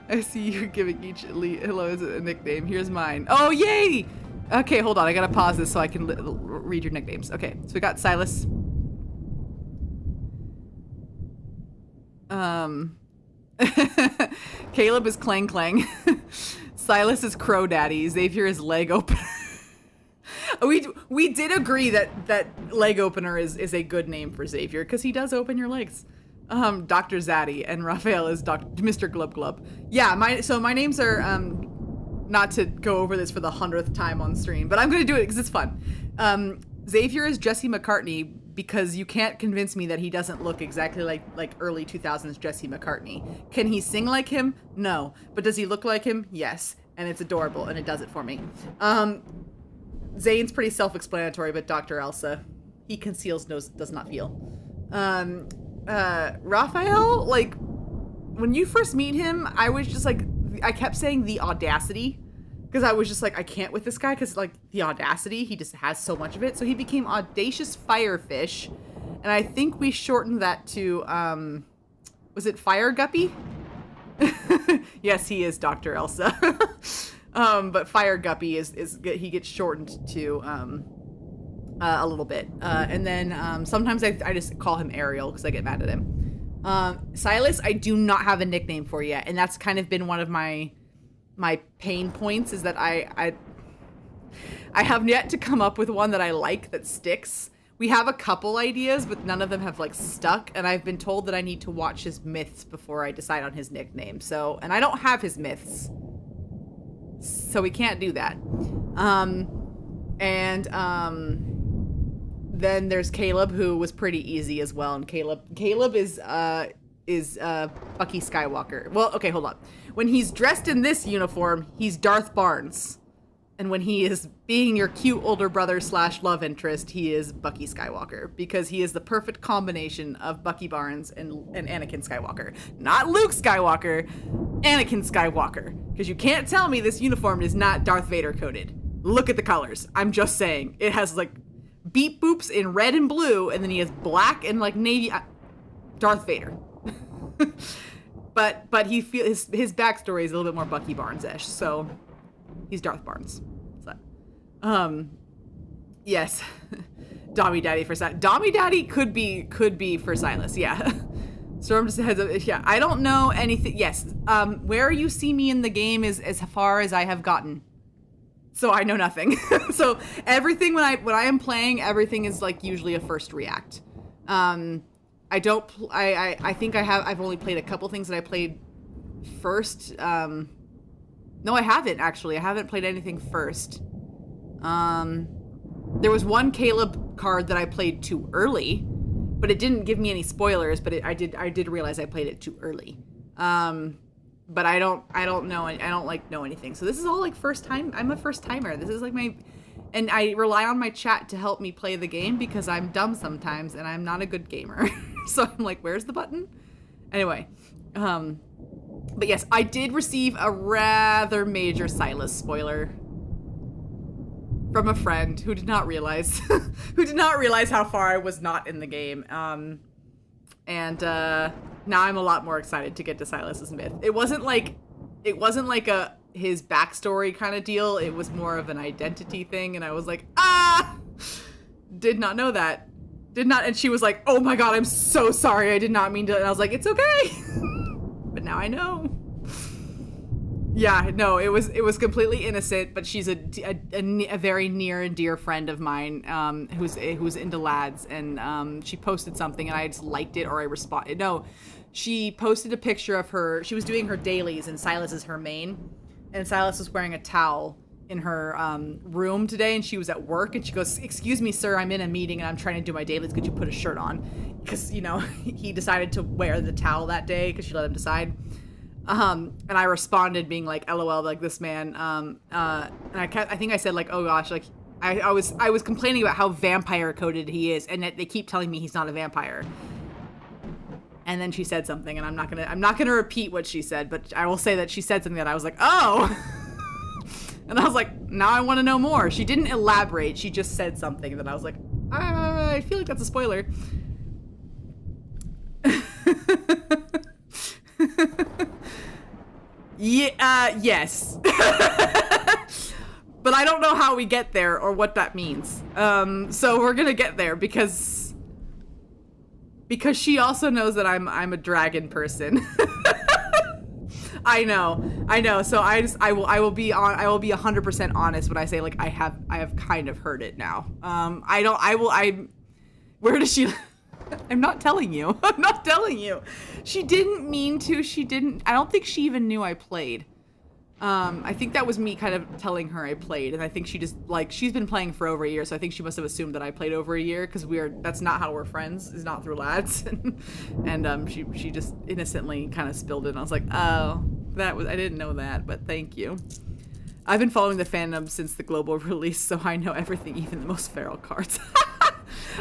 I see you're giving each elite hello as a nickname. Here's mine. Oh, yay! Okay, hold on. I gotta pause this so I can read your nicknames. Okay, so we got Silas. Caleb is Clang Clang. Silas is Crow Daddy. Xavier is Leg Opener. We did agree that Leg Opener is a good name for Xavier because he does open your legs. Dr. Zaddy, and Raphael is Mr. Glub Glub. Yeah, my names are not to go over this for the 100th time on stream, but I'm gonna do it because it's fun. Xavier is Jesse McCartney because you can't convince me that he doesn't look exactly like early 2000s Jesse McCartney. Can he sing like him? No. But does he look like him? Yes. And it's adorable, and it does it for me. Zane's pretty self-explanatory, but Dr. Elsa, he conceals, does not feel. Raphael, like, when you first meet him, I was just like, I kept saying the audacity, because I was just like, I can't with this guy, because like the audacity, he just has so much of it. So he became Audacious Firefish, and I think we shortened that to, was it Fire Guppy? Yes, he is Dr. Elsa. But Fire Guppy is he gets shortened to a little bit, and then sometimes I just call him Ariel because I get mad at him. Silas, I do not have a nickname for yet, and that's kind of been one of my pain points, is that I have yet to come up with one that I like that sticks. We have a couple ideas, but none of them have like stuck, and I've been told that I need to watch his myths before I decide on his nickname. So, and I don't have his myths, so we can't do that. Then there's Caleb, who was pretty easy as well, and Caleb is Bucky Skywalker. Well, okay, hold on. When he's dressed in this uniform, he's Darth Barnes. And when he is being your cute older brother / love interest, he is Bucky Skywalker, because he is the perfect combination of Bucky Barnes and Anakin Skywalker. Not Luke Skywalker, Anakin Skywalker. Because you can't tell me this uniform is not Darth Vader coded. Look at the colors. I'm just saying. It has like beep boops in red and blue, and then he has black and like navy. Darth Vader. But he his backstory is a little bit more Bucky Barnes-ish, so he's Darth Barnes. So, yes, Dommy Daddy for Silas. Dommy Daddy could be for Silas. Yeah. Storm just has a, yeah. I don't know anything. Yes. Where you see me in the game is as far as I have gotten. So I know nothing. So everything when I am playing, everything is like usually a first react. I think I've only played a couple things that I played first. No, I haven't actually. I haven't played anything first. There was one Caleb card that I played too early, but it didn't give me any spoilers, but I did realize I played it too early. But I don't know. I don't like know anything. So this is all like first time. I'm a first timer. This is like and I rely on my chat to help me play the game because I'm dumb sometimes and I'm not a good gamer. So I'm like, where's the button? Anyway, but yes, I did receive a rather major Silas spoiler from a friend who did not realize how far I was not in the game. And now I'm a lot more excited to get to Silas's myth. It wasn't like his backstory kind of deal. It was more of an identity thing, and I was like, did not know that. And she was like, oh my god, I'm so sorry, I did not mean to. And I was like, it's okay. But now I know. Yeah, no, it was completely innocent, but she's a very near and dear friend of mine, who's into lads, and she posted something and I just liked it, or I responded. No, she posted a picture of her. She was doing her dailies, and Silas is her main, and Silas was wearing a towel in her room today, and she was at work, and she goes, "Excuse me, sir, I'm in a meeting and I'm trying to do my dailies. Could you put a shirt on?" Because he decided to wear the towel that day because she let him decide. And I responded being like, LOL, like this man, and I think I said like, oh gosh, like I was complaining about how vampire coded he is, and that they keep telling me he's not a vampire. And then she said something, and I'm not gonna repeat what she said, but I will say that she said something that I was like, oh, and I was like, now I want to know more. She didn't elaborate, she just said something that I was like, I feel like that's a spoiler. Yeah, yes. But I don't know how we get there or what that means. So we're gonna get there because she also knows that I'm a dragon person. I know. So I will be 100% honest when I say like I have kind of heard it now. Where does she? I'm not telling you. She didn't mean to. I don't think she even knew I played. I think that was me kind of telling her I played, and I think she just, like, she's been playing for over a year, so I think she must have assumed that I played over a year, because that's not how we're friends, is not through lads. And she just innocently kind of spilled it, and I was like, oh, I didn't know that, but thank you. I've been following the fandom since the global release, so I know everything, even the most feral cards.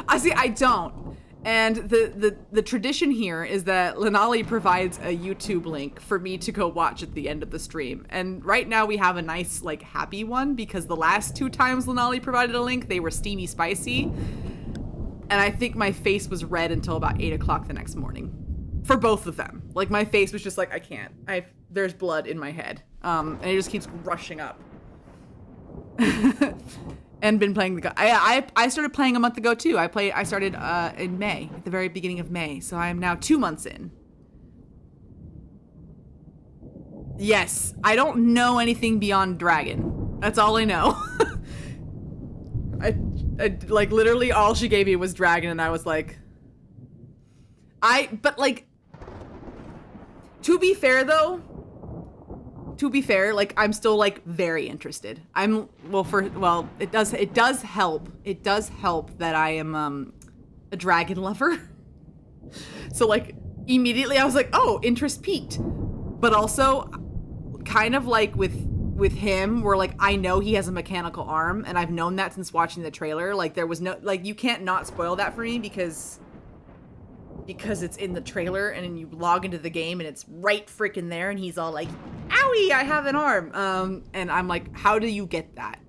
I don't. And the tradition here is that Lenali provides a YouTube link for me to go watch at the end of the stream. And right now we have a nice, like, happy one, because the last 2 times Lenali provided a link, they were steamy spicy. And I think my face was red until about 8 o'clock the next morning. For both of them. Like, my face was just like, I can't. There's blood in my head. And it just keeps rushing up. And been playing the I started playing a month ago too. I started in May, at the very beginning of May. So I am now 2 months in. Yes, I don't know anything beyond Dragon. That's all I know. I like literally all she gave me was Dragon, and I was like, but like, to be fair though, like, I'm still like very interested. It does help that I am a dragon lover. So like immediately I was like, oh, interest peaked. But also kind of like with him, where like I know he has a mechanical arm, and I've known that since watching the trailer. Like there was no, like, you can't not spoil that for me because it's in the trailer, and then you log into the game and it's right freaking there, and he's all like, owie, I have an arm. And I'm like, how do you get that?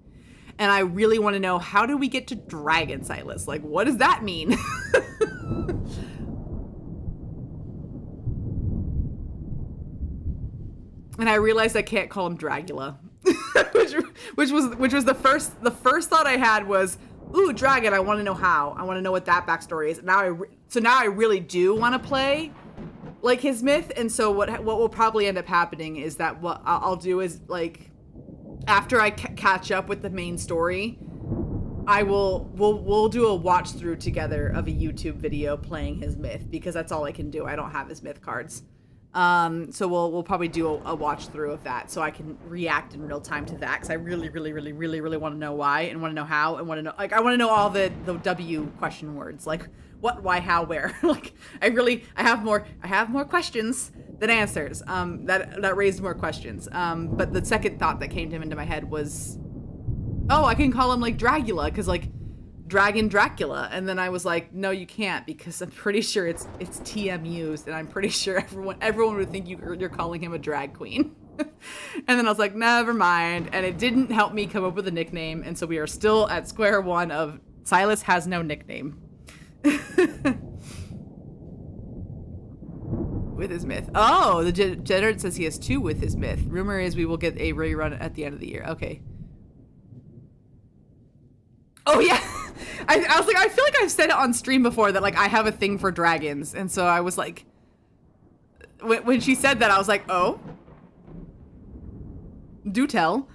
And I really want to know, how do we get to Dragon Silas? Like, what does that mean? And I realized I can't call him Dragula. which was the first thought I had was, ooh, dragon, I want to know how. I want to know what that backstory is. So now I really do want to play like his myth. And so what will probably end up happening is that what I'll do is, like, after I catch up with the main story, we'll do a watch through together of a YouTube video playing his myth, because that's all I can do. I don't have his myth cards. So we'll probably do a watch through of that, so I can react in real time to that, because I really want to know why, and want to know how, and want to know, like, I want to know all the W question words, like what, why, how, where. Like, I have more questions than answers. That raised more questions. But the second thought that came into my head was, oh, I can call him like Dragula, because like Dragon Dracula. And then I was like, no, you can't, because I'm pretty sure it's TM used, and I'm pretty sure everyone would think you're calling him a drag queen. And then I was like, never mind. And it didn't help me come up with a nickname, and so we are still at square one of Silas has no nickname. With his myth. Oh, the Generate says he has 2 with his myth. Rumor is we will get a rerun at the end of the year. Okay. Oh yeah. I was like, I feel like I've said it on stream before that, like, I have a thing for dragons. And so I was like, when she said that, I was like, oh, do tell.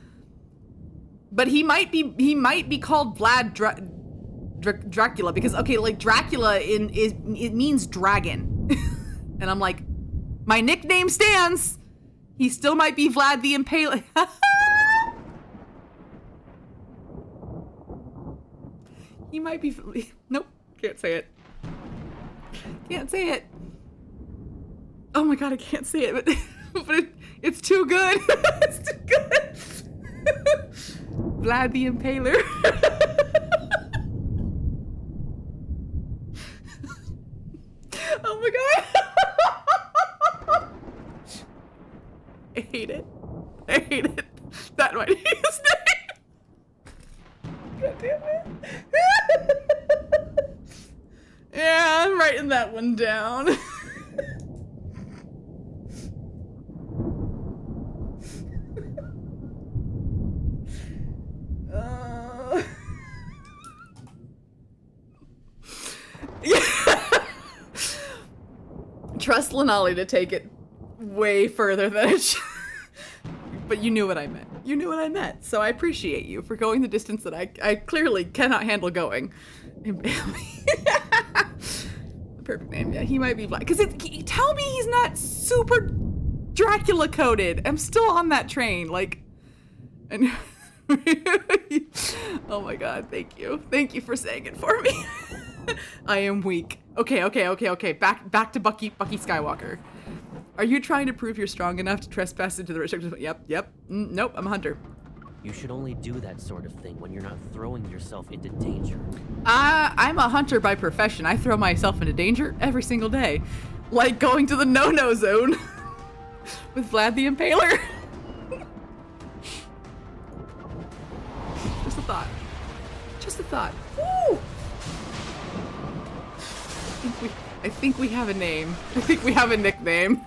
But he might be called Vlad Dracula, because, okay, like, Dracula it means dragon. And I'm like, my nickname stands. He still might be Vlad the Impaler. He might be. Nope, can't say it. Can't say it. Oh my god, I can't say it, but it's too good. It's too good. Vlad the Impaler. Oh my god. I hate it. I hate it. That might be his name. God damn it. Yeah, I'm writing that one down. Trust Lenali to take it way further than it should. But you knew what I meant. You knew what I meant. So I appreciate you for going the distance that I clearly cannot handle going. Perfect name. Yeah, he might be black. Because tell me he's not super Dracula coded. I'm still on that train. Like, and oh my god, thank you. Thank you for saying it for me. I am weak. Okay. Back to Bucky Skywalker. Are you trying to prove you're strong enough to trespass into the restricted? Yep. Nope, I'm a hunter. You should only do that sort of thing when you're not throwing yourself into danger. I'm a hunter by profession. I throw myself into danger every single day. Like going to the no-no zone with Vlad the Impaler. Just a thought. Just a thought. Woo! I think we have a name. I think we have a nickname.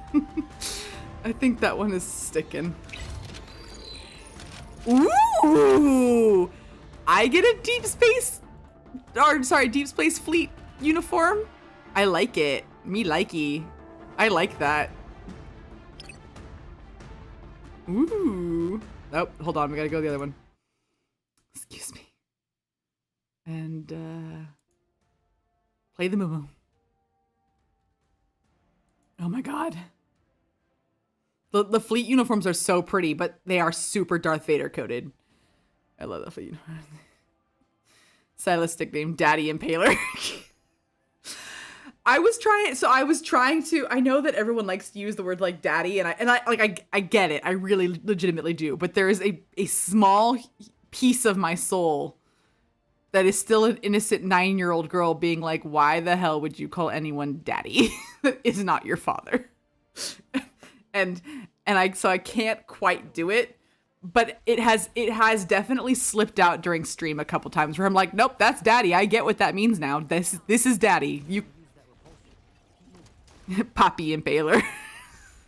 I think that one is sticking. Ooh! I get a Deepspace fleet uniform. I like it. Me likey. I like that. Ooh. Oh, hold on. We gotta go to the other one. Excuse me. And, play the moo. Oh my god. The fleet uniforms are so pretty, but they are super Darth Vader coded. I love that fleet uniform. Stylistic name, Daddy Impaler. I was trying to, I know that everyone likes to use the word like daddy, and I get it. I really legitimately do. But there is a small piece of my soul that is still an innocent 9-year-old girl being like, why the hell would you call anyone daddy that is not your father? So I can't quite do it, but it has definitely slipped out during stream a couple times where I'm like, nope, that's daddy. I get what that means now. This is daddy. You Poppy Impaler.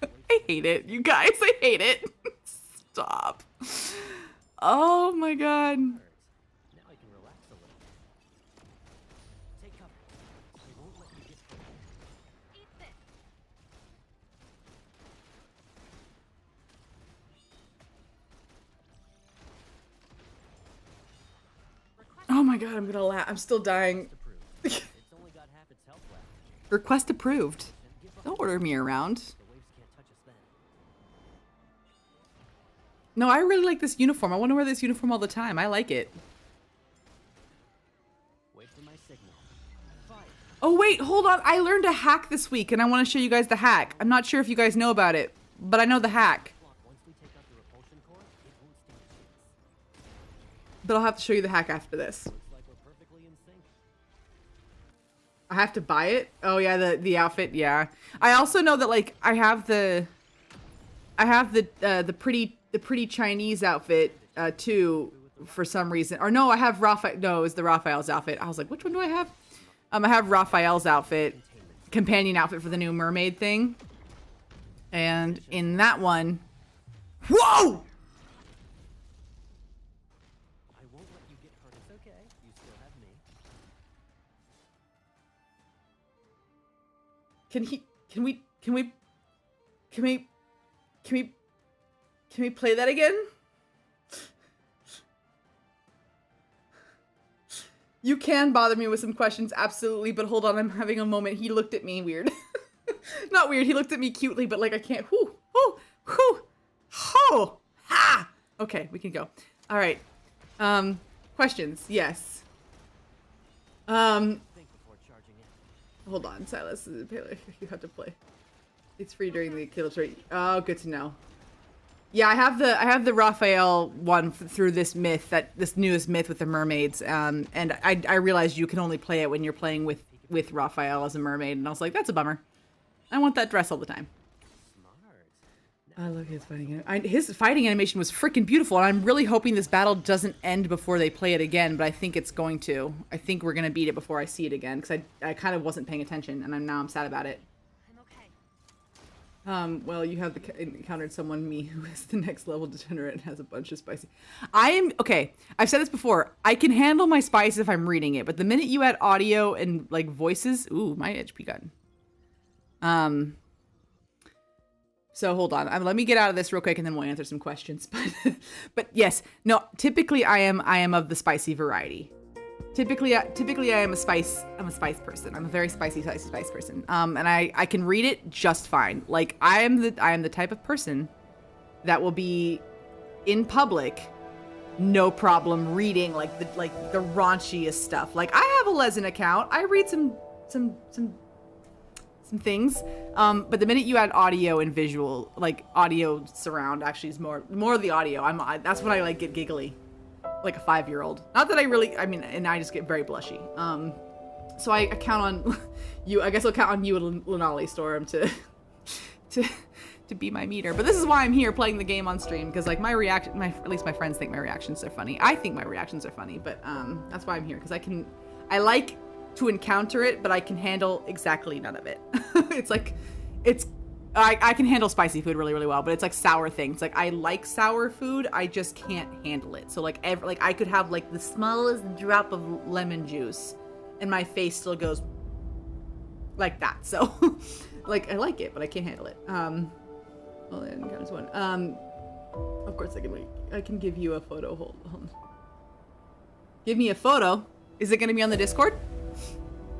I hate it, you guys. I hate it. Stop. Oh my god. Oh my god, I'm gonna laugh. I'm still dying. Request approved. Don't order me around. No, I really like this uniform. I want to wear this uniform all the time. I like it. Oh wait, hold on. I learned a hack this week and I want to show you guys the hack. I'm not sure if you guys know about it, but I know the hack. But I'll have to show you the hack after this. I have to buy it? Oh yeah, the outfit, yeah. I also know that like I have the pretty Chinese outfit too for some reason. Or no, I have Raphael. No, it was the Raphael's outfit. I was like, which one do I have? I have Raphael's outfit, companion outfit for the new mermaid thing. And in that one, whoa! Can we play that again? You can bother me with some questions, absolutely, but hold on, I'm having a moment. He looked at me weird. Not weird, he looked at me cutely, but like I can't. Whoo, whoo, whoo, ho, ha! Okay, we can go. All right. Questions, yes. Hold on, Silas. You have to play. It's free during the kill trade. Oh, good to know. Yeah, I have the Raphael one through this newest myth with the mermaids. And I realized you can only play it when you're playing with Raphael as a mermaid, and I was like, that's a bummer. I want that dress all the time. I love his fighting. His fighting animation was freaking beautiful, and I'm really hoping this battle doesn't end before they play it again, but I think it's going to. I think we're going to beat it before I see it again, because I kind of wasn't paying attention, and now I'm sad about it. I'm okay. Well, you have encountered someone, me, who is the next level degenerate and has a bunch of spicy. Okay, I've said this before. I can handle my spice if I'm reading it, but the minute you add audio and, like, voices... Ooh, my HP gun. So hold on. Let me get out of this real quick, and then we'll answer some questions. But yes, no. Typically, I am of the spicy variety. Typically, I am a spice. I'm a spice person. I'm a very spicy person. And I can read it just fine. Like I am the type of person that will be in public, no problem reading like the raunchiest stuff. Like I have a Lezen account. I read some some things. But the minute you add audio and visual, like audio surround actually is more of the audio. That's when I like get giggly, like a 5-year-old. Not that and I just get very blushy. So I count on you. I guess I'll count on you and Lenali Storm to be my meter. But this is why I'm here playing the game on stream, because like at least my friends think my reactions are funny. I think my reactions are funny, but that's why I'm here, because I like to encounter it, but I can handle exactly none of it. I can handle spicy food really, really well, but it's like sour things. Like I like sour food, I just can't handle it. So like I could have like the smallest drop of lemon juice and my face still goes like that. So like I like it, but I can't handle it. Well, then comes one. Of course I can give you a photo. Hold on. Give me a photo. Is it gonna be on the Discord?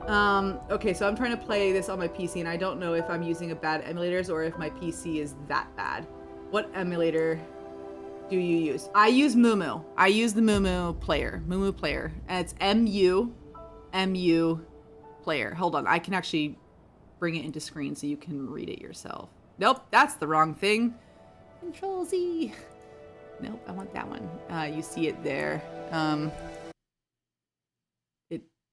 Okay, so I'm trying to play this on my PC, and I don't know if I'm using a bad emulators or if my PC is that bad. What emulator do you use? I use Mumu. I use the Mumu player. And it's MU player. Hold on, I can actually bring it into screen so you can read it yourself. Nope, that's the wrong thing. Control Z. Nope, I want that one. You see it there.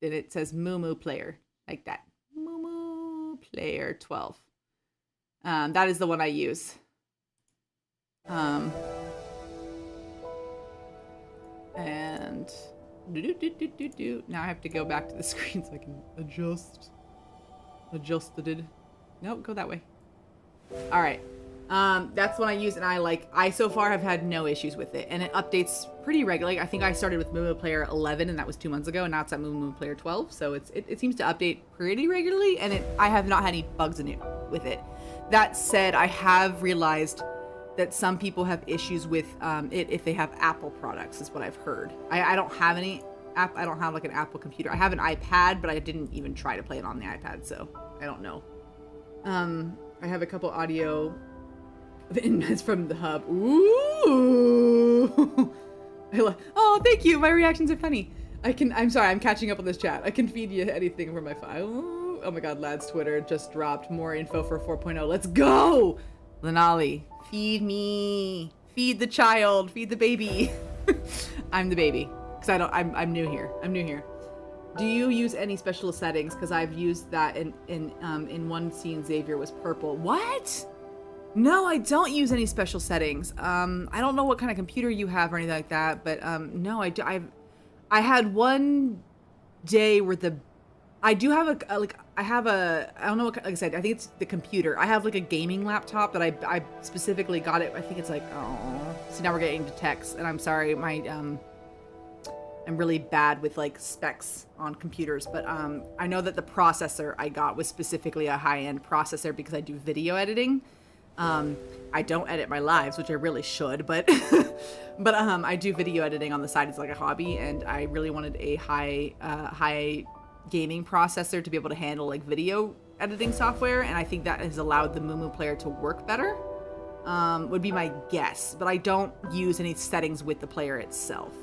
It says Mumu player, like that. Mumu player 12. That is the one I use. And now I have to go back to the screen so I can adjusted it. Nope, go that way. All right. That's one I use, and I so far have had no issues with it, and it updates pretty regularly. I think I started with Mumu Player 11, and that was 2 months ago, and now it's at Mumu Player 12, so it seems to update pretty regularly, and I have not had any bugs in it with it. That said, I have realized that some people have issues with it if they have Apple products, is what I've heard. I don't have any app. I don't have like an Apple computer. I have an iPad, but I didn't even try to play it on the iPad, so I don't know. I have a couple audio it's from the hub. Ooh. Oh, thank you. My reactions are funny. I'm sorry, I'm catching up on this chat. I can feed you anything from my phone. Oh my god, Lad's Twitter just dropped more info for 4.0. Let's go! Lenali, feed me. Feed the child. Feed the baby. I'm the baby. Because I'm new here. Do you use any special settings? Because I've used that in one scene Xavier was purple. What? No, I don't use any special settings. I don't know what kind of computer you have or anything like that, but no, I had one day where I do have I don't know what, like I said, I think it's the computer. I have like a gaming laptop that I specifically got it. I think it's like, oh, so now we're getting to text, and I'm sorry, I'm really bad with like specs on computers, but I know that the processor I got was specifically a high-end processor because I do video editing. I don't edit my lives, which I really should, but I do video editing on the side as like a hobby, and I really wanted a high gaming processor to be able to handle like video editing software, and I think that has allowed the Mumu player to work better. Would be my guess, but I don't use any settings with the player itself.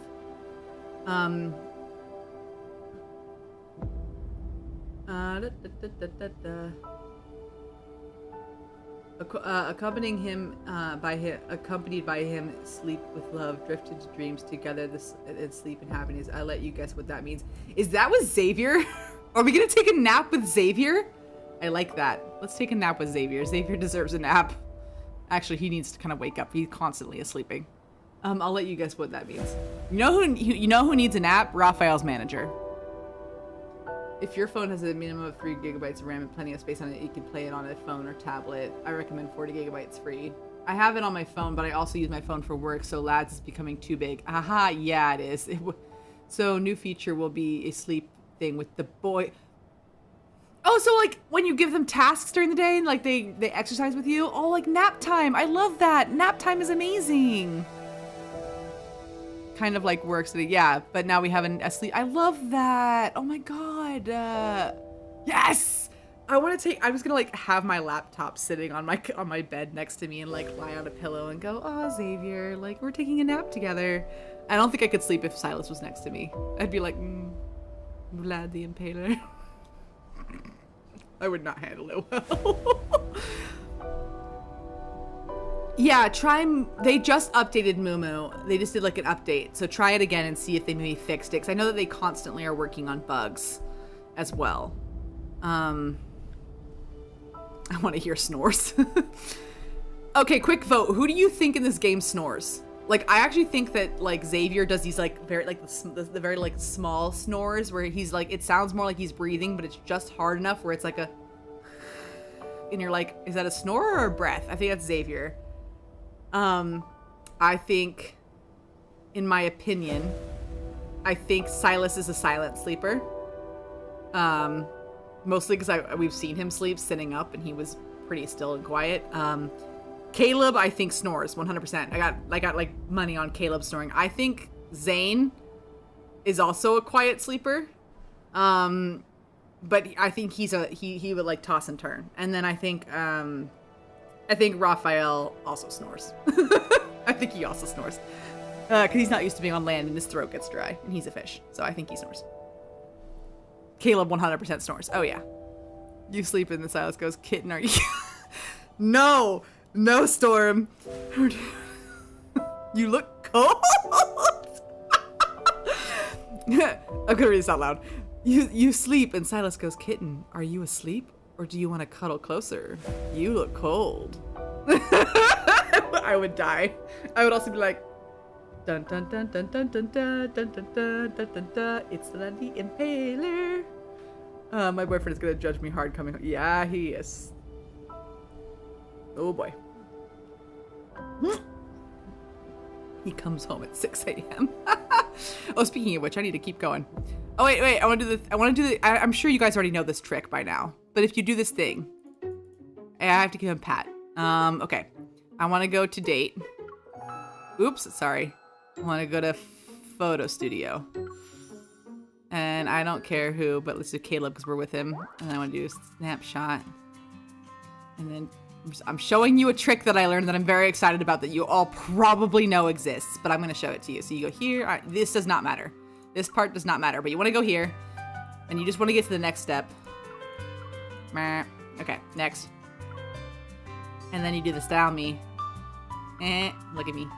Accompanied by him, sleep with love, drifted to dreams together, and sleep in happiness. I let you guess what that means. Is that with Xavier? Are we gonna take a nap with Xavier? I like that. Let's take a nap with Xavier. Xavier deserves a nap. Actually, he needs to kind of wake up. He constantly is sleeping. I'll let you guess what that means. You know who needs a nap? Raphael's manager. If your phone has a minimum of 3 gigabytes of RAM and plenty of space on it, you can play it on a phone or tablet. I recommend 40 gigabytes free. I have it on my phone, but I also use my phone for work, so Lads is becoming too big. Haha, yeah, it is. So new feature will be a sleep thing with the boy. Oh, so like when you give them tasks during the day and like they exercise with you? Oh, like nap time. I love that. Nap time is amazing. Kind of like works, yeah, but now we have a sleep. I love that. Oh my god. Yes. I'm just gonna like have my laptop sitting on my bed next to me and like lie on a pillow and go, oh Xavier, like we're taking a nap together. I don't think I could sleep if Silas was next to me. I'd be like, Vlad the Impaler. I would not handle it well. Yeah, they just updated Moo. They just did like an update. So try it again and see if they maybe fixed it. Because I know that they constantly are working on bugs as well. I want to hear snores. Okay, quick vote. Who do you think in this game snores? Like, I actually think that like Xavier does these like very like the very like small snores where he's like, it sounds more like he's breathing, but it's just hard enough where it's like a, and you're like, is that a snore or a breath? I think that's Xavier. I think, in my opinion, I think Silas is a silent sleeper. Mostly because we've seen him sleep sitting up and he was pretty still and quiet. Caleb, I think, snores 100%. I got like money on Caleb snoring. I think Zane is also a quiet sleeper. But I think he would like toss and turn. And then I think Raphael also snores. I think he also snores. Because he's not used to being on land and his throat gets dry. And he's a fish. So I think he snores. Caleb 100% snores. Oh, yeah. You sleep and the Silas goes, kitten, are you? No, Storm. You look cold. I'm gonna read this out loud. You sleep and Silas goes, kitten, are you asleep? Or do you want to cuddle closer? You look cold. I would die. I would also be like, dun dun dun dun dun dun dun dun dun dun dun dun dun. It's the Impaler. My boyfriend is gonna judge me hard coming home. Yeah, he is. Oh boy. He comes home at 6 a.m. Oh, speaking of which, I need to keep going. Oh wait. I want to do the. I'm sure you guys already know this trick by now. But if you do this thing, I have to give him Pat. Okay. I want to go to date. Oops, sorry. I want to go to photo studio. And I don't care who, but let's do Caleb because we're with him. And I want to do a snapshot. And then I'm showing you a trick that I learned that I'm very excited about that you all probably know exists, but I'm going to show it to you. So you go here. All right, this does not matter. This part does not matter, but you want to go here. And you just want to get to the next step. Okay, next. And then you do the style me. Look at me.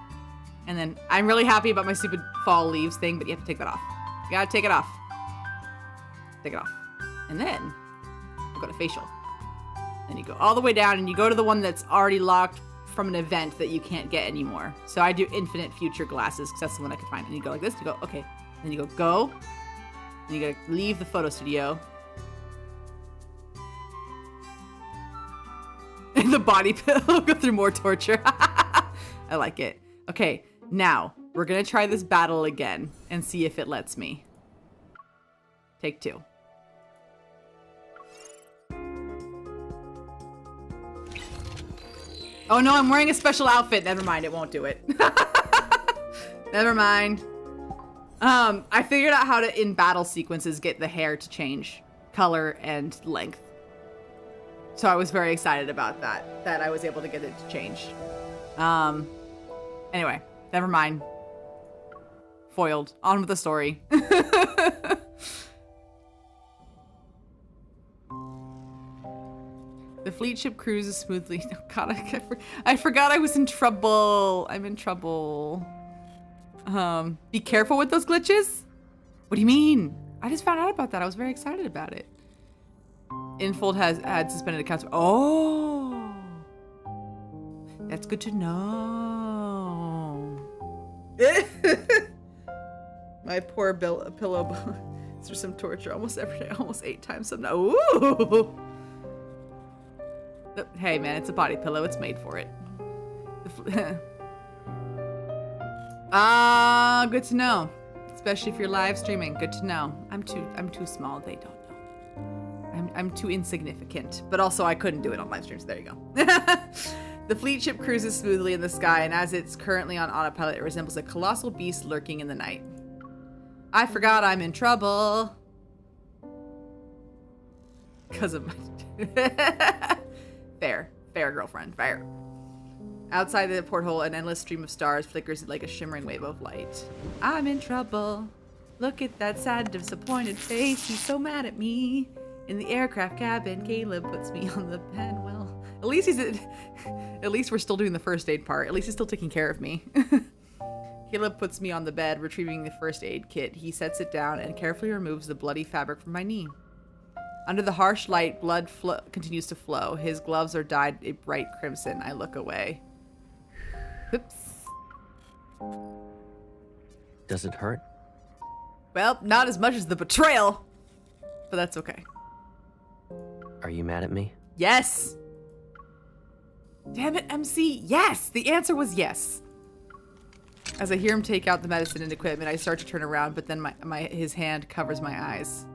And then I'm really happy about my stupid fall leaves thing, but you have to take that off. You gotta take it off. Take it off. And then you go to facial. Then you go all the way down and you go to the one that's already locked from an event that you can't get anymore. So I do infinite future glasses because that's the one I could find. And you go like this, you go, okay. Then you go. Then you gotta leave the photo studio. And the body pillow go through more torture. I like it. Okay, now we're gonna try this battle again and see if it lets me. Take 2. Oh no, I'm wearing a special outfit. Never mind, it won't do it. Never mind. I figured out how to, in battle sequences, get the hair to change color and length. So I was very excited about that I was able to get it to change. Anyway, never mind. Foiled. On with the story. The fleet ship cruises smoothly. Oh God, I forgot I was in trouble. I'm in trouble. Be careful with those glitches? What do you mean? I just found out about that. I was very excited about it. Infold had suspended accounts. Oh, that's good to know. My poor pillow through some torture almost every day, almost 8 times some night. Ooh. Hey man, it's a body pillow. It's made for it. Good to know. Especially if you're live streaming. Good to know. I'm too small. They don't know. I'm too insignificant. But also I couldn't do it on live streams. There you go. The fleet ship cruises smoothly in the sky, and as it's currently on autopilot, it resembles a colossal beast lurking in the night. I forgot I'm in trouble. Because of my... Fair, girlfriend, fair. Outside the porthole, an endless stream of stars flickers like a shimmering wave of light. I'm in trouble. Look at that sad, disappointed face. He's so mad at me. In the aircraft cabin, Caleb puts me on the bed. Well, at least we're still doing the first aid part. At least he's still taking care of me. Caleb puts me on the bed, retrieving the first aid kit. He sets it down and carefully removes the bloody fabric from my knee. Under the harsh light, blood continues to flow. His gloves are dyed a bright crimson. I look away. Oops. Does it hurt? Well, not as much as the betrayal, but that's okay. Are you mad at me? Yes. Damn it, MC. Yes. The answer was yes. As I hear him take out the medicine and equipment, I start to turn around, but then his hand covers my eyes.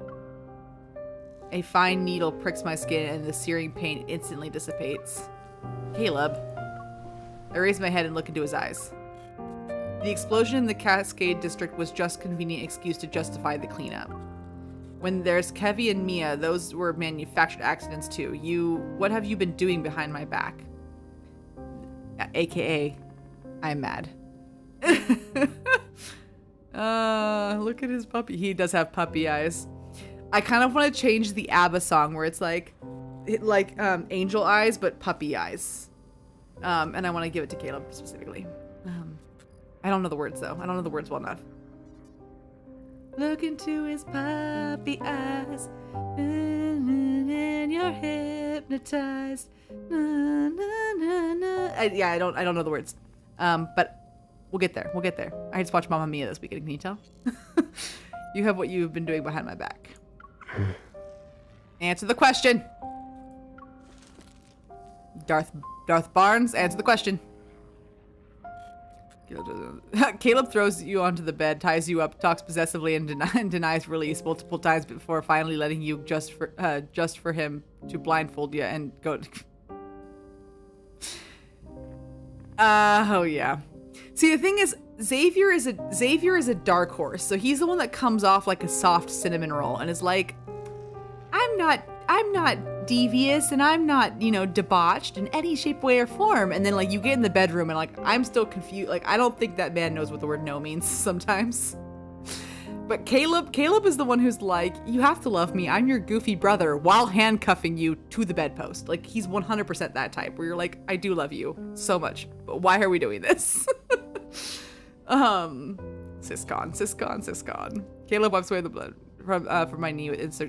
A fine needle pricks my skin and the searing pain instantly dissipates. Caleb. I raise my head and look into his eyes. The explosion in the Cascade District was just convenient excuse to justify the cleanup. When there's Kevi and Mia, those were manufactured accidents too. What have you been doing behind my back? AKA, I'm mad. Look at his puppy. He does have puppy eyes. I kind of want to change the ABBA song where it's like angel eyes, but puppy eyes. And I want to give it to Caleb specifically. I don't know the words though. I don't know the words well enough. Look into his puppy eyes, and you're hypnotized. I don't know the words. But we'll get there. We'll get there. I just watched Mamma Mia this weekend. Can you tell? You have what you've been doing behind my back. Answer the question. Darth Barnes, answer the question. Caleb throws you onto the bed, ties you up, talks possessively, and denies release multiple times before finally letting you just for him to blindfold you and go. Oh yeah. See, the thing is, Xavier is a dark horse, so he's the one that comes off like a soft cinnamon roll and is like, I'm not devious and I'm not, debauched in any shape, way, or form. And then like you get in the bedroom and like I'm still confused. Like I don't think that man knows what the word no means sometimes. But Caleb is the one who's like, you have to love me. I'm your goofy brother, while handcuffing you to the bedpost. Like he's 100% that type where you're like, I do love you so much, but why are we doing this? Siscon. Caleb wipes away the blood from my knee with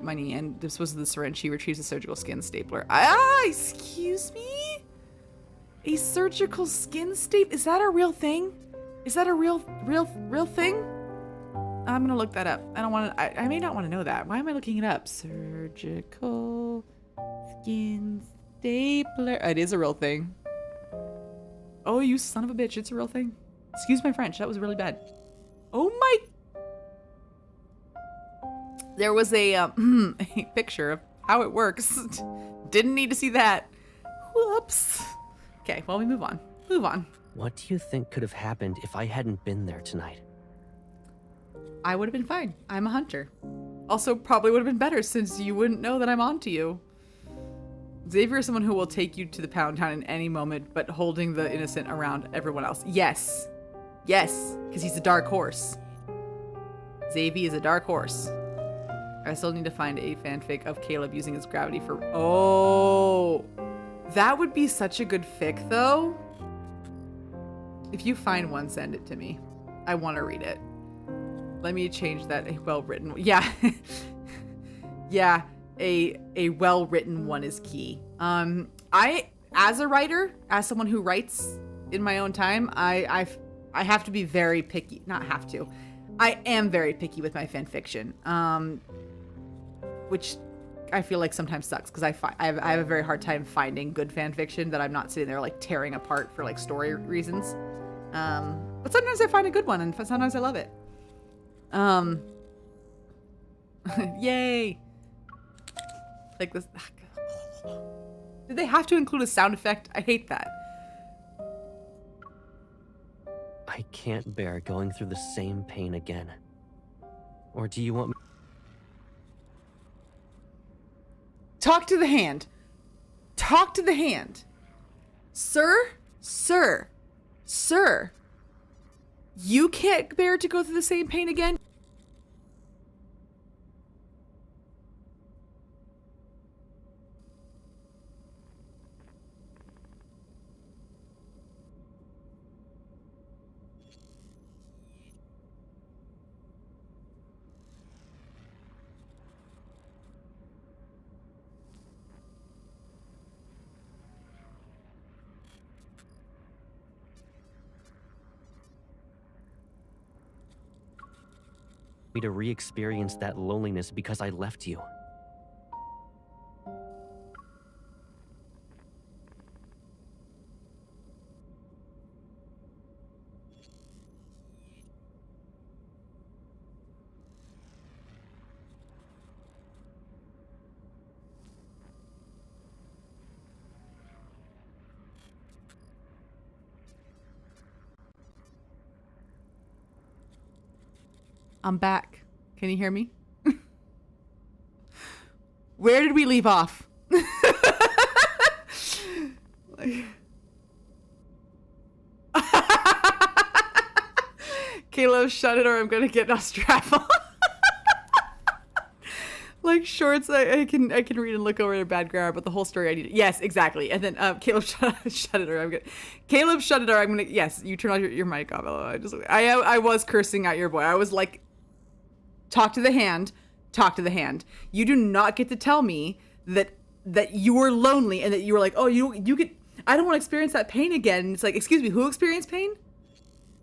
my knee and disposes of the syringe. He retrieves a surgical skin stapler. Excuse me? A surgical skin stapler? Is that a real thing? Is that a real thing? I'm gonna look that up. I may not want to know that. Why am I looking it up? Surgical skin stapler. It is a real thing. Oh, you son of a bitch. It's a real thing. Excuse my French. That was really bad. Oh my. There was a picture of how it works. Didn't need to see that. Whoops. Okay, well, we move on. What do you think could have happened if I hadn't been there tonight? I would have been fine. I'm a hunter. Also, probably would have been better since you wouldn't know that I'm onto you. Xavier is someone who will take you to the pound town in any moment, but holding the innocent around everyone else. Yes, because he's a dark horse. Xavier is a dark horse. I still need to find a fanfic of Caleb using his gravity for... Oh, that would be such a good fic, though. If you find one, send it to me. I want to read it. Let me change that. A well-written... Yeah. Yeah, a well-written one is key. I, as a writer, as someone who writes in my own time, I have to be very picky. Not have to. I am very picky with my fan fiction. Which I feel like sometimes sucks because I have a very hard time finding good fan fiction that I'm not sitting there like tearing apart for like story reasons. But sometimes I find a good one and sometimes I love it. Yay. Like this. Did they have to include a sound effect? I hate that. I can't bear going through the same pain again. Or do you want me? Talk to the hand. Talk to the hand. Sir. You can't bear to go through the same pain again? me to re-experience that loneliness because I left you. I'm back. Can you hear me? Where did we leave off? Caleb, shut it or I'm gonna get Nostrafel. Like shorts, I can read and look over a bad grammar, but the whole story I need. Yes, exactly. And then Caleb, shut it or I'm gonna. Caleb, shut it or I'm gonna. Yes, you turn on your mic off. I was cursing at your boy. I was like, talk to the hand. Talk to the hand. You do not get to tell me that you were lonely and that you were like, oh, you get. I don't want to experience that pain again. And it's like, excuse me, who experienced pain?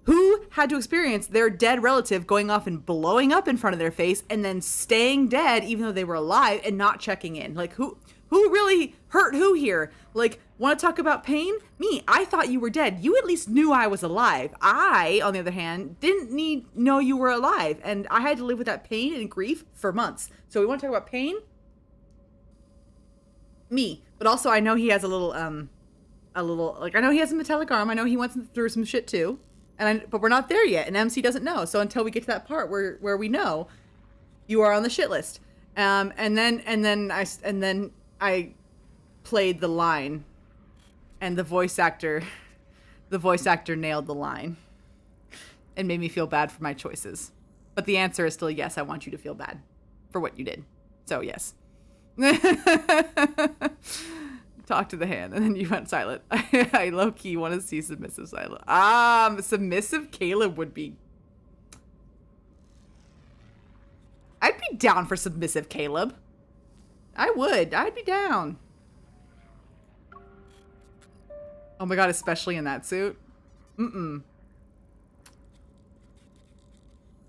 Who had to experience their dead relative going off and blowing up in front of their face and then staying dead even though they were alive and not checking in? Like, who really hurt who here? Like, want to talk about pain? Me. I thought you were dead. You at least knew I was alive. I, on the other hand, didn't know you were alive. And I had to live with that pain and grief for months. So we want to talk about pain? Me. But also I know he has a little, like, I know he has a metallic arm. I know he went through some shit too. But we're not there yet, and MC doesn't know. So until we get to that part where we know, you are on the shit list. And then I played the line, and the voice actor nailed the line, and made me feel bad for my choices. But the answer is still yes. I want you to feel bad for what you did. So yes. Talk to the hand, and then you went silent. I low-key want to see submissive silent. Submissive Caleb would be... I'd be down for submissive Caleb. I would. I'd be down. Oh my god, especially in that suit. Mm-mm.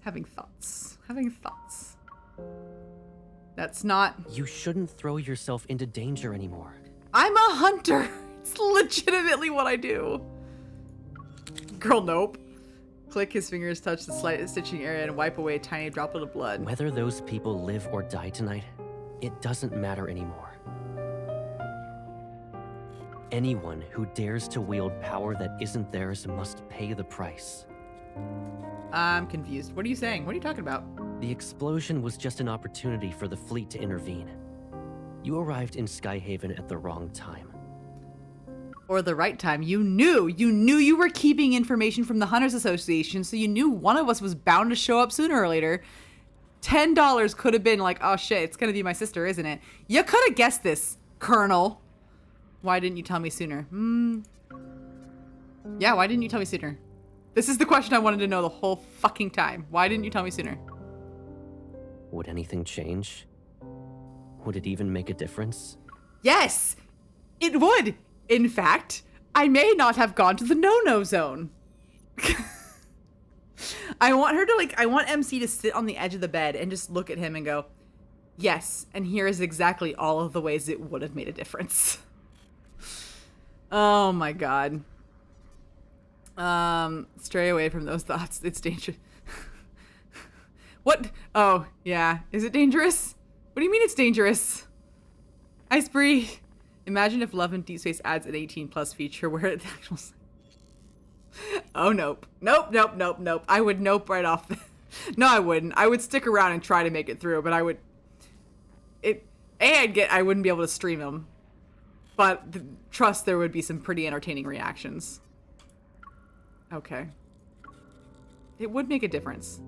Having thoughts. That's not... You shouldn't throw yourself into danger anymore. I'm a hunter. It's legitimately what I do. Girl, nope. Click, his fingers touch the slight stitching area and wipe away a tiny droplet of blood. Whether those people live or die tonight, it doesn't matter anymore. Anyone who dares to wield power that isn't theirs must pay the price. I'm confused. What are you saying? What are you talking about? The explosion was just an opportunity for the fleet to intervene. You arrived in Skyhaven at the wrong time. Or the right time. You knew you were keeping information from the Hunters Association, so you knew one of us was bound to show up sooner or later. $10 could have been like, oh shit, it's gonna be my sister, isn't it? You could have guessed this, Colonel. Why didn't you tell me sooner? Yeah, why didn't you tell me sooner? This is the question I wanted to know the whole fucking time. Why didn't you tell me sooner? Would anything change? Would it even make a difference? Yes, it would. In fact, I may not have gone to the no-no zone. I want her to I want MC to sit on the edge of the bed and just look at him and go, yes, and here is exactly all of the ways it would have made a difference. Oh my god. Stray away from those thoughts. It's dangerous. What? Oh, yeah. Is it dangerous? What do you mean it's dangerous? Iceberry. Imagine if Love in Deepspace adds an 18+ feature where it actually... Oh, nope. Nope. I would nope right off. No, I wouldn't. I would stick around and try to make it through, but I would... I wouldn't be able to stream them. But trust there would be some pretty entertaining reactions. Okay. It would make a difference.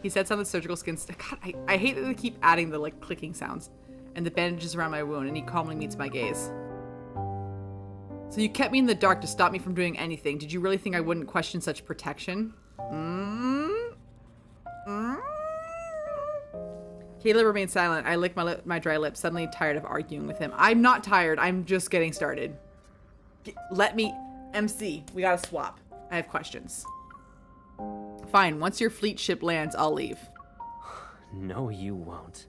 He sets on the surgical skin. God, I hate that they keep adding the clicking sounds. And the bandages around my wound, and he calmly meets my gaze. So you kept me in the dark to stop me from doing anything. Did you really think I wouldn't question such protection? Caleb remained silent. I licked my dry lips, suddenly tired of arguing with him. I'm not tired. I'm just getting started. Let me... MC, we gotta swap. I have questions. Fine, once your fleet ship lands, I'll leave. No, you won't.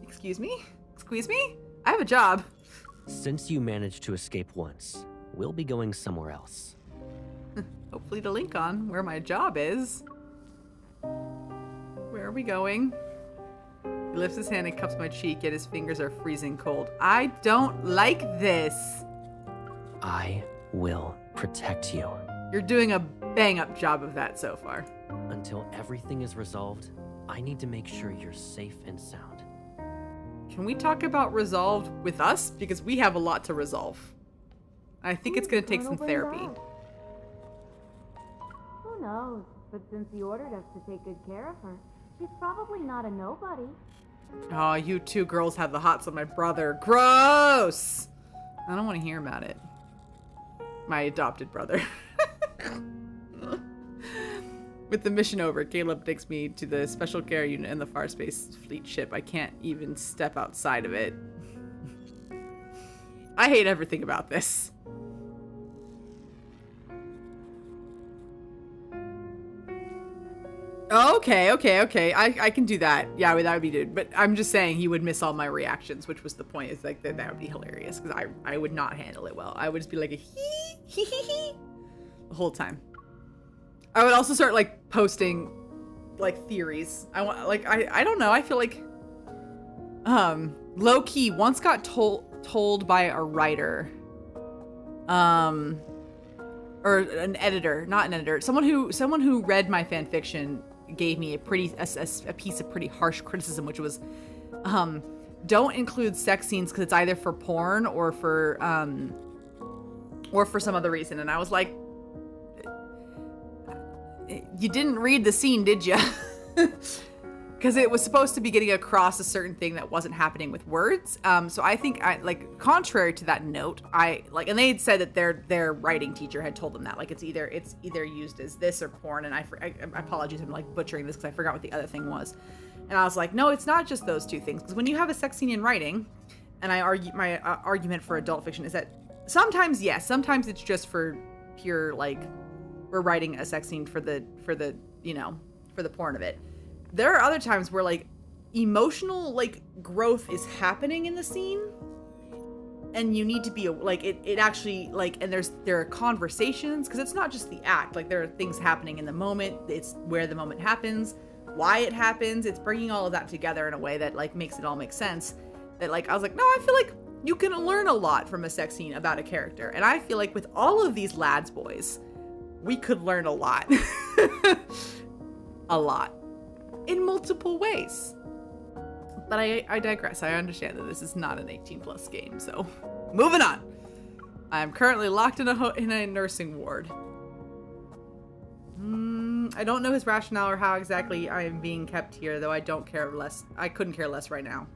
Excuse me? Squeeze me? I have a job. Since you managed to escape once, we'll be going somewhere else. Hopefully to Lincoln, where my job is. Where are we going? He lifts his hand and cups my cheek, yet his fingers are freezing cold. I don't like this. I will protect you. You're doing a bang-up job of that so far. Until everything is resolved, I need to make sure you're safe and sound. Can we talk about resolved with us? Because we have a lot to resolve. I think it's going to take some therapy. Who knows? But since he ordered us to take good care of her, she's probably not a nobody. Oh, you two girls have the hots on my brother. Gross! I don't want to hear about it. My adopted brother. With the mission over, Caleb takes me to the special care unit in the Far Space Fleet ship. I can't even step outside of it. I hate everything about this. Okay. I can do that. Yeah, that would be good. But I'm just saying he would miss all my reactions, which was the point. Is like that would be hilarious because I would not handle it well. I would just be like a hee the whole time. I would also start like posting like theories. I want like I don't know. I feel like low key once got told by a writer or an editor, not an editor, someone who read my fan fiction gave me a piece of pretty harsh criticism, which was don't include sex scenes because it's either for porn or for some other reason. And I was like, you didn't read the scene, did you? Because it was supposed to be getting across a certain thing that wasn't happening with words. So I think, contrary to that note, and they had said that their writing teacher had told them that, like, it's either used as this or porn. And I apologize, I'm like butchering this because I forgot what the other thing was. And I was like, no, it's not just those two things. Because when you have a sex scene in writing, and my argument for adult fiction is that sometimes, yes, sometimes it's just for pure, like, we're writing a sex scene for the porn of it. There are other times where like emotional like growth is happening in the scene and you need to be like it actually like, and there are conversations because it's not just the act, like there are things happening in the moment, it's where the moment happens, why it happens, it's bringing all of that together in a way that like makes it all make sense. That like I was like, no, I feel like you can learn a lot from a sex scene about a character, and I feel like with all of these lads boys we could learn a lot. A lot. In multiple ways. But I digress. I understand that this is not an 18+ game, so moving on. I'm currently locked in a nursing ward. I don't know his rationale or how exactly I am being kept here, though I couldn't care less right now.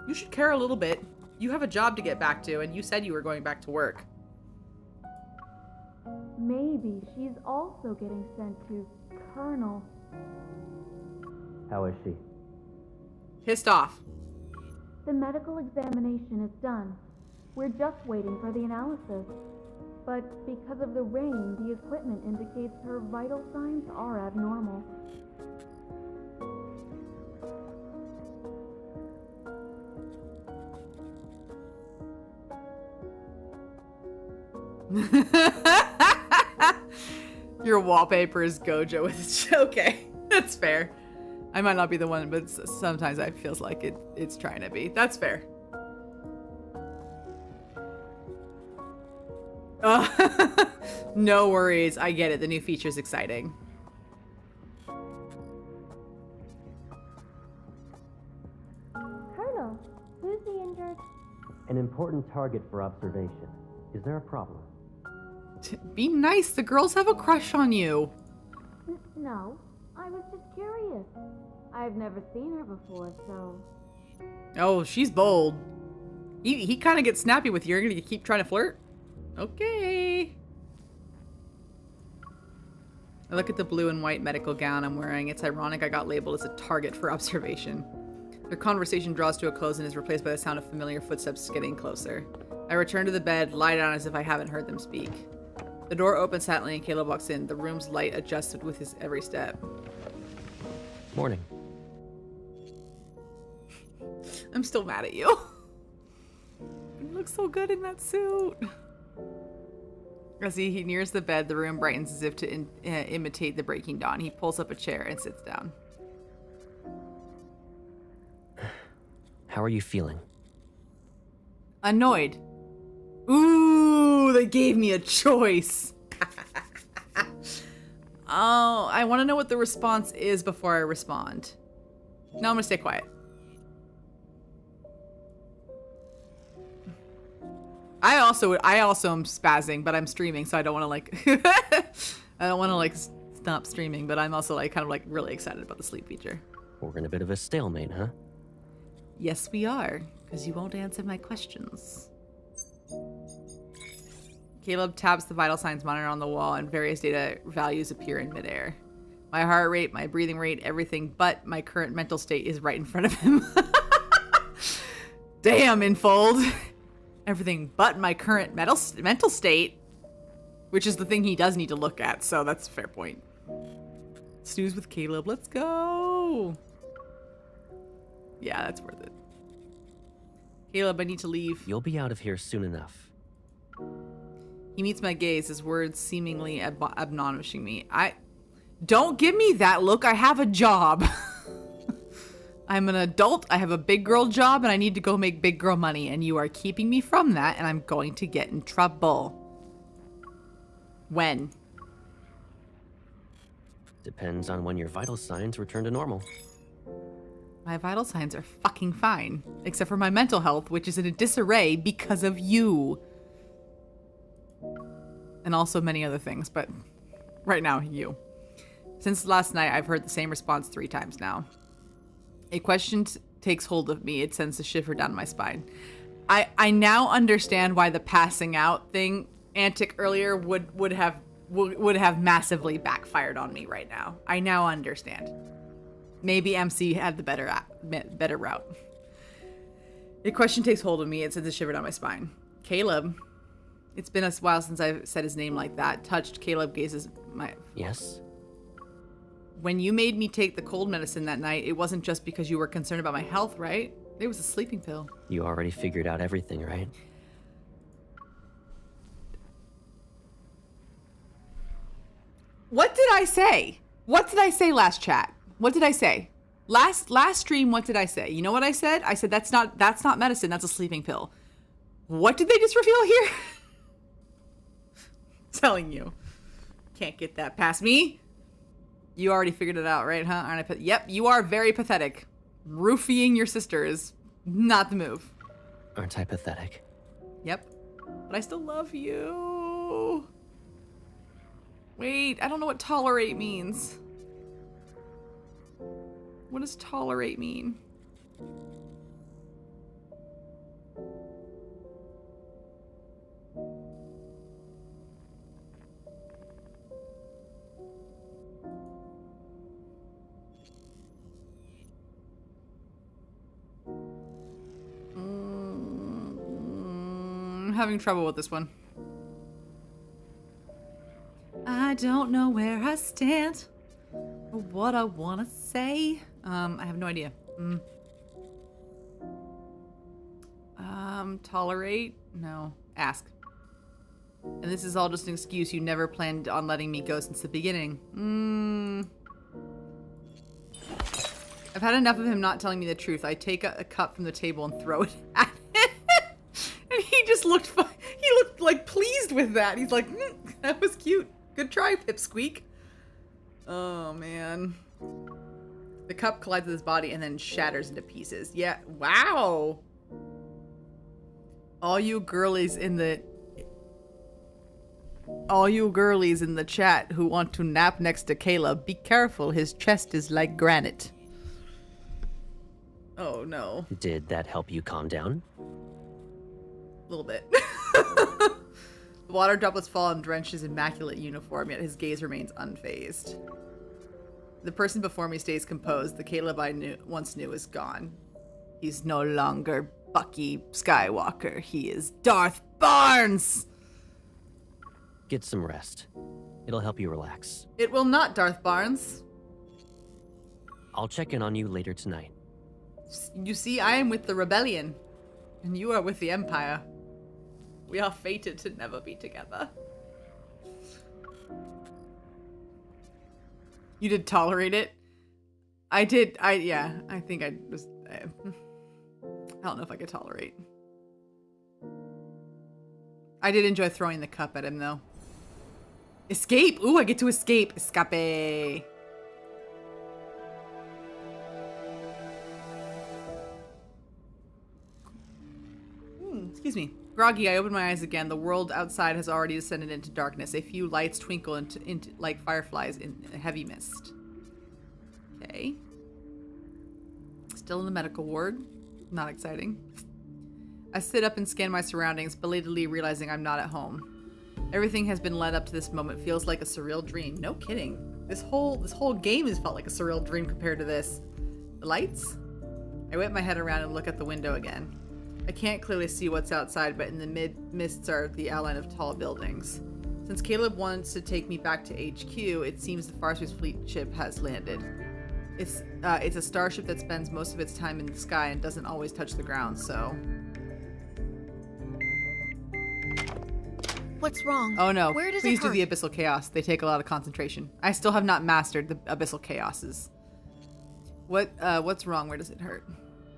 You should care a little bit. You have a job to get back to, and you said you were going back to work. Maybe she's also getting sent to Colonel. How is she? Pissed off. The medical examination is done. We're just waiting for the analysis. But because of the rain, the equipment indicates her vital signs are abnormal. Your wallpaper is Gojo with his... Okay, that's fair. I might not be the one, but sometimes it feels like it's trying to be. That's fair. No worries. I get it. The new feature's exciting. Colonel, who's the injured? An important target for observation. Is there a problem? Be nice. The girls have a crush on you. No, I was just curious. I've never seen her before, so... Oh, she's bold. He kind of gets snappy with you. You're gonna keep trying to flirt? Okay. I look at the blue and white medical gown I'm wearing. It's ironic I got labeled as a target for observation. Their conversation draws to a close and is replaced by the sound of familiar footsteps getting closer. I return to the bed, lie down as if I haven't heard them speak. The door opens silently and Caleb walks in. The room's light adjusted with his every step. Morning. I'm still mad at you. You look so good in that suit. As he nears the bed, the room brightens as if to imitate the breaking dawn. He pulls up a chair and sits down. How are you feeling? Annoyed. Ooh, they gave me a choice. Oh, I want to know what the response is before I respond. No, I'm gonna stay quiet. I also am spazzing, but I'm streaming, so I don't want to like I don't want to like stop streaming, but I'm also like kind of like really excited about the sleep feature. We're in a bit of a stalemate, huh? Yes, we are, because you won't answer my questions. Caleb taps the vital signs monitor on the wall, and various data values appear in midair. My heart rate, my breathing rate, everything but my current mental state is right in front of him. Damn, Infold. Everything but my current mental state, which is the thing he does need to look at, so that's a fair point. Snooze with Caleb, let's go. Yeah, that's worth it. Caleb, I need to leave. You'll be out of here soon enough. He meets my gaze, his words seemingly admonishing me. Don't give me that look, I have a job. I'm an adult, I have a big girl job, and I need to go make big girl money, and you are keeping me from that, and I'm going to get in trouble. When? Depends on when your vital signs return to normal. My vital signs are fucking fine, except for my mental health, which is in a disarray because of you. And also many other things, but right now, you. Since last night, I've heard the same response 3 times now. A question takes hold of me. It sends a shiver down my spine. I now understand why the passing out thing antic earlier would have massively backfired on me right now. I now understand. Maybe MC had the better route. A question takes hold of me. It sends a shiver down my spine. Caleb. It's been a while since I've said his name like that. Touched, Caleb gazes my... Yes? When you made me take the cold medicine that night, it wasn't just because you were concerned about my health, right? It was a sleeping pill. You already figured out everything, right? What did I say? What did I say last chat? What did I say? Last stream, what did I say? You know what I said? I said that's not medicine, that's a sleeping pill. What did they just reveal here? Telling you. Can't get that past me. You already figured it out, right, huh? Aren't I? Yep, you are very pathetic. Roofying your sister is not the move. Aren't I pathetic? Yep. But I still love you. Wait, I don't know what tolerate means. What does tolerate mean? I'm having trouble with this one. I don't know where I stand or what I want to say. I have no idea. Tolerate? No. Ask. And this is all just an excuse. You never planned on letting me go since the beginning. I've had enough of him not telling me the truth. I take a cup from the table and throw it at him. And he just looked like pleased with that. He's like, that was cute. Good try, Pipsqueak. Oh, man. The cup collides with his body and then shatters into pieces. Yeah, wow. All you girlies in the chat who want to nap next to Caleb, be careful. His chest is like granite. Oh, no. Did that help you calm down? A little bit. The water droplets fall and drench his immaculate uniform, yet his gaze remains unfazed. The person before me stays composed. The Caleb I once knew is gone. He's no longer Bucky Skywalker. He is Darth Barnes! Get some rest. It'll help you relax. It will not, Darth Barnes. I'll check in on you later tonight. You see, I am with the rebellion, and you are with the Empire. We are fated to never be together. You did tolerate it? I did, yeah, I think I was, I don't know if I could tolerate. I did enjoy throwing the cup at him, though. Escape! Ooh, I get to escape. Escape! Excuse me. Groggy, I open my eyes again. The world outside has already descended into darkness. A few lights twinkle into like fireflies in a heavy mist. Okay. Still in the medical ward. Not exciting. I sit up and scan my surroundings, belatedly realizing I'm not at home. Everything has been led up to this moment. Feels like a surreal dream. No kidding. This whole game has felt like a surreal dream compared to this. The lights? I whip my head around and look at the window again. I can't clearly see what's outside, but in the mists are the outline of tall buildings. Since Caleb wants to take me back to HQ, it seems the Farspace fleet ship has landed. It's a starship that spends most of its time in the sky and doesn't always touch the ground, so... What's wrong? Oh no, Where does please it do hurt? the Abyssal Chaos. They take a lot of concentration. I still have not mastered the Abyssal Chaoses. What's wrong? Where does it hurt?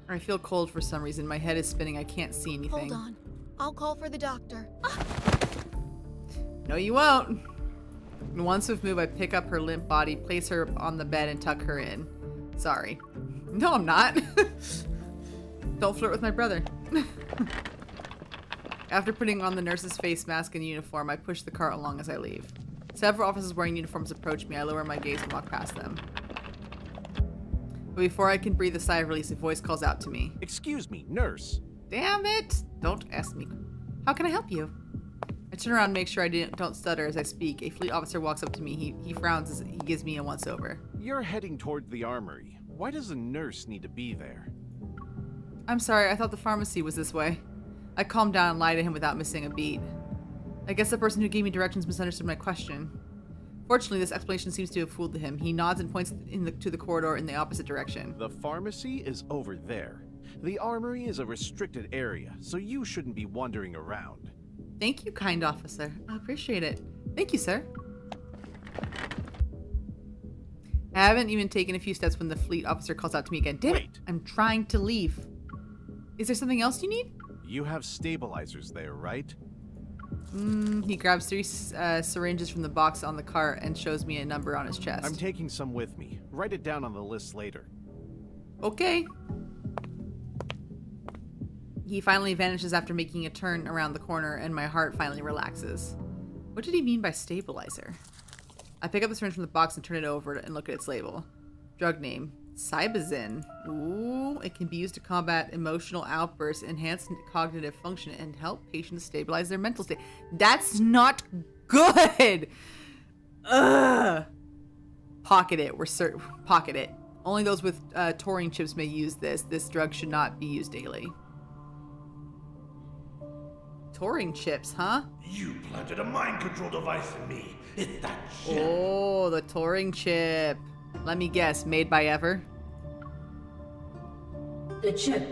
I feel cold for some reason. My head is spinning. I can't see anything. Hold on. I'll call for the doctor. No, you won't. In one swift move, I pick up her limp body, place her on the bed, and tuck her in. Sorry. No, I'm not. Don't flirt with my brother. After putting on the nurse's face mask and uniform, I push the cart along as I leave. Several officers wearing uniforms approach me. I lower my gaze and walk past them. But before I can breathe a sigh of release, a voice calls out to me. Excuse me, nurse. Damn it! Don't ask me. How can I help you? I turn around and make sure I don't stutter as I speak. A fleet officer walks up to me. He frowns as he gives me a once-over. You're heading toward the armory. Why does a nurse need to be there? I'm sorry, I thought the pharmacy was this way. I calm down and lie to him without missing a beat. I guess the person who gave me directions misunderstood my question. Fortunately, this explanation seems to have fooled him. He nods and points to the corridor in the opposite direction. The pharmacy is over there. The armory is a restricted area, so you shouldn't be wandering around. Thank you, kind officer. I appreciate it. Thank you, sir. I haven't even taken a few steps when the fleet officer calls out to me again. Damn it! I'm trying to leave. Is there something else you need? You have stabilizers there, right? He grabs 3 syringes from the box on the cart and shows me a number on his chest. I'm taking some with me. Write it down on the list later. Okay. He finally vanishes after making a turn around the corner, and my heart finally relaxes. What did he mean by stabilizer? I pick up the syringe from the box and turn it over and look at its label. Drug name. Cybazin. Ooh, it can be used to combat emotional outbursts, enhance cognitive function, and help patients stabilize their mental state. That's not good! Ugh! Pocket it. Pocket it. Only those with taurine chips may use this. This drug should not be used daily. Taurine chips, huh? You planted a mind control device in me. It's that chip. Oh, the taurine chip. Let me guess, made by Ever? The chip.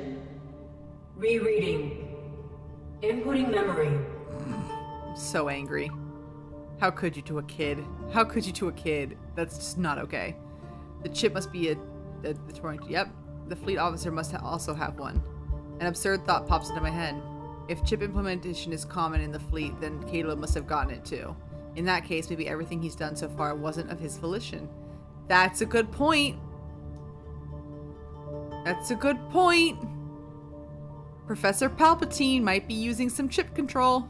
Rereading. Inputting memory. I'm so angry. How could you to a kid? How could you to a kid? That's just not okay. The chip must be the taurine. Yep, the fleet officer must also have one. An absurd thought pops into my head. If chip implementation is common in the fleet, then Caleb must have gotten it too. In that case, maybe everything he's done so far wasn't of his volition. That's a good point. That's a good point. Professor Palpatine might be using some chip control.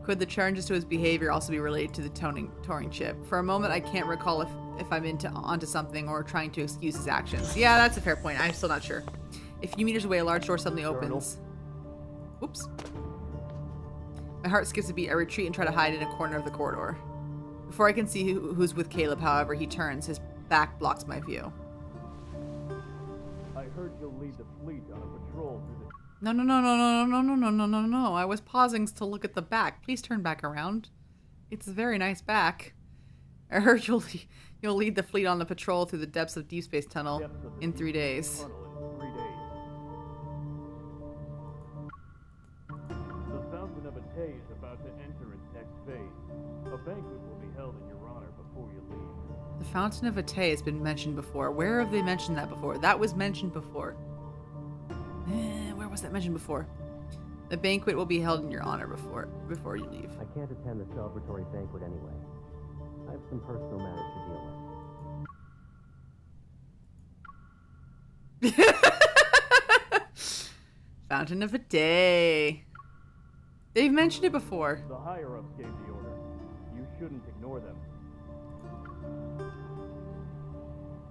Could the challenges to his behavior also be related to the taurine chip? For a moment, I can't recall if I'm onto something or trying to excuse his actions. Yeah, that's a fair point. I'm still not sure. A few meters away, a large door suddenly opens. Whoops. My heart skips a beat. I retreat and try to hide in a corner of the corridor. Before I can see who's with Caleb, however, he turns. His back blocks my view. I heard you'll lead the fleet on a patrol through the... No. I was pausing to look at the back. Please turn back around. It's a very nice back. I heard you'll lead the fleet on the patrol through the depths of Deepspace tunnel in 3 days. The Fountain of Atay is about to enter its next phase. A banquet will be held in your honor before you leave. The Fountain of Atay has been mentioned before. Where have they mentioned that before? That was mentioned before. Where was that mentioned before? The banquet will be held in your honor before you leave. I can't attend the celebratory banquet anyway. I have some personal matters to deal with. Fountain of Atay. They've mentioned it before. The higher-ups gave the order. You shouldn't ignore them.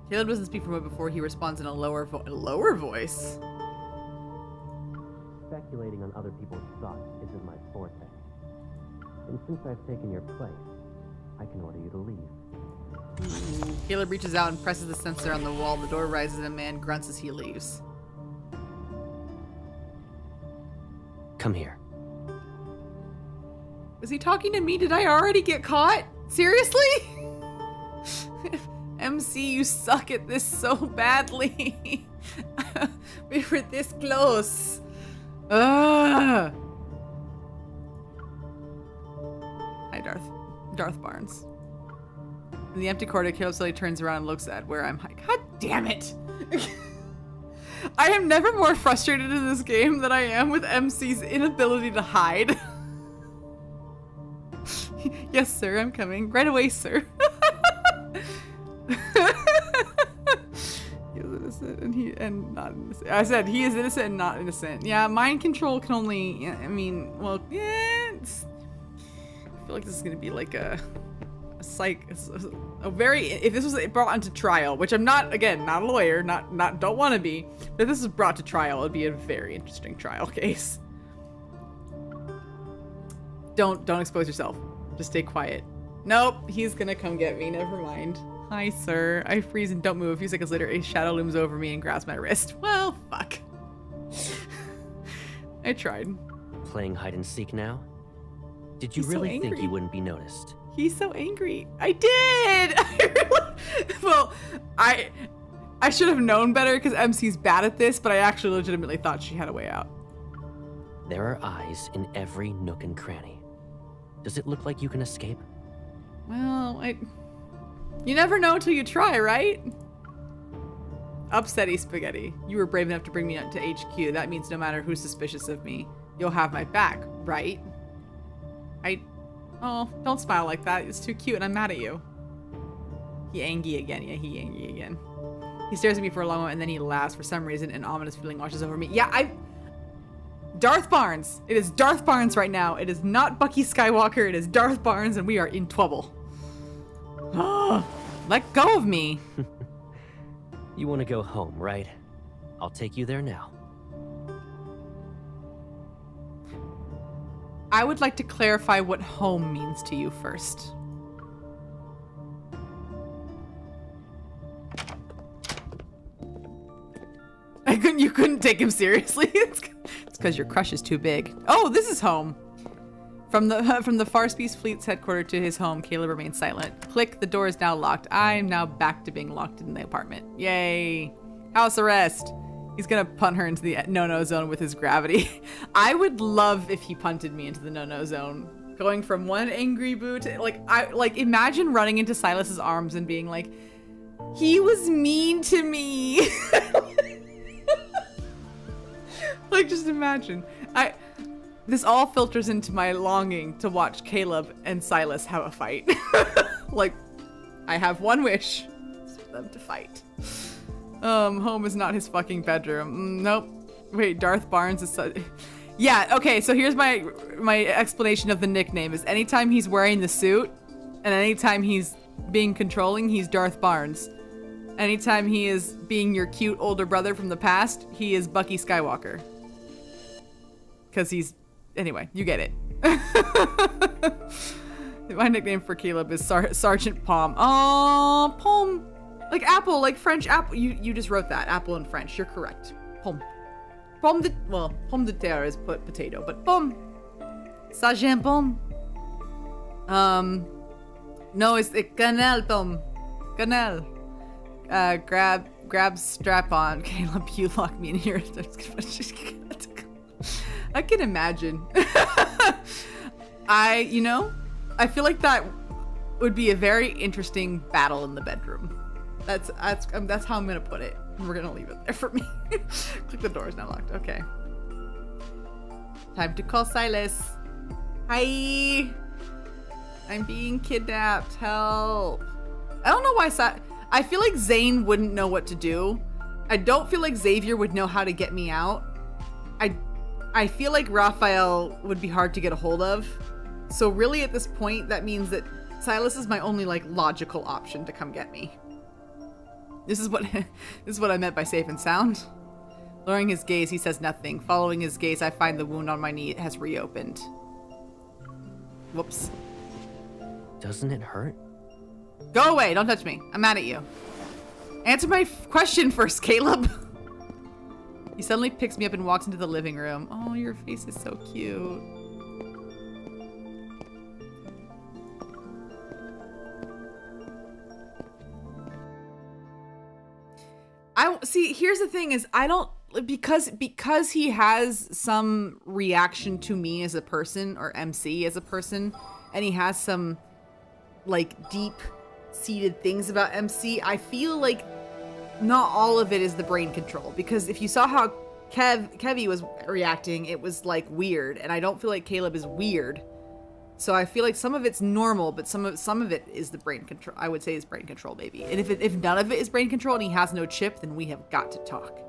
Caleb doesn't speak from it before he responds in a lower voice. Speculating on other people's thoughts isn't my forte. And since I've taken your place, I can order you to leave. Caleb reaches out and presses the sensor on the wall. The door rises and a man grunts as he leaves. Come here. Is he talking to me? Did I already get caught? Seriously? MC, you suck at this so badly. We were this close. Hi, Darth Barnes. In the empty corridor, Caleb slowly turns around and looks at where I'm like, God damn it! I am never more frustrated in this game than I am with MC's inability to hide. Yes, sir, I'm coming. Right away, sir. He is innocent and not innocent. I said he is innocent and not innocent. Yeah, mind control can only, I mean, well, yeah, I feel like this is gonna be like a very, if this was brought into trial, which I'm not, again, not a lawyer, don't want to be, but if this was brought to trial, it'd be a very interesting trial case. Don't expose yourself. Just stay quiet. Nope, he's gonna come get me. Never mind. Hi, sir. I freeze and don't move. A few seconds later, a shadow looms over me and grabs my wrist. Well, fuck. I tried. Playing hide and seek now? Did you He's so really think angry. you wouldn't be noticed? He's so angry. I did! Well, I should have known better because MC's bad at this, but I actually legitimately thought she had a way out. There are eyes in every nook and cranny. Does it look like you can escape? Well, you never know until you try, right? Upsetty Spaghetti. You were brave enough to bring me up to HQ. That means no matter who's suspicious of me, you'll have my back, right? Oh, don't smile like that. It's too cute and I'm mad at you. He angry again. Yeah, he angry again. He stares at me for a long moment and then he laughs. For some reason, an ominous feeling washes over me. Yeah, Darth Barnes. It is Darth Barnes right now. It is not Bucky Skywalker. It is Darth Barnes and we are in trouble. Let go of me. You want to go home, right? I'll take you there now. I would like to clarify what home means to you first. You couldn't take him seriously. It's because your crush is too big. Oh, this is home. From the Farspeed Fleet's headquarters to his home, Caleb remains silent. Click, the door is now locked. I am now back to being locked in the apartment. Yay. House arrest. He's gonna punt her into the no-no zone with his gravity. I would love if he punted me into the no-no zone. Going from one angry boot, like imagine running into Silas's arms and being like, he was mean to me. Like, just imagine. This all filters into my longing to watch Caleb and Silas have a fight. Like, I have one wish. It's for them to fight. Home is not his fucking bedroom. Nope. Wait, Darth Barnes is yeah, okay, so here's my explanation of the nickname is anytime he's wearing the suit and anytime he's being controlling, he's Darth Barnes. Anytime he is being your cute older brother from the past, he is Bucky Skywalker. Because he's... Anyway, you get it. My nickname for Caleb is Sergeant Palm. Oh, Palm. Like apple, like French apple. You just wrote that. Apple in French. You're correct. Pomme. Pomme de terre is potato, but pomme. Ça j'aime pomme. No, it's the cannelle pomme. Cannelle. Grab strap on. Caleb, you lock me in here. I can imagine. I feel like that would be a very interesting battle in the bedroom. That's how I'm gonna put it. We're gonna leave it there for me. Click the door is now locked. Okay. Time to call Silas. Hi. I'm being kidnapped. Help. I don't know why I feel like Zane wouldn't know what to do. I don't feel like Xavier would know how to get me out. I feel like Raphael would be hard to get a hold of. So really at this point, that means that Silas is my only like logical option to come get me. This is what I meant by safe and sound. Lowering his gaze, he says nothing. Following his gaze, I find the wound on my knee has reopened. Whoops. Doesn't it hurt? Go away, don't touch me. I'm mad at you. Answer my question first, Caleb. He suddenly picks me up and walks into the living room. Oh, your face is so cute. See, here's the thing is I don't, because he has some reaction to me as a person or MC as a person, and he has some like deep seated things about MC, I feel like not all of it is the brain control, because if you saw how Kevy was reacting, it was like weird, and I don't feel like Caleb is weird. So I feel like some of it's normal, but some of it is the brain control. I would say is brain control, maybe. And if none of it is brain control and he has no chip, then we have got to talk.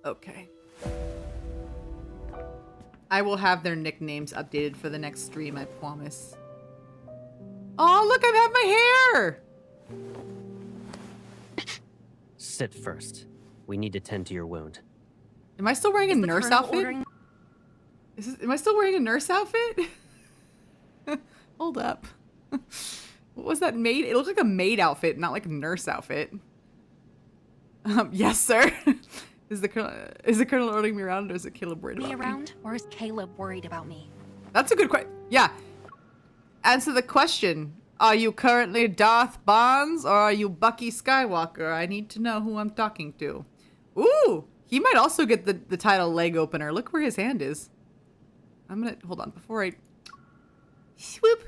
Okay. I will have their nicknames updated for the next stream, I promise. Oh, look, I have my hair! Sit first. We need to tend to your wound. Am I still wearing a nurse outfit? Am I still wearing a nurse outfit? Hold up. What was that maid? It looked like a maid outfit, not like a nurse outfit. Yes, sir. Is the colonel ordering me around, or is it Caleb worried about me? Around, or is Caleb worried about me? That's a good question. Yeah. Answer the question. Are you currently Darth Barnes, or are you Bucky Skywalker? I need to know who I'm talking to. Ooh, he might also get the title leg opener. Look where his hand is. I'm gonna, hold on, before I swoop.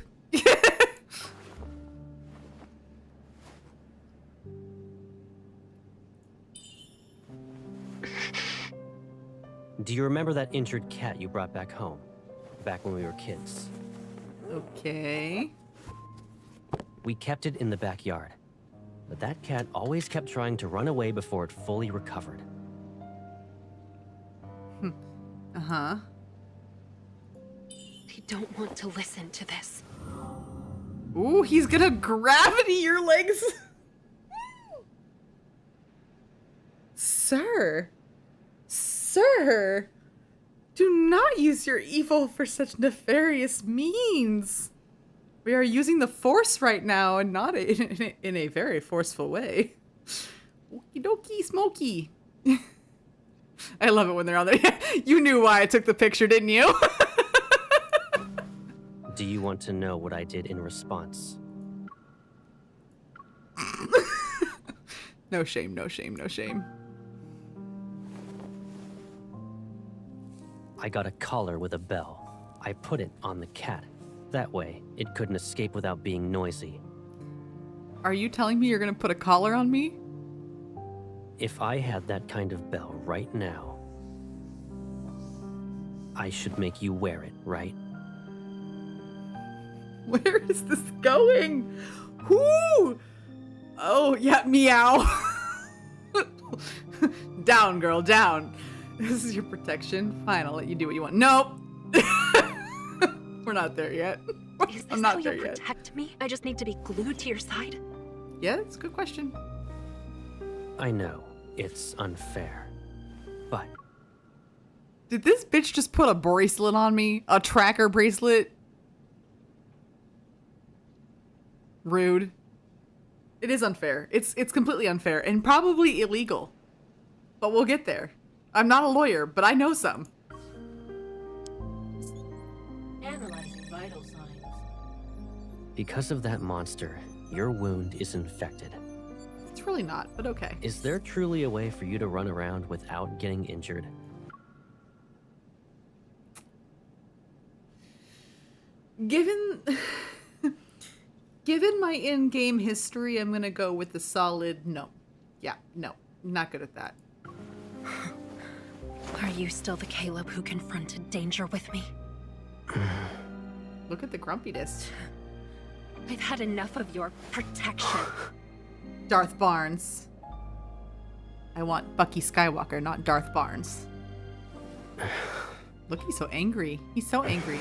Do you remember that injured cat you brought back home? Back when we were kids? Okay. We kept it in the backyard. But that cat always kept trying to run away before it fully recovered. Uh-huh. I don't want to listen to this. Ooh, he's gonna gravity your legs. Sir. Sir. Do not use your evil for such nefarious means. We are using the Force right now, and not in a very forceful way. Okie dokie smoky. I love it when they're on there. You knew why I took the picture, didn't you? Do you want to know what I did in response? No shame, no shame, no shame. I got a collar with a bell. I put it on the cat. That way, it couldn't escape without being noisy. Are you telling me you're gonna put a collar on me? If I had that kind of bell right now, I should make you wear it, right? Where is this going? Whoo! Oh, yeah, meow. Down, girl, down. This is your protection. Fine, I'll let you do what you want. Nope. We're not there yet. Is this I'm not how there you yet. protect me? I just need to be glued to your side? Yeah, it's a good question. I know, it's unfair. But Did this bitch just put a bracelet on me? A tracker bracelet? Rude. It is unfair. It's completely unfair and probably illegal. But we'll get there. I'm not a lawyer, but I know some. Analyzing vital signs. Because of that monster, your wound is infected. It's really not, but okay. Is there truly a way for you to run around without getting injured? Given my in-game history, I'm gonna go with the solid no. Yeah, no. Not good at that. Are you still the Caleb who confronted danger with me? Look at the grumpiness. I've had enough of your protection. Darth Barnes. I want Bucky Skywalker, not Darth Barnes. Look, he's so angry. He's so angry.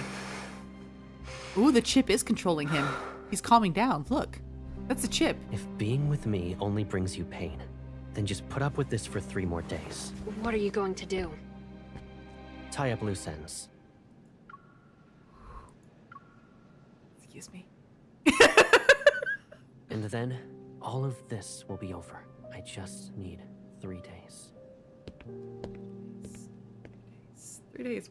Ooh, the chip is controlling him. He's calming down. Look, that's the chip. If being with me only brings you pain, then just put up with this for 3 more days. What are you going to do? Tie up loose ends. Excuse me. And then, all of this will be over. I just need 3 days. 3 days.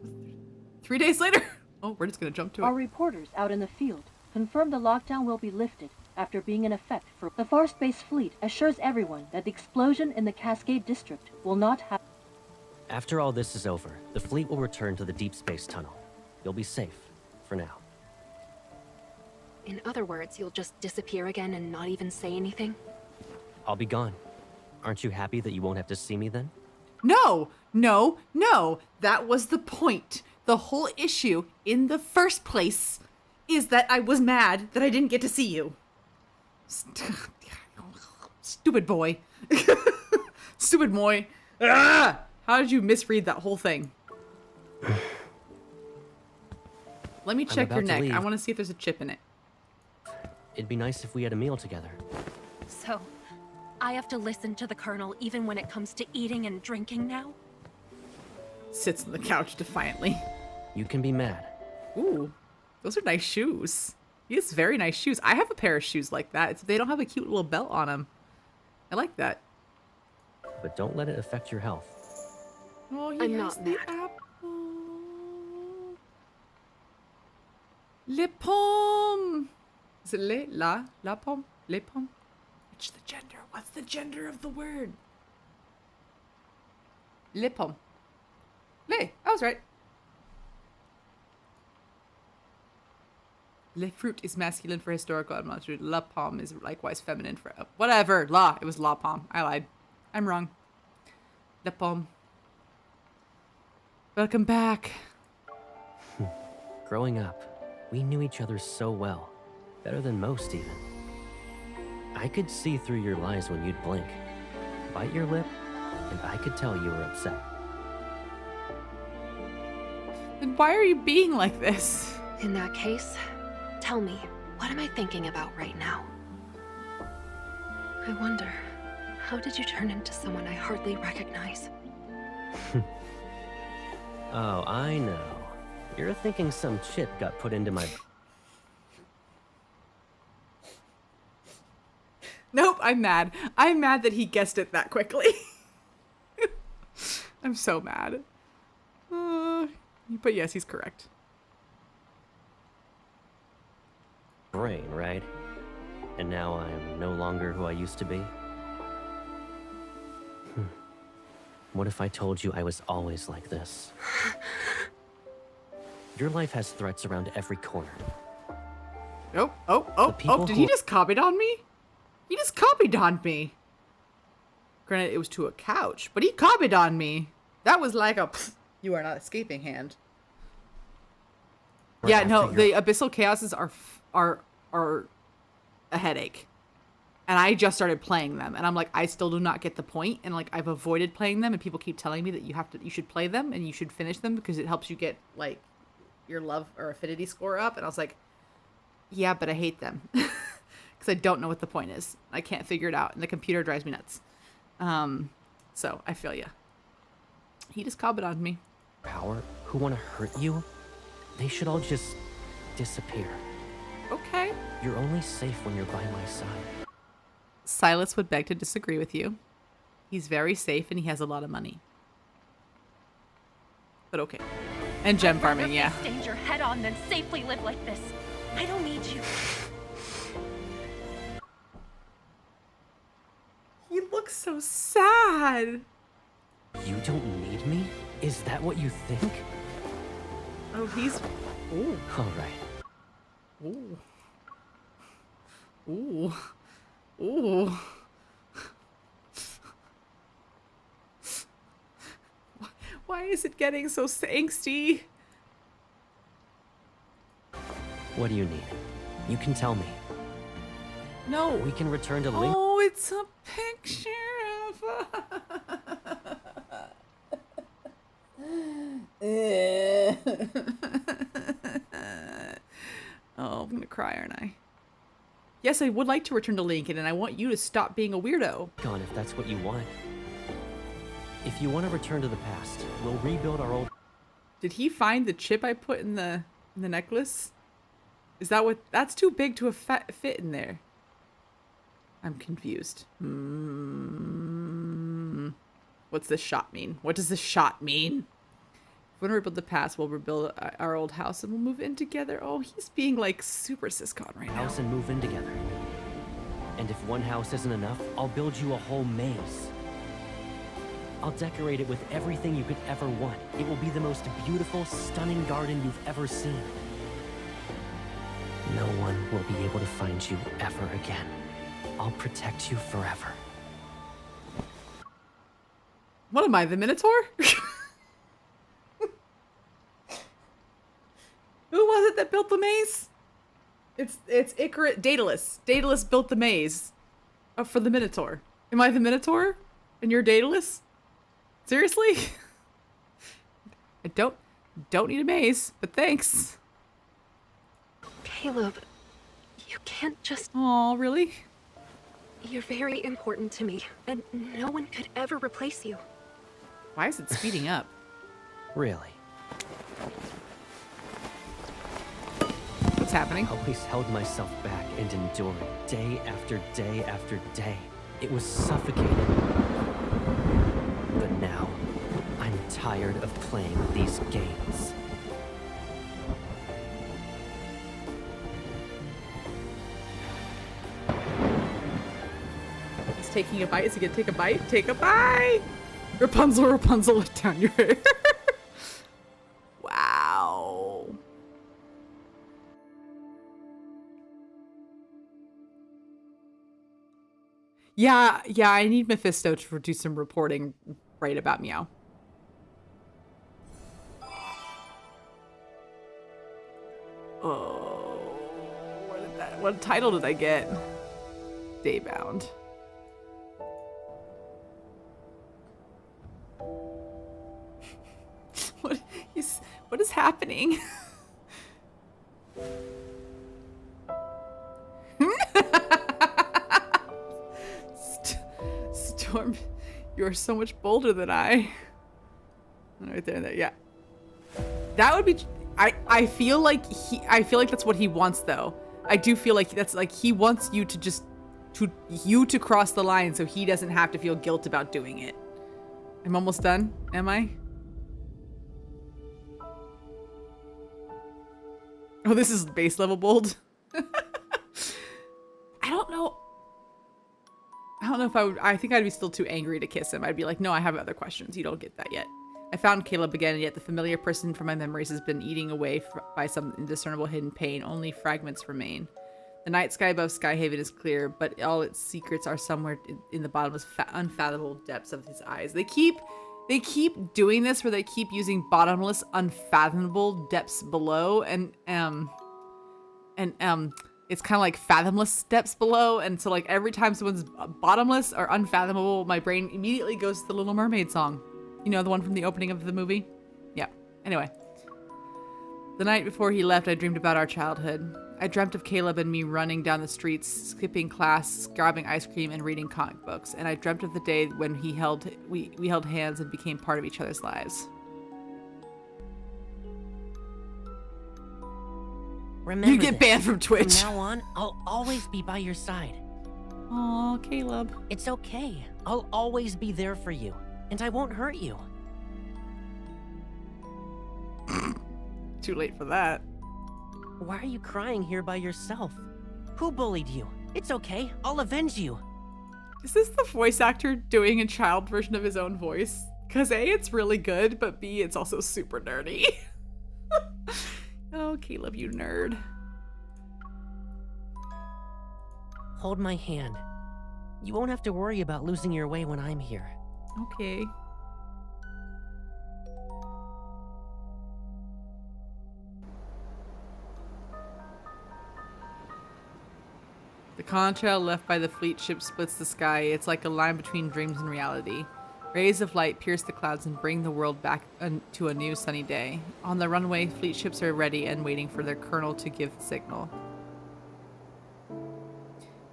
3 days later. Oh, we're just gonna jump to Our it. reporters out in the field confirm the lockdown will be lifted after being in effect for the Force-based fleet assures everyone that the explosion in the Cascade district will not happen. After all this is over, the fleet will return to the Deepspace tunnel. You'll be safe, for now. In other words, you'll just disappear again and not even say anything? I'll be gone. Aren't you happy that you won't have to see me then? No, no, no. That was the point. The whole issue in the first place is that I was mad that I didn't get to see you. Stupid boy. Stupid boy. Ah! How did you misread that whole thing? Let me check your about to neck. leave. I want to see if there's a chip in it. It'd be nice if we had a meal together. So, I have to listen to the Colonel even when it comes to eating and drinking now? Sits on the couch defiantly. You can be mad. Ooh, those are nice shoes. He has very nice shoes. I have a pair of shoes like that. They don't have a cute little belt on them. I like that. But don't let it affect your health. Oh, he I'm has not the mad. apple. Les pommes. Is it les? La pomme? Les pommes? Which the gender? What's the gender of the word? Les pommes. Les. I was right. Le fruit is masculine for historical etymology. La pomme is likewise feminine for whatever. La. It was la pomme. I lied. I'm wrong. La pomme. Welcome back. Growing up, we knew each other so well. Better than most, even. I could see through your lies when you'd blink. Bite your lip, and I could tell you were upset. Then why are you being like this? In that case, tell me, what am I thinking about right now? I wonder, how did you turn into someone I hardly recognize? Oh, I know. You're thinking some chip got put into my... Nope, I'm mad. I'm mad that he guessed it that quickly. I'm so mad. But yes, he's correct. brain, right? And now I'm no longer who I used to be? What if I told you I was always like this? Your life has threats around every corner. Did he just copied on me? He just copied on me. Granted, it was to a couch, but he copied on me. That was like a, you are not escaping hand. Yeah, no, the Abyssal Chaoses are a headache. And I just started playing them, and I'm like, I still do not get the point, and like I've avoided playing them, and people keep telling me that you should play them and you should finish them because it helps you get like your love or affinity score up. And I was like, yeah, but I hate them because I don't know what the point is. I can't figure it out, and the computer drives me nuts. So I feel ya. He just copied on me. power who want to hurt you, they should all just disappear. Okay. You're only safe when you're by my side. Silas would beg to disagree with you. He's very safe and he has a lot of money. But okay. And gem farming, yeah. Face danger head on than safely live like this. I don't need you. He looks so sad. You don't need me? Is that what you think? Oh, he's... Ooh. All right. Ooh. Ooh. Ooh. Why is it getting so angsty? What do you need? You can tell me. No. We can return to Link. Oh, it's a picture of... Oh, I'm gonna cry, aren't I? Yes, I would like to return to Lincoln, and I want you to stop being a weirdo. Gone if that's what you want. If you want to return to the past, we'll rebuild our old... Did he find the chip I put in the necklace? Is that what... That's too big to fit in there. I'm confused. What's this shot mean? What does this shot mean? If we want to rebuild the past, we'll rebuild our old house and we'll move in together. Oh, he's being like super siscon right now. House and move in together. And if one house isn't enough, I'll build you a whole maze. I'll decorate it with everything you could ever want. It will be the most beautiful, stunning garden you've ever seen. No one will be able to find you ever again. I'll protect you forever. What am I, the Minotaur? Who was it that built the maze? It's Icarus, Daedalus. Daedalus built the maze for the Minotaur. Am I the Minotaur? And you're Daedalus? Seriously? I don't need a maze, but thanks. Caleb, you can't just... Oh, really? You're very important to me, and no one could ever replace you. Why is it speeding up? Really? What's happening? I always held myself back and endured day after day after day. It was suffocating. But now, I'm tired of playing these games. He's taking a bite. Is he gonna take a bite? Take a bite! Rapunzel, Rapunzel, let down your hair. Wow. Yeah, I need Mephisto to do some reporting right about Meow. Oh, what title did I get? Daybound. What is happening? Storm, you're so much bolder than I. Right there, yeah. That would be. I feel like that's what he wants, though. I do feel like that's like he wants you to just to cross the line, so he doesn't have to feel guilt about doing it. I'm almost done. Am I? Oh, this is base level bold. I don't know if I would. I think I'd be still too angry to kiss him. I'd be like, no, I have other questions. You don't get that yet. I found Caleb again, and yet the familiar person from my memories has been eating away by some indiscernible hidden pain. Only fragments remain. The night sky above Skyhaven is clear, but all its secrets are somewhere in the bottomless, unfathomable depths of his eyes. They keep doing this where they keep using bottomless, unfathomable depths below, and it's kind of like fathomless depths below, and so like every time someone's bottomless or unfathomable, my brain immediately goes to the Little Mermaid song. You know, the one from the opening of the movie? Yeah. Anyway. The night before he left, I dreamed about our childhood. I dreamt of Caleb and me running down the streets, skipping class, grabbing ice cream, and reading comic books. And I dreamt of the day when we held hands and became part of each other's lives. Remember You get this. banned from Twitch. From now on, I'll always be by your side. Aw, Caleb. It's okay. I'll always be there for you, and I won't hurt you. Too late for that. Why are you crying here by yourself? Who bullied you? It's okay. I'll avenge you. Is this the voice actor doing a child version of his own voice? Because A, it's really good, but B, it's also super nerdy. Oh, Caleb, you nerd. Hold my hand. You won't have to worry about losing your way when I'm here. Okay. The contrail left by the fleet ship splits the sky. It's like a line between dreams and reality. Rays of light pierce the clouds and bring the world back to a new sunny day. On the runway, fleet ships are ready and waiting for their colonel to give the signal.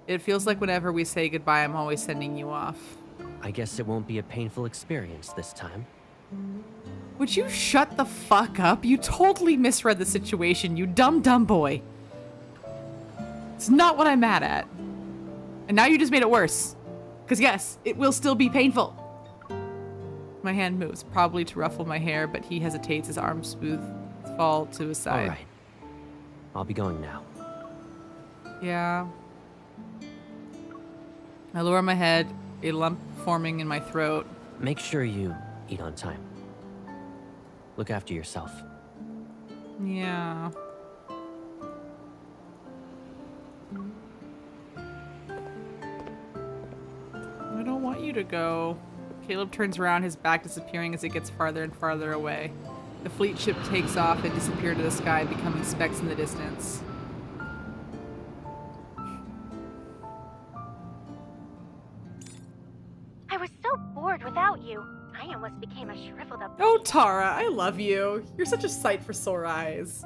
It feels like whenever we say goodbye, I'm always sending you off. I guess it won't be a painful experience this time. Would you shut the fuck up? You totally misread the situation, you dumb boy. It's not what I'm mad at. And now you just made it worse. Because yes, it will still be painful. My hand moves, probably to ruffle my hair, but he hesitates, his arms smooth fall to his side. Alright. I'll be going now. Yeah. I lower my head, a lump forming in my throat. Make sure you eat on time. Look after yourself. Yeah. I don't want you to go. Caleb turns around, his back disappearing as it gets farther and farther away. The fleet ship takes off and disappears into the sky, becoming specks in the distance. I was so bored without you. I almost became a shriveled up. Oh, Tara, I love you. You're such a sight for sore eyes.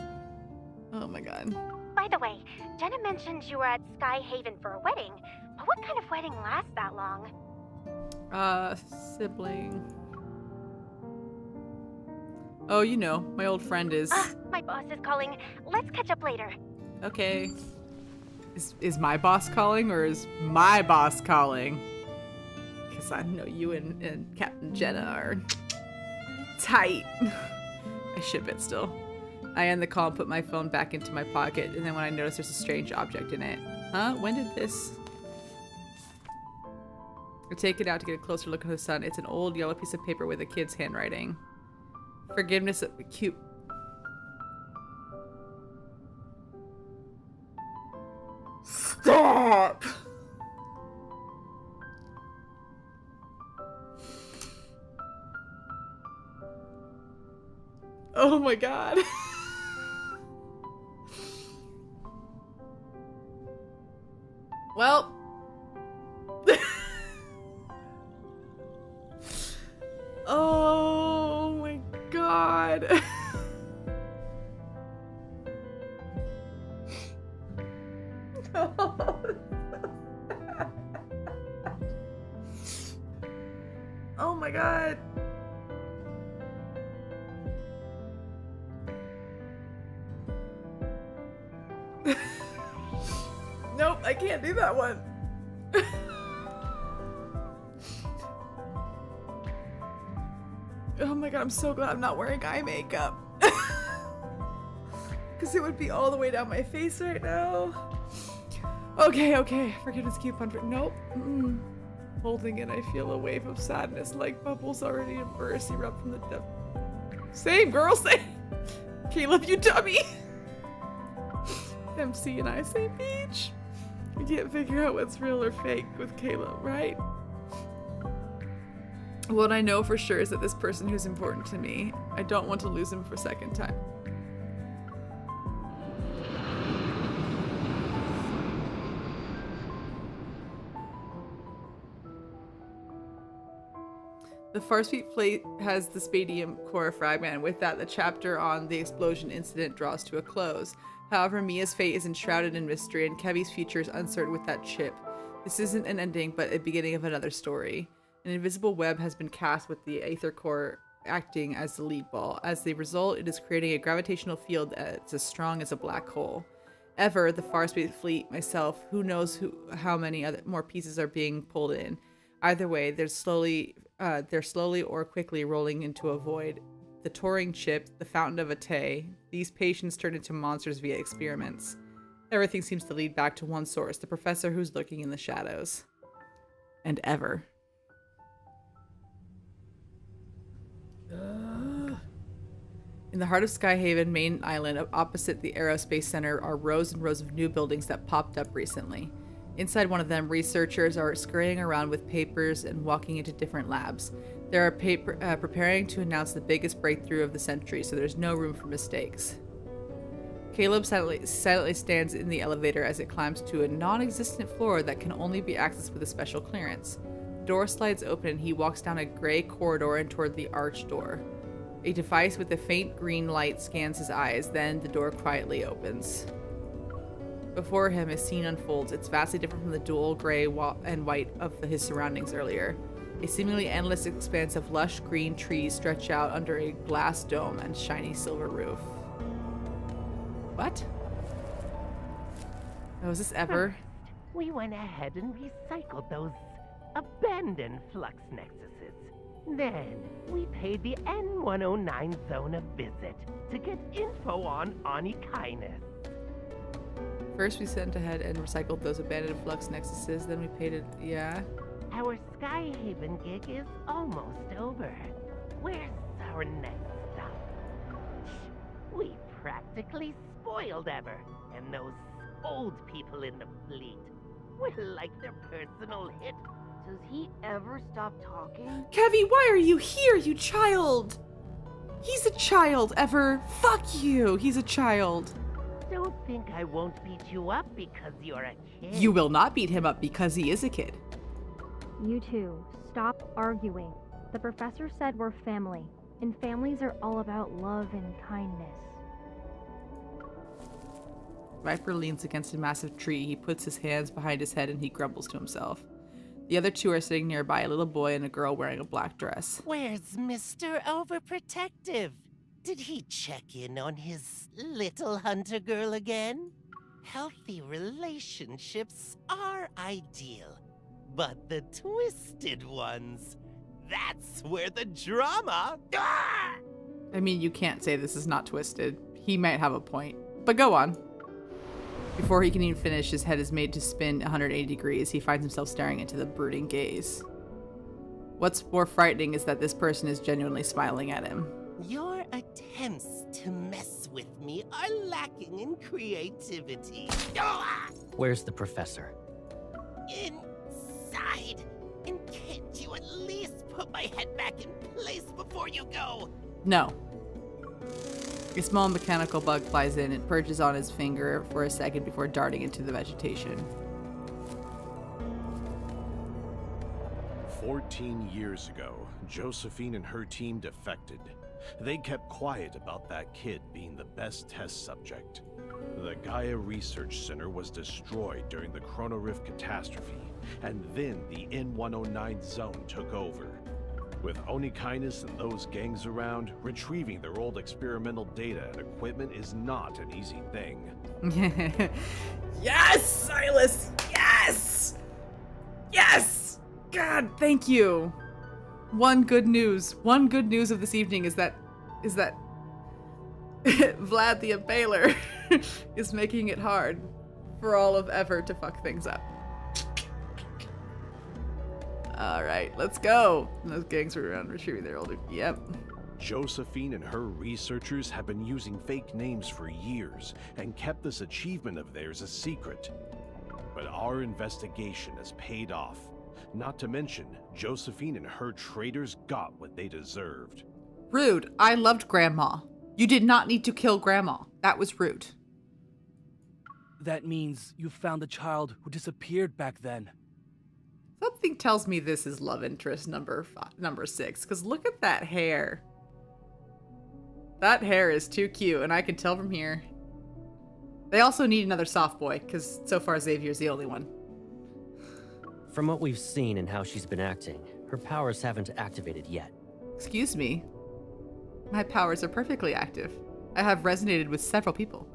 Oh my god. By the way, Jenna mentioned you were at Sky Haven for a wedding, but what kind of wedding lasts that long? Sibling. Oh, you know, my old friend is... My boss is calling. Let's catch up later. Okay. Is my boss calling, or is my boss calling? Because I know you and Captain Jenna are tight. I ship it still. I end the call and put my phone back into my pocket, and then when I notice there's a strange object in it. Huh? When did this... I take it out to get a closer look at the sun. It's an old yellow piece of paper with a kid's handwriting. Forgiveness of cute. Stop! Oh my god. Well. Oh my god. Oh my god. Nope, I can't do that one. Oh my god, I'm so glad I'm not wearing eye makeup. Because it would be all the way down my face right now. Okay. Forgiveness coupon. Nope. Holding it, I feel a wave of sadness like bubbles already in burst erupt from the depth. Same, girl, same. Caleb, you dummy. MC and I, same beach. You can't figure out what's real or fake with Caleb, right? What I know for sure is that this person who's important to me, I don't want to lose him for a second time. The Farspeed plate has the spadium core fragment, and with that, the chapter on the explosion incident draws to a close. However, Mia's fate is enshrouded in mystery, and Kevy's future is uncertain with that chip. This isn't an ending, but a beginning of another story. An invisible web has been cast with the Aether Core acting as the lead ball. As the result, it is creating a gravitational field that's as strong as a black hole. ever the Farspace fleet, myself, who knows how many more pieces are being pulled in. Either way, they're slowly or quickly rolling into a void. The Touring chip, the Fountain of Ate, these patients turn into monsters via experiments. Everything seems to lead back to one source, the professor who's lurking in the shadows. And ever. In the heart of Skyhaven, main island, opposite the Aerospace Center, are rows and rows of new buildings that popped up recently. Inside one of them, researchers are scurrying around with papers and walking into different labs. They are preparing to announce the biggest breakthrough of the century, so there's no room for mistakes. Caleb silently stands in the elevator as it climbs to a non-existent floor that can only be accessed with a special clearance. The door slides open and he walks down a gray corridor and toward the arch door. A device with a faint green light scans his eyes, then the door quietly opens. Before him, a scene unfolds. It's vastly different from the dual gray and white of his surroundings earlier. A seemingly endless expanse of lush green trees stretch out under a glass dome and shiny silver roof. What? Oh, is this ever? We went ahead and recycled those abandoned flux nexuses. Then we paid the N109 zone a visit to get info on Onikinus. First we sent ahead and recycled those abandoned flux nexuses, then we paid it, yeah? Our Skyhaven gig is almost over. Where's our next stop? We practically spoiled Ever, and those old people in the fleet. We're like their personal hit. Does he ever stop talking? Kevy, why are you here, you child? He's a child, Ever. Fuck you. He's a child. Don't think I won't beat you up because you're a kid. You will not beat him up because he is a kid. You two, stop arguing. The professor said we're family, and families are all about love and kindness. Viper leans against a massive tree. He puts his hands behind his head and he grumbles to himself. The other two are sitting nearby, a little boy and a girl wearing a black dress. Where's Mr. Overprotective? Did he check in on his little hunter girl again? Healthy relationships are ideal, but the twisted ones, that's where the drama... Ah! I mean, you can't say this is not twisted. He might have a point, but go on. Before he can even finish, his head is made to spin 180 degrees. He finds himself staring into the brooding gaze. What's more frightening is that this person is genuinely smiling at him. Your attempts to mess with me are lacking in creativity. Ah! Where's the professor? Inside. And can't you at least put my head back in place before you go? No. A small mechanical bug flies in and perches on his finger for a second before darting into the vegetation. 14 years ago, Josephine and her team defected. They kept quiet about that kid being the best test subject. The Gaia Research Center was destroyed during the Chrono Rift catastrophe, and then the N109 zone took over. With Onikinus and those gangs around, retrieving their old experimental data and equipment is not an easy thing. Yes, Silas! Yes! Yes! God, thank you. One good news of this evening is that Vlad the Impaler is making it hard for all of Ever to fuck things up. Alright, let's go. And those gangs were around retrieving their old... Yep. Josephine and her researchers have been using fake names for years and kept this achievement of theirs a secret. But our investigation has paid off. Not to mention, Josephine and her traitors got what they deserved. Rude. I loved Grandma. You did not need to kill Grandma. That was rude. That means you found the child who disappeared back then. Something tells me this is love interest number 6, because look at that hair. That hair is too cute, and I can tell from here. They also need another soft boy, because so far Xavier's the only one. From what we've seen and how she's been acting, her powers haven't activated yet. Excuse me. My powers are perfectly active. I have resonated with several people.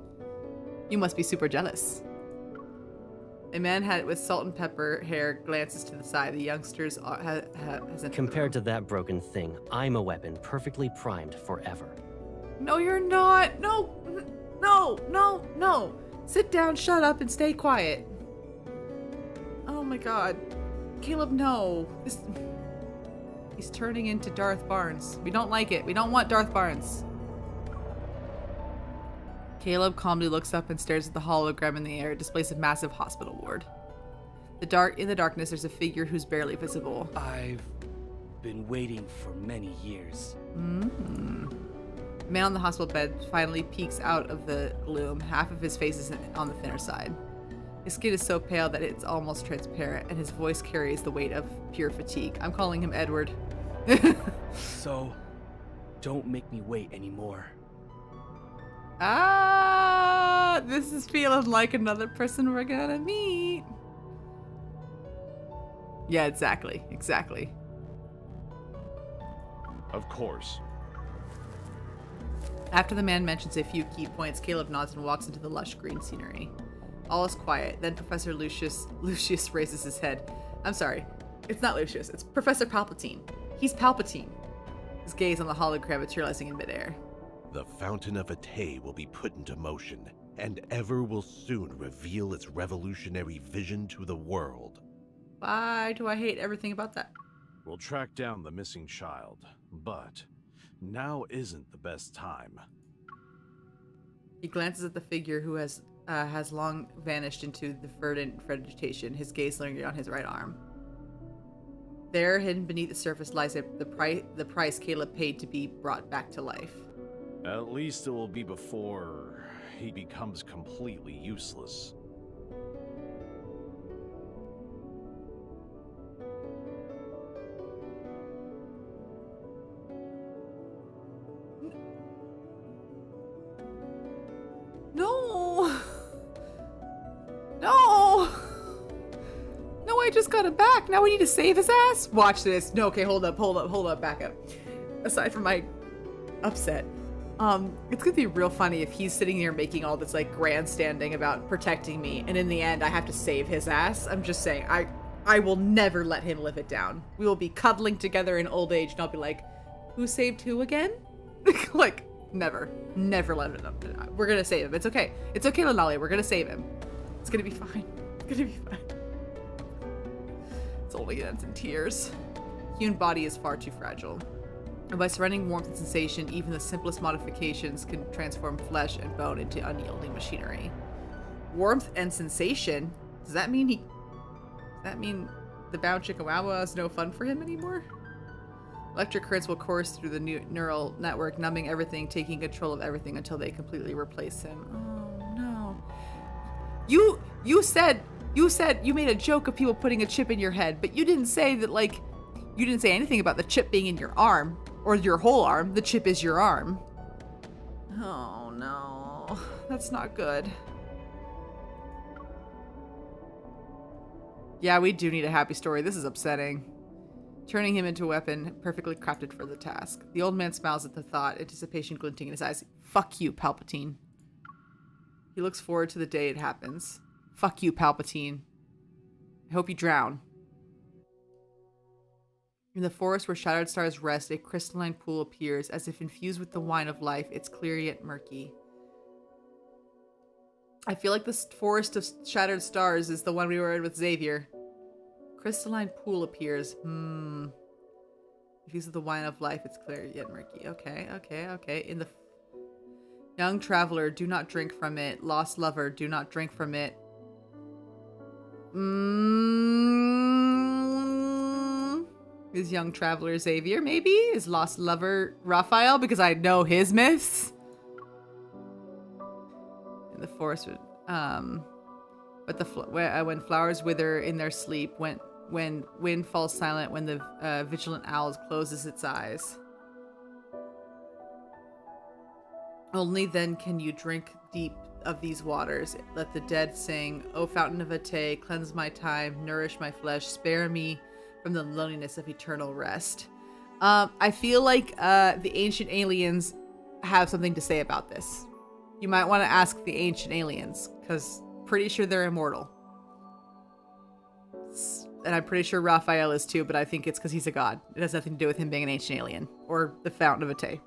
You must be super jealous. A man with salt and pepper hair glances to the side. The youngsters has entered Compared to that broken thing, I'm a weapon perfectly primed forever. No, you're not. No, no, no, no. Sit down, shut up, and stay quiet. Oh my god. Caleb, no. He's turning into Darth Barnes. We don't like it. We don't want Darth Barnes. Caleb calmly looks up and stares at the hologram in the air. It displays a massive hospital ward. In the darkness, there's a figure who's barely visible. I've been waiting for many years. The man on the hospital bed finally peeks out of the gloom. Half of his face is on the thinner side. His skin is so pale that it's almost transparent, and his voice carries the weight of pure fatigue. I'm calling him Edward. So, don't make me wait anymore. This is feeling like another person we're gonna meet. Yeah, exactly. Of course. After the man mentions a few key points, Caleb nods and walks into the lush green scenery. All is quiet. Then Professor Lucius raises his head. I'm sorry. It's not Lucius. It's Professor Palpatine. He's Palpatine. His gaze on the hologram materializing in midair. The Fountain of Atay will be put into motion, and Ever will soon reveal its revolutionary vision to the world. Why do I hate everything about that? We'll track down the missing child, but now isn't the best time. He glances at the figure who has long vanished into the verdant vegetation, his gaze lingering on his right arm. There, hidden beneath the surface, lies the price Caleb paid to be brought back to life. At least it will be before he becomes completely useless. No! No! No, I just got him back. Now we need to save his ass? Watch this. No, okay, hold up, back up. Aside from my upset, it's gonna be real funny if he's sitting there making all this, like, grandstanding about protecting me, and in the end, I have to save his ass. I'm just saying, I will never let him live it down. We will be cuddling together in old age, and I'll be like, who saved who again? Like, never let him up. We're gonna save him. It's okay, Lanali, we're gonna save him. It's gonna be fine. It's only ends in tears. Human body is far too fragile. And by surrendering warmth and sensation, even the simplest modifications can transform flesh and bone into unyielding machinery. Warmth and sensation? Does that mean the bound Chickawawa is no fun for him anymore? Electric currents will course through the neural network, numbing everything, taking control of everything until they completely replace him. Oh no. You said you made a joke of people putting a chip in your head, but you didn't say that, like, you didn't say anything about the chip being in your arm. Or your whole arm. The chip is your arm. Oh no. That's not good. Yeah, we do need a happy story. This is upsetting. Turning him into a weapon perfectly crafted for the task. The old man smiles at the thought, anticipation glinting in his eyes. Fuck you, Palpatine. He looks forward to the day it happens. Fuck you, Palpatine. I hope you drown. In the forest where shattered stars rest, a crystalline pool appears, as if infused with the wine of life. It's clear yet murky. I feel like this forest of shattered stars is the one we were in with Xavier. Crystalline pool appears. Infused with the wine of life, it's clear yet murky. Okay. In the young traveler, do not drink from it. Lost lover, do not drink from it. Is young traveler Xavier, maybe? Is lost lover Raphael? Because I know his myths. In the forest, but when flowers wither in their sleep, when wind falls silent, when the vigilant owl closes its eyes. Only then can you drink deep of these waters. Let the dead sing, O fountain of Atay, cleanse my time, nourish my flesh, spare me from the loneliness of eternal rest. I feel like the ancient aliens have something to say about this. You might want to ask the ancient aliens, because pretty sure they're immortal. And I'm pretty sure Raphael is too, but I think it's because he's a god. It has nothing to do with him being an ancient alien or the Fountain of Vitae.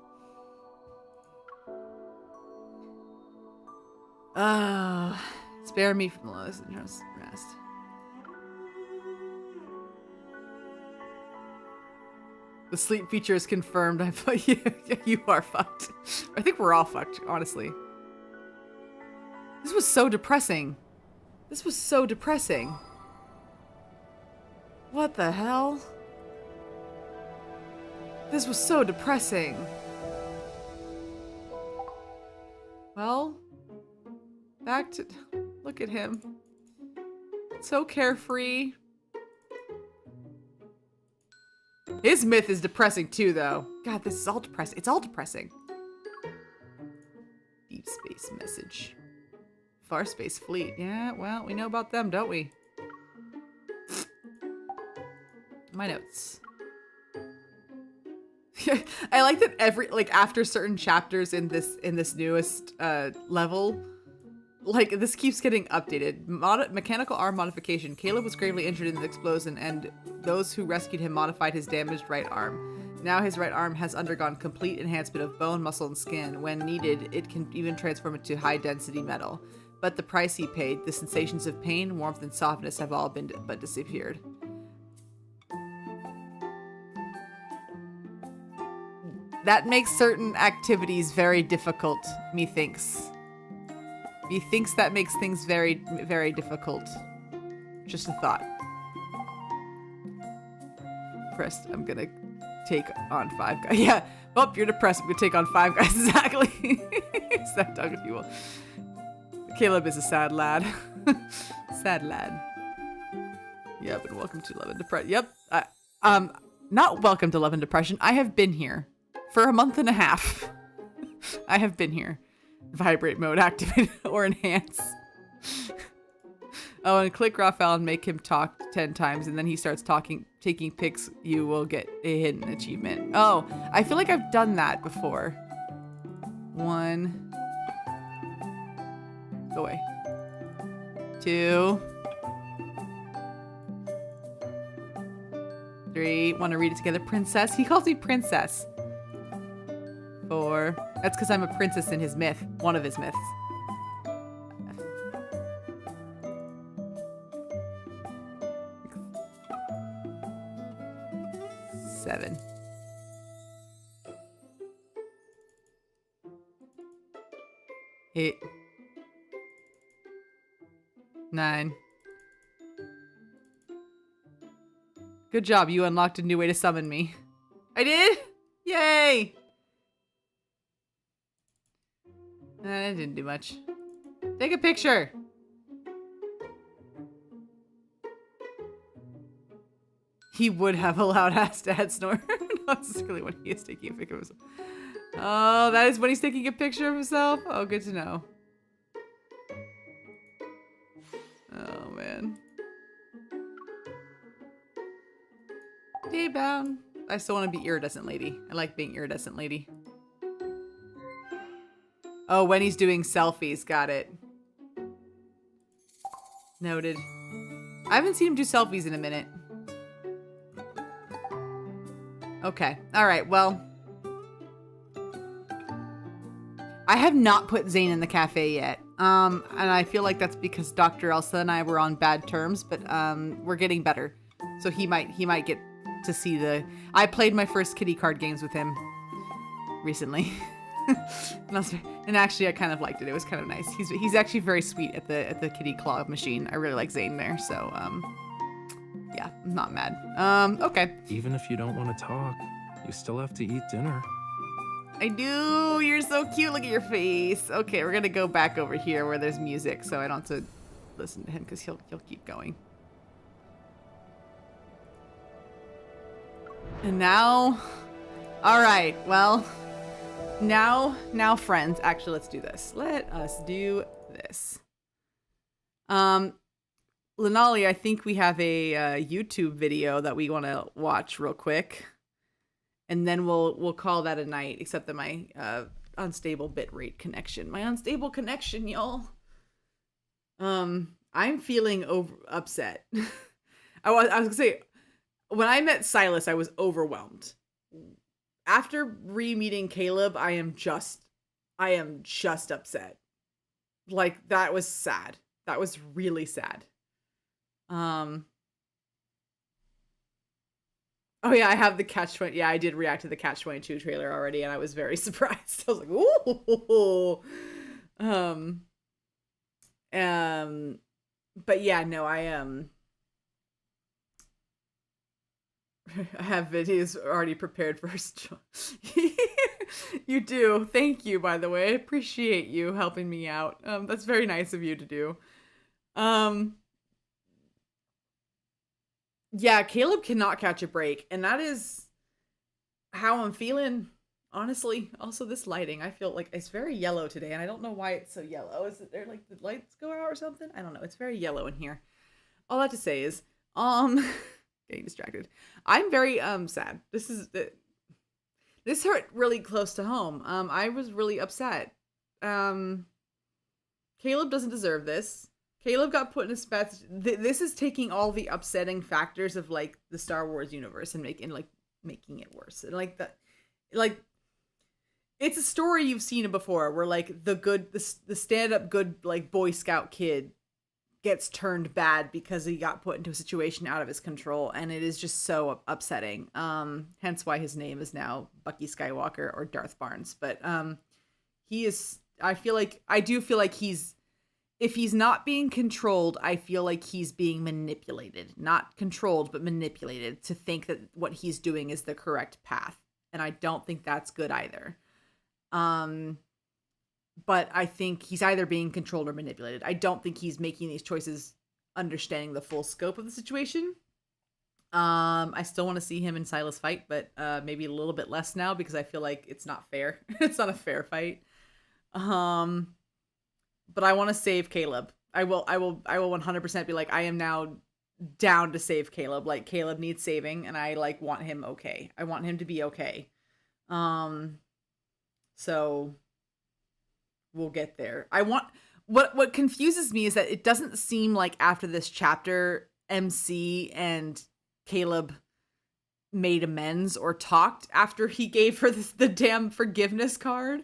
Spare me from the lowest rest. The sleep feature is confirmed. I thought you are fucked. I think we're all fucked, honestly. This was so depressing. This was so depressing. What the hell? This was so depressing. Well, back to... Look at him. So carefree. His myth is depressing too, though. God, this is all depressing. It's all depressing. Deep space message. Far space fleet. Yeah, well, we know about them, don't we? My notes. I like that after certain chapters in this newest level, like, this keeps getting updated. Mechanical arm modification. Caleb was gravely injured in the explosion, and those who rescued him modified his damaged right arm. Now his right arm has undergone complete enhancement of bone, muscle, and skin. When needed, it can even transform into high-density metal. But the price he paid, the sensations of pain, warmth, and softness have all been but disappeared. That makes certain activities very difficult, methinks. Methinks that makes things very, very difficult. Just a thought. Depressed, I'm gonna take on 5 guys. Yeah, well, you're depressed, I'm gonna take on 5 guys, exactly. Sad dog if you will. Caleb is a sad lad. Sad lad. Yep, and welcome to Love and Depression. Yep, not welcome to Love and Depression. I have been here for a month and a half. I have been here. Vibrate mode activate or enhance. Oh, and click Raphael and make him talk 10 times, and then he starts taking pics. You will get a hidden achievement. Oh, I feel like I've done that before. 1. Go away. 2. 3. Want to read it together? Princess? He calls me princess. 4. That's because I'm a princess in his myth. One of his myths. 7. 8. 9. Good job, you unlocked a new way to summon me. I did? Yay! I didn't do much. Take a picture! He would have allowed us to head snore. Not necessarily when he is taking a picture of himself. Oh, that is when he's taking a picture of himself? Oh, good to know. Oh, man. Daybound. I still want to be iridescent lady. I like being iridescent lady. Oh, when he's doing selfies. Got it. Noted. I haven't seen him do selfies in a minute. Okay. Alright, well. I have not put Zane in the cafe yet. And I feel like that's because Dr. Elsa and I were on bad terms, but we're getting better. So he might get to see the... I played my first kitty card games with him recently. And actually I kind of liked it. It was kind of nice. He's actually very sweet at the kitty claw machine. I really like Zane there, so yeah, I'm not mad. Okay. Even if you don't want to talk, you still have to eat dinner. I do. You're so cute. Look at your face. Okay, we're gonna go back over here where there's music, so I don't have to listen to him because he'll keep going. And now, all right. Well, now, friends. Actually, let's do this. Let us do this. Lenali, I think we have a YouTube video that we want to watch real quick. And then we'll call that a night, except that my unstable bitrate connection. My unstable connection, y'all. I'm feeling upset. I was gonna say, when I met Silas, I was overwhelmed. After re-meeting Caleb, I am just upset. Like, that was sad. That was really sad. Oh yeah, I have the Catch-22. Yeah, I did react to the Catch-22 trailer already, and I was very surprised. I was like, ooh. But yeah, no, I have videos already prepared for You do. Thank you, by the way. I appreciate you helping me out. That's very nice of you to do. Yeah, Caleb cannot catch a break, and that is how I'm feeling, honestly. Also, this lighting, I feel like it's very yellow today, and I don't know why it's so yellow. Is it there, like, the lights go out or something? I don't know. It's very yellow in here. All I have to say is, getting distracted. I'm very, sad. This hurt really close to home. I was really upset. Caleb doesn't deserve this. Caleb got put in a spot. This is taking all the upsetting factors of, like, the Star Wars universe and making it worse. And it's a story you've seen before, where, like, the stand-up good, like, Boy Scout kid gets turned bad because he got put into a situation out of his control, and it is just so upsetting. Hence why his name is now Bucky Skywalker or Darth Barnes. But he is. I do feel like if he's not being controlled, I feel like he's being manipulated. Not controlled, but manipulated to think that what he's doing is the correct path. And I don't think that's good either. But I think he's either being controlled or manipulated. I don't think he's making these choices understanding the full scope of the situation. I still want to see him and Silas fight, but maybe a little bit less now, because I feel like it's not fair. It's not a fair fight. But I want to save Caleb. I will 100% be like, I am now down to save Caleb. Like, Caleb needs saving, and I, like, want him okay. I want him to be okay. So we'll get there. What confuses me is that it doesn't seem like after this chapter, MC and Caleb made amends or talked after he gave her the damn forgiveness card.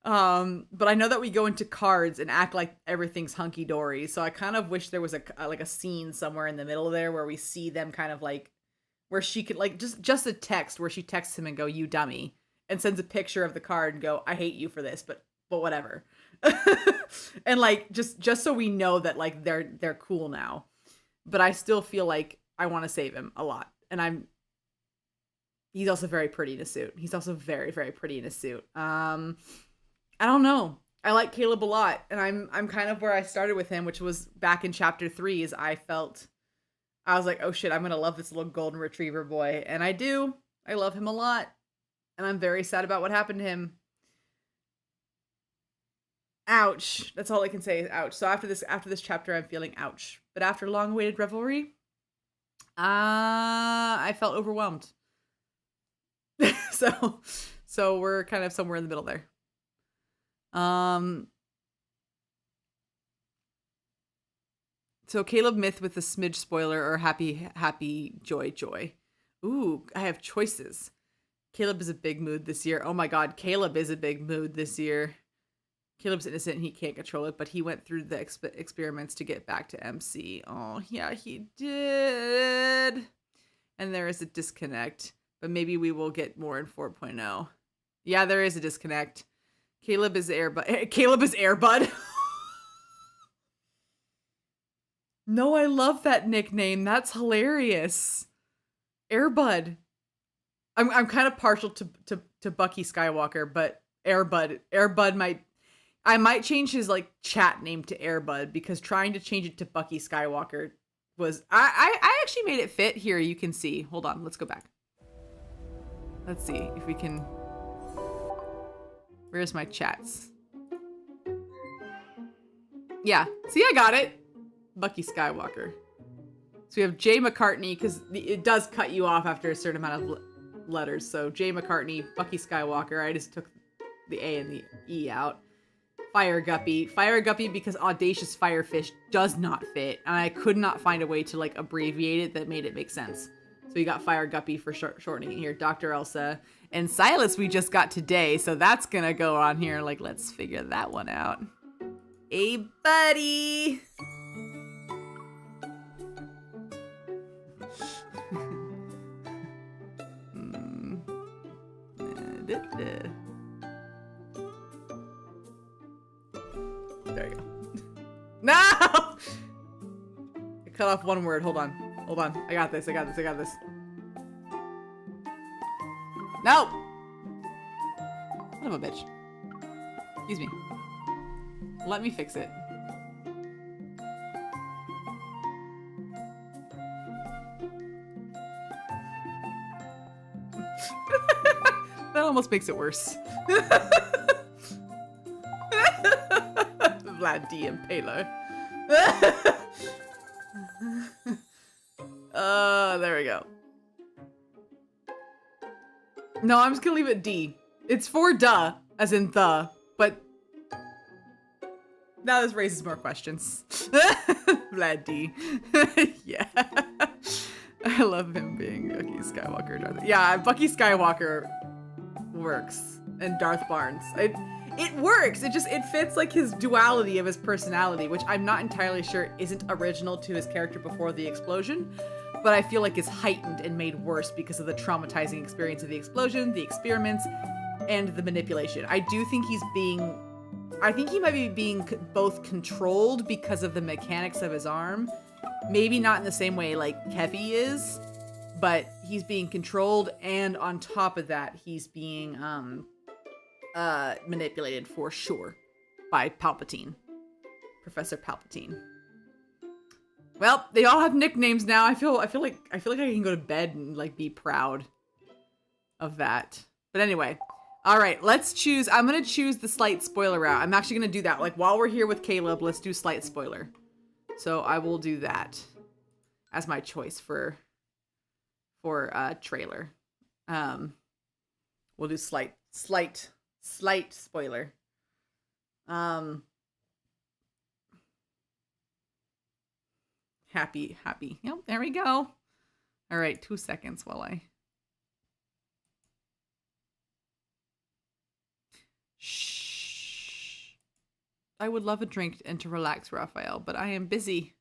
But I know that we go into cards and act like everything's hunky-dory. So I kind of wish there was a scene somewhere in the middle there where we see them kind of, like, where she could, like, just a text where she texts him and go, "You dummy," and sends a picture of the card and go, "I hate you for this, but whatever." And, like, just so we know that, like, they're cool now. But I still feel like I want to save him a lot. And he's also very pretty in a suit. He's also very, very pretty in a suit. I don't know. I like Caleb a lot, and I'm kind of where I started with him, which was back in chapter 3. Is I was like, oh shit, I'm gonna love this little golden retriever boy, and I do. I love him a lot, and I'm very sad about what happened to him. Ouch. That's all I can say is ouch. So after this chapter, I'm feeling ouch. But after long-awaited revelry, I felt overwhelmed. So we're kind of somewhere in the middle there. So Caleb Myth with a smidge spoiler, or happy joy. Ooh, I have choices. Caleb is a big mood this year. Oh my god, Caleb is a big mood this year. Caleb's innocent and he can't control it, but he went through the experiments to get back to MC. Oh, yeah, he did. And there is a disconnect, but maybe we will get more in 4.0. Yeah, there is a disconnect. Caleb is Airbud. Caleb is Airbud. No, I love that nickname. That's hilarious. Airbud. I'm kind of partial to Bucky Skywalker, but Airbud I might change his, like, chat name to Airbud, because trying to change it to Bucky Skywalker was I actually made it fit. Here, you can see. Hold on, let's go back. Let's see if we can. Where's my chats? Yeah, see, I got it. Bucky Skywalker. So we have Jay McCartney, because it does cut you off after a certain amount of letters. So Jay McCartney, Bucky Skywalker. I just took the A and the E out. Fire Guppy. Fire Guppy because Audacious Firefish does not fit. And I could not find a way to like abbreviate it that made it make sense. So you got Fire Guppy for shortening it here. Dr. Elsa. And Silas we just got today. So that's gonna go on here. Like, let's figure that one out. Hey, buddy. There you go. No! I cut off one word. Hold on. Hold on. I got this. I got this. I got this. No! Son of a bitch. Excuse me. Let me fix it. That almost makes it worse. Vlad D. Impaler. There we go. No, I'm just gonna leave it D. It's for duh, as in the, but now this raises more questions. Vlad D. Yeah. I love him being Bucky Skywalker. Yeah, Bucky Skywalker works. And Darth Barnes. It works. It fits like his duality of his personality, which I'm not entirely sure isn't original to his character before the explosion, but I feel like is heightened and made worse because of the traumatizing experience of the explosion, the experiments, and the manipulation. I do think I think he might be being both controlled because of the mechanics of his arm. Maybe not in the same way like Kevi is, but he's being controlled, and on top of that, he's being manipulated for sure by Palpatine. Professor Palpatine. Well, they all have nicknames now. I feel like I can go to bed and like be proud of that. But anyway, all right, let's choose. I'm gonna choose the slight spoiler route. I'm actually gonna do that. Like while we're here with Caleb, let's do slight spoiler. So I will do that as my choice for trailer. We'll do slight spoiler. Happy. Yep, there we go. All right, 2 seconds while I... Shh. I would love a drink and to relax, Raphael, but I am busy.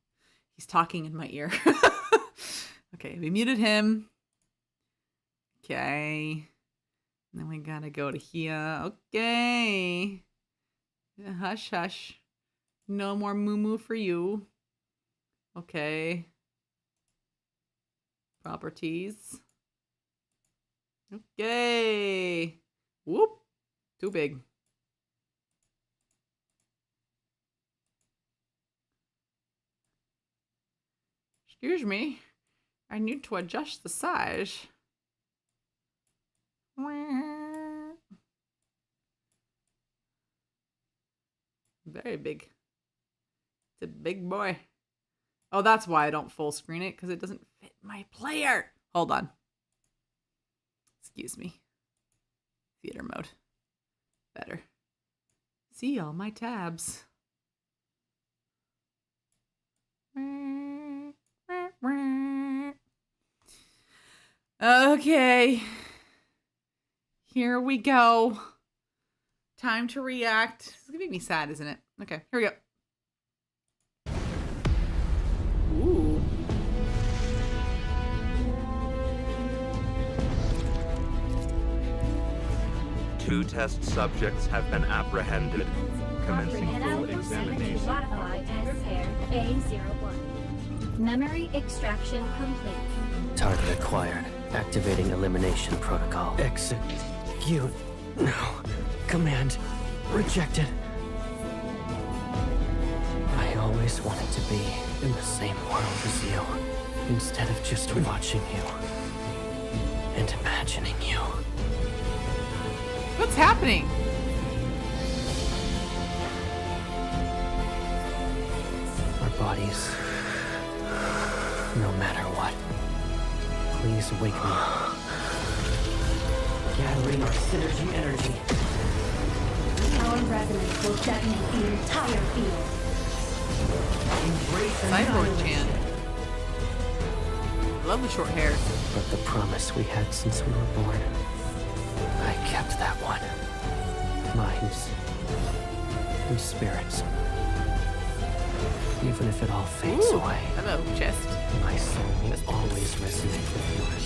He's talking in my ear. Okay, we muted him. Okay. And then we gotta go to here. Okay. Hush, hush. No more moo-moo for you. Okay. Properties. Okay. Whoop. Too big. Excuse me. I need to adjust the size. Very big. It's a big boy. Oh, that's why I don't full screen it, because it doesn't fit my player. Hold on. Excuse me. Theater mode. Better. See all my tabs. Okay. Here we go. Time to react. It's gonna make me sad, isn't it? Okay, here we go. Ooh. Two test subjects have been apprehended. Commencing full examination. Modify and repair A01. Memory extraction complete. Target acquired. Activating elimination protocol. Execute. No. Command. Rejected. I always wanted to be in the same world as you, instead of just watching you and imagining you. What's happening? Our bodies, no matter what. Please wake me up. Gathering our synergy energy. Our resonance will detonate the entire field. Cyborg Chan. Love the short hair. But the promise we had since we were born, I kept that one. Minds and spirits. Even if it all fades away. Hello, chest. My soul will always resonate with yours.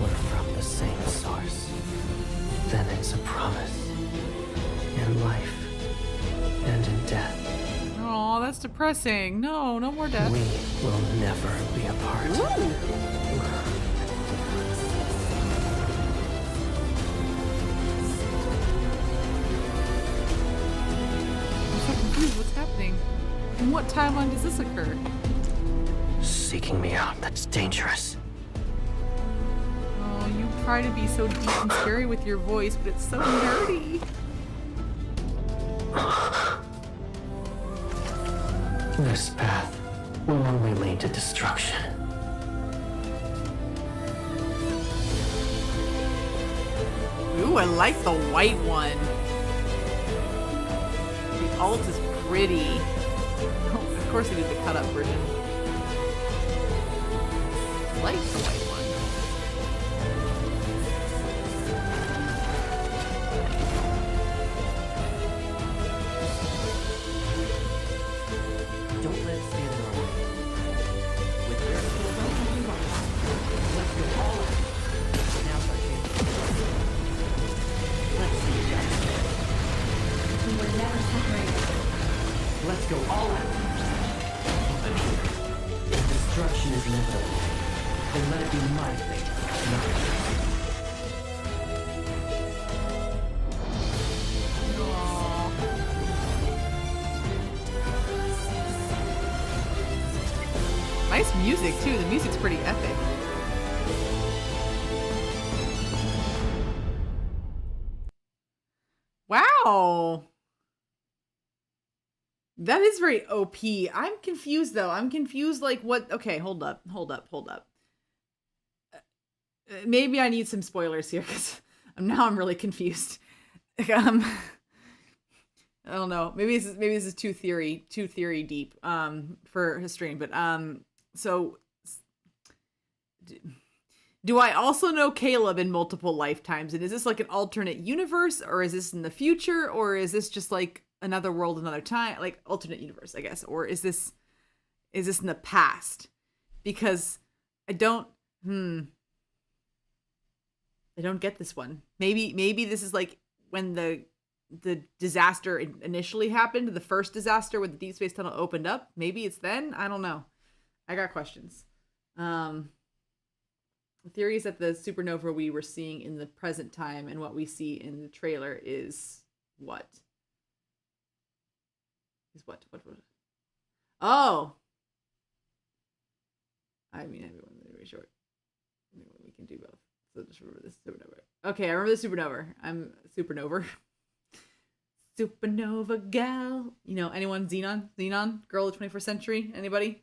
We're from the same source. Then it's a promise. In life and in death. Oh, that's depressing. No, no more death. We will never be apart. I'm so confused. What's happening? In what timeline does this occur? Seeking me out, that's dangerous. Oh, you try to be so deep and scary with your voice, but it's so nerdy. This path will only lead to destruction. Ooh, I like the white one. The alt is pretty. Oh, of course they did the cut-up version. I like the white one. Don't let it stand in our way. With their let's go all out. Now's our chance. Let's see each other. We were never separated. Let's go all out. Destruction is inevitable. Then let it be my fate, not yours. Nice music too. The music's pretty epic. Wow. That is very OP. I'm confused though. I'm confused like what okay, hold up. Maybe I need some spoilers here because now I'm really confused. I don't know. Maybe this is too theory deep for a stream, but so do I also know Caleb in multiple lifetimes? And is this like an alternate universe, or is this in the future, or is this just like another world, another time, like alternate universe, I guess, or is this in the past? Because I don't get this one. Maybe this is like when the disaster initially happened, the first disaster when the Deep Space Tunnel opened up. Maybe it's then. I don't know. I got questions. The theory is that the supernova we were seeing in the present time and what we see in the trailer is what? What? Oh! I mean, everyone's very short. We can do both. So just remember this supernova. Okay, I remember the supernova. I'm supernova. Supernova gal. You know, anyone? Xenon? Girl of the 21st century? Anybody?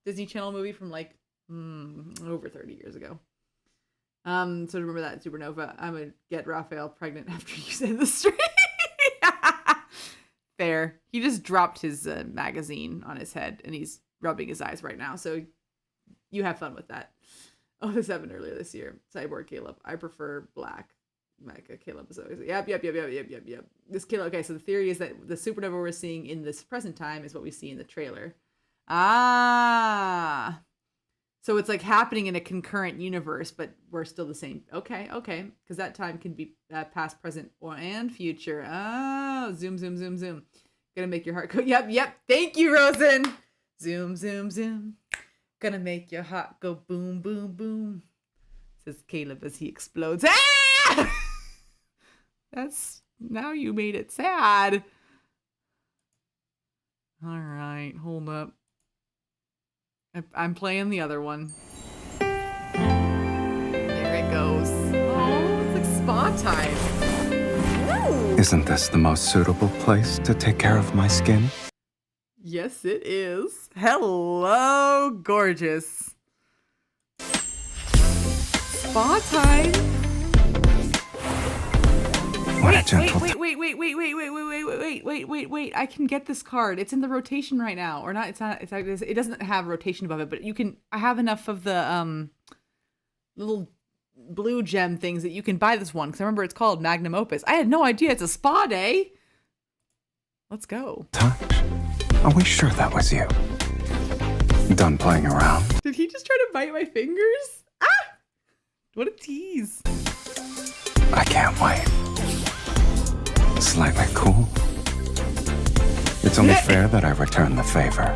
Disney Channel movie from like over 30 years ago. So remember that supernova. I'm gonna get Raphael pregnant after you say the stream. Fair. He just dropped his magazine on his head and he's rubbing his eyes right now. So you have fun with that. Oh, this happened earlier this year. Cyborg Caleb. I prefer black. Mecha Caleb is always yep. This Caleb. Okay, so the theory is that the supernova we're seeing in this present time is what we see in the trailer. Ah. So it's like happening in a concurrent universe, but we're still the same. Okay. Because that time can be past, present, and future. Oh, zoom. Gonna make your heart go. Yep. Thank you, Rosen. Zoom. Gonna make your heart go boom, boom, boom. Says Caleb as he explodes. Ah! That's now you made it sad. All right, hold up. I'm playing the other one. There it goes. Oh, it's like spa time. Woo! Isn't this the most suitable place to take care of my skin? Yes, it is. Hello, gorgeous. Spa time. What a gentle Wait. I can get this card. It's in the rotation right now. Or not, it's not, it doesn't have rotation above it, but you can, I have enough of the little blue gem things that you can buy this one. Because I remember it's called Magnum Opus. I had no idea it's a spa day. Let's go. touch. Are we sure that was you? Done playing around? Did he just try to bite my fingers? Ah! What a tease. I can't wait. Slightly cool. It's only fair that I return the favor.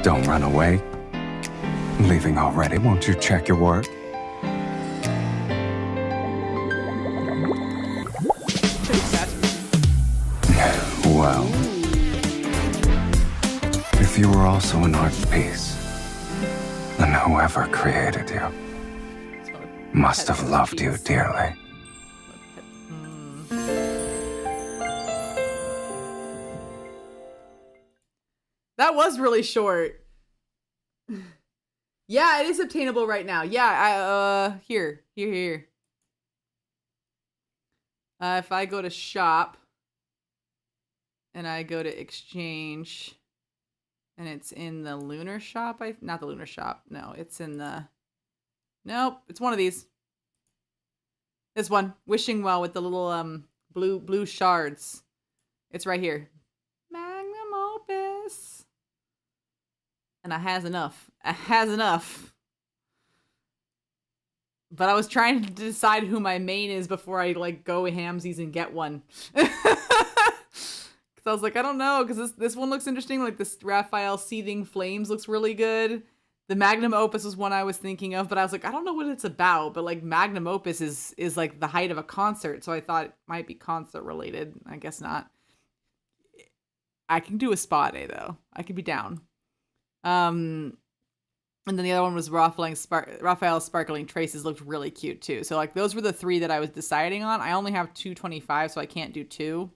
Don't run away. Leaving already, won't you check your work? Well, if you were also an art piece, then whoever created you must have loved you dearly. That was really short. Yeah, it is obtainable right now. Yeah, here. If I go to shop and I go to exchange and it's in the lunar shop, not the lunar shop. No, it's in the, nope, it's one of these. This one, Wishing Well with the little blue shards. It's right here. Magnum Opus. And I has enough. But I was trying to decide who my main is before I like go hamsies and get one. Cause I was like, I don't know, because this one looks interesting. Like this Raphael Seething Flames looks really good. The Magnum Opus was one I was thinking of, but I was like, I don't know what it's about. But like Magnum Opus is like the height of a concert, so I thought it might be concert related. I guess not. I can do a spa day though. I could be down. And then the other one was Raphael's Sparkling Traces looked really cute too. So like those were the three that I was deciding on. I only have 225, so I can't do two.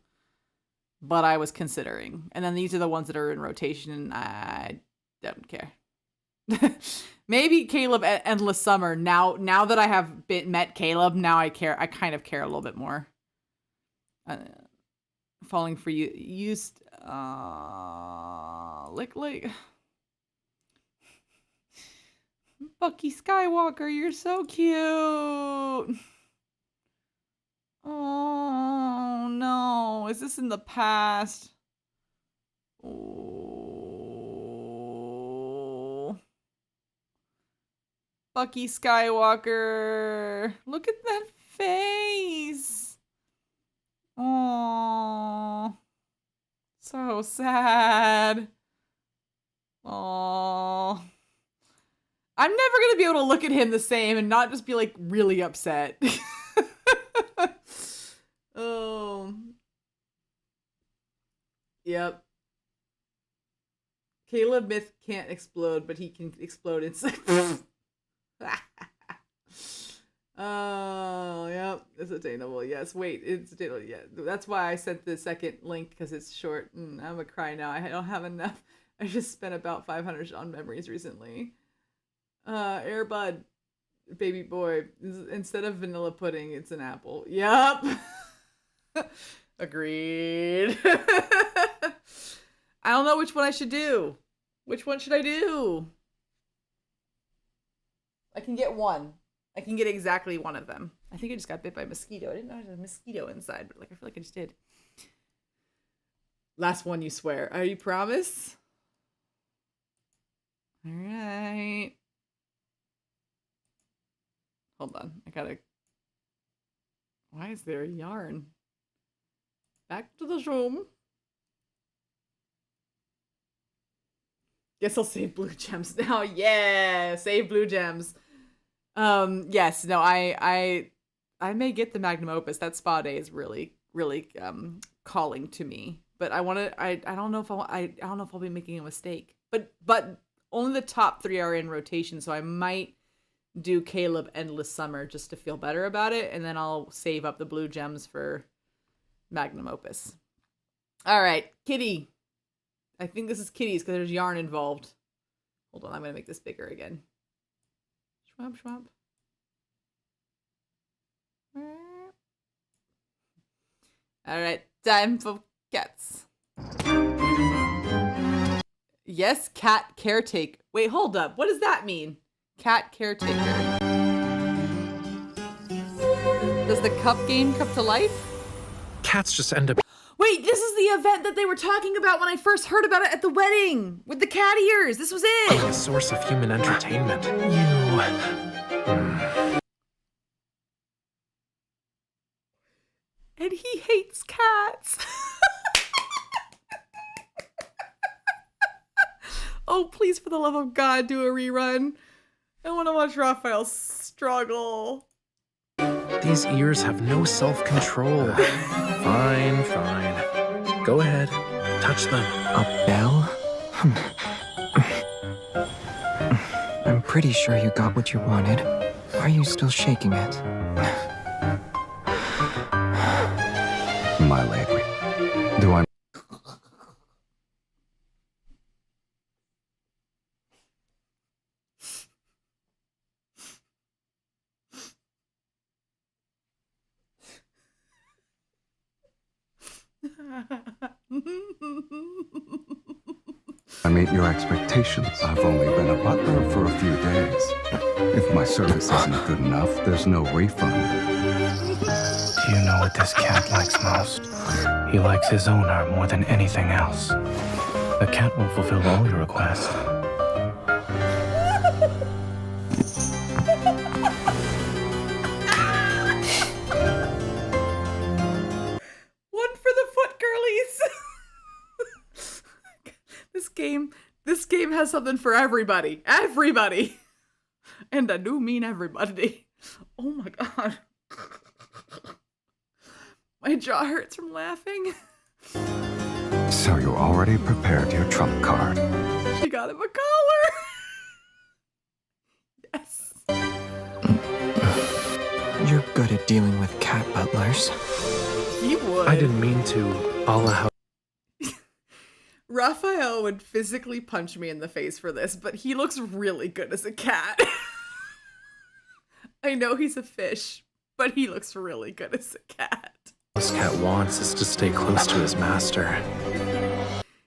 But I was considering. And then these are the ones that are in rotation, and I don't care. Maybe Caleb Endless Summer. Now that I have met Caleb, now I care. I kind of care a little bit more. Falling for you. Used Lick. Bucky Skywalker, you're so cute. Oh no, is this in the past? Oh, Bucky Skywalker, look at that face. Oh, so sad. Oh, I'm never gonna be able to look at him the same and not just be like really upset. Oh. Yep. Caleb Myth can't explode, but he can explode inside. Oh, yep. It's attainable. Yes. Wait, it's attainable. Yeah. That's why I sent the second link, because it's short. I'm gonna cry now. I don't have enough. I just spent about 500 on memories recently. Airbud, baby boy. Instead of vanilla pudding, it's an apple. Yep. Agreed. I don't know which one I should do. Which one should I do? I can get one. I can get exactly one of them. I think I just got bit by a mosquito. I didn't know there was a mosquito inside, but like I feel like I just did. Last one, you swear. Are you promise? All right. Hold on. I gotta. Why is there a yarn? Back to the room. Guess I'll save blue gems now. Yeah, save blue gems. Yes, no, I may get the Magnum Opus. That spa day is really calling to me. But I don't know if I don't know if I'll be making a mistake. But only the top 3 are in rotation, so I might do Caleb Endless Summer just to feel better about it, and then I'll save up the blue gems for Magnum Opus. All right, Kitty. I think this is Kitty's because there's yarn involved. Hold on, I'm going to make this bigger again. Schwab. Alright, time for cats. Yes, cat caretaker. Wait, hold up. What does that mean? Cat caretaker. Does the cup game come to life? Cats just end up. Wait, this is the event that they were talking about when I first heard about it at the wedding with the cat ears. This was it. Being a source of human entertainment. And he hates cats. Oh, please, for the love of God, do a rerun. I want to watch Raphael struggle. These ears have no self-control. Fine. Go ahead. Touch them. A bell? I'm pretty sure you got what you wanted. Why are you still shaking it? My lady, do I... I meet your expectations. I've only been a butler for a few days. If my service isn't good enough, there's no refund. Do you know what this cat likes most? He likes his owner more than anything else. The cat will fulfill all your requests. One for the foot girlies. This game has something for everybody. Everybody. And I do mean everybody. Oh my God. My jaw hurts from laughing. So you already prepared your trump card. She got him a collar. Yes. You're good at dealing with cat butlers. He would. I didn't mean to. How. Raphael would physically punch me in the face for this, but he looks really good as a cat. I know he's a fish, but he looks really good as a cat. This cat wants is to stay close to his master.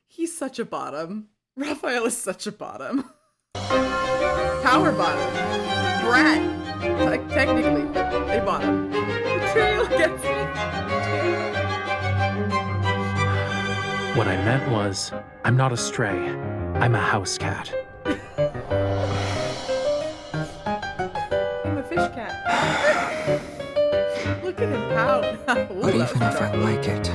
He's such a bottom. Raphael is such a bottom. Power bottom. Brat. Like, technically, but a bottom. The trail gets me. What I meant was, I'm not a stray. I'm a house cat. I'm a fish cat. Look at him pout. But even if I like it,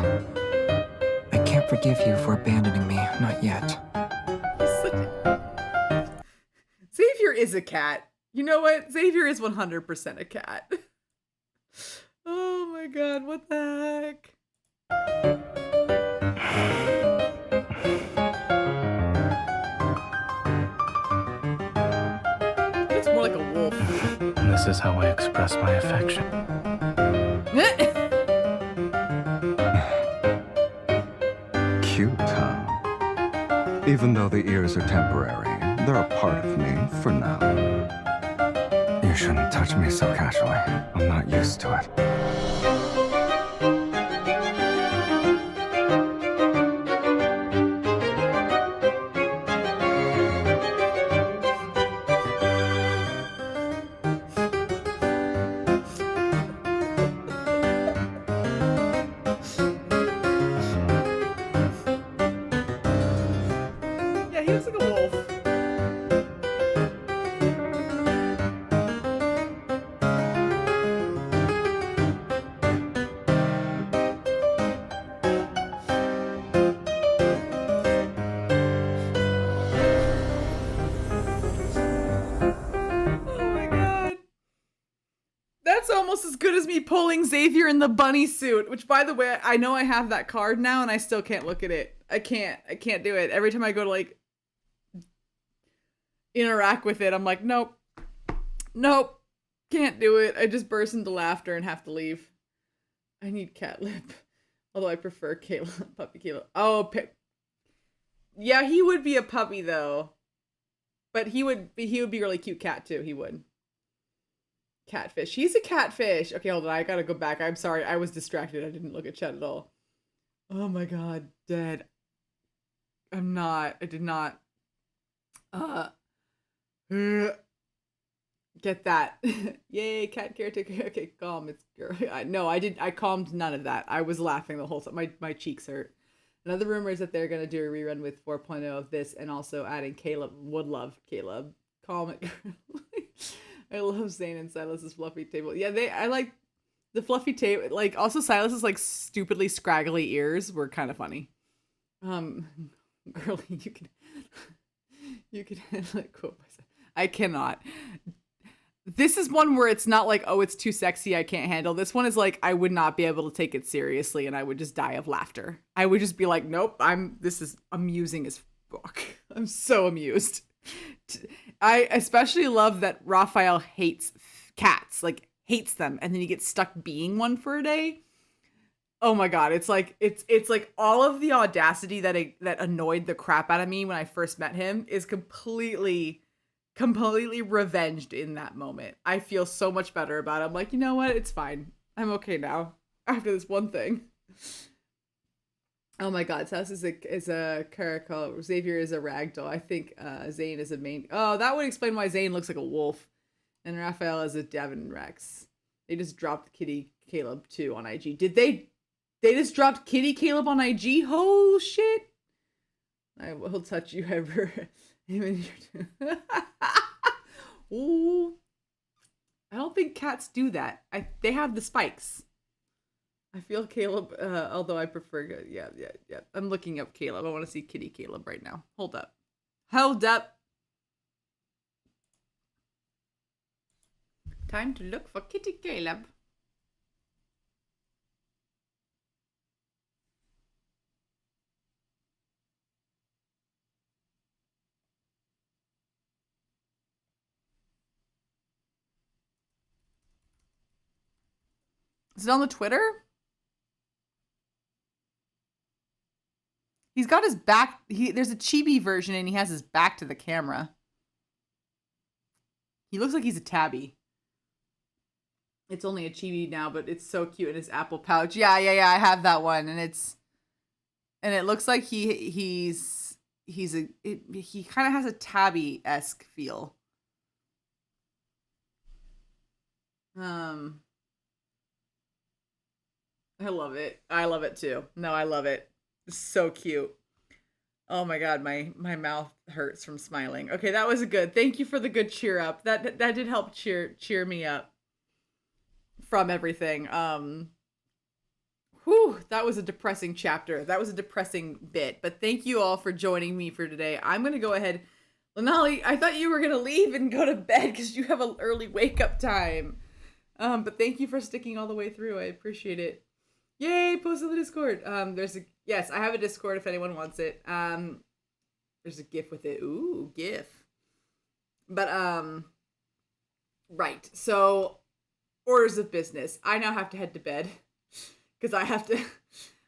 I can't forgive you for abandoning me. Not yet. Xavier is a cat. You know what? Xavier is 100% a cat. Oh my God, what the heck? It's more like a wolf. And this is how I express my affection. Cute, huh? Even though the ears are temporary, they're a part of me for now. You shouldn't touch me so casually. I'm not used to it. Yeah, he looks like a wolf. Oh my God. That's almost as good as me pulling Xavier in the bunny suit, which, by the way, I know I have that card now and I still can't look at it. I can't do it. Every time I go to like interact with it, I'm like, nope, can't do it. I just burst into laughter and have to leave. I need cat lip. Although I prefer puppy Caleb. Oh, yeah, he would be a puppy though. But he would be a really cute cat too. He would. Catfish. He's a catfish. Okay, hold on. I gotta go back. I'm sorry. I was distracted. I didn't look at chat at all. Oh my god, dead. I'm not. I did not. Uh. Get that. Yay, cat caretaker. Okay, calm. It's girl. No, I calmed none of that. I was laughing the whole time. My cheeks hurt. Another rumor is that they're gonna do a rerun with 4.0 of this and also adding Caleb. Would love Caleb. Calm it. I love Zane and Silas's fluffy table. Yeah, I like the fluffy table. Like also Silas's like stupidly scraggly ears were kind of funny. Girlie, you can like quote myself. I cannot. This is one where it's not like, oh, it's too sexy, I can't handle. This one is like, I would not be able to take it seriously and I would just die of laughter. I would just be like, nope, this is amusing as fuck. I'm so amused. I especially love that Raphael hates cats, like hates them, and then he gets stuck being one for a day. Oh my god, it's like all of the audacity that annoyed the crap out of me when I first met him is completely revenged in that moment. I feel so much better about it. I'm like, you know what? It's fine. I'm okay now after this one thing. Oh my god, Sass is a caracal. Xavier is a ragdoll. I think Zane is a main. Oh, that would explain why Zane looks like a wolf, and Raphael is a Devin Rex. They just dropped Kitty Caleb too on IG. Did they? They just dropped Kitty Caleb on IG. Oh shit! I will touch you ever. Ooh. I don't think cats do that. They have the spikes. I feel Caleb, although I prefer, yeah. I'm looking up Caleb. I want to see Kitty Caleb right now. Hold up. Time to look for Kitty Caleb. Is it on the Twitter? He's got his back. There's a chibi version and he has his back to the camera. He looks like he's a tabby. It's only a chibi now, but it's so cute in his apple pouch. Yeah. I have that one, and it looks like he kind of has a tabby-esque feel. I love it. I love it too. No, I love it. It's so cute. Oh my god, my mouth hurts from smiling. Okay, that was good. Thank you for the good cheer up. That did help cheer me up from everything. Whew, that was a depressing chapter. That was a depressing bit. But thank you all for joining me for today. I'm gonna go ahead. Lenali, I thought you were gonna leave and go to bed because you have an early wake up time. But thank you for sticking all the way through. I appreciate it. Yay, post in the Discord. Yes, I have a Discord if anyone wants it. There's a GIF with it. Ooh, GIF. But right. So, orders of business. I now have to head to bed because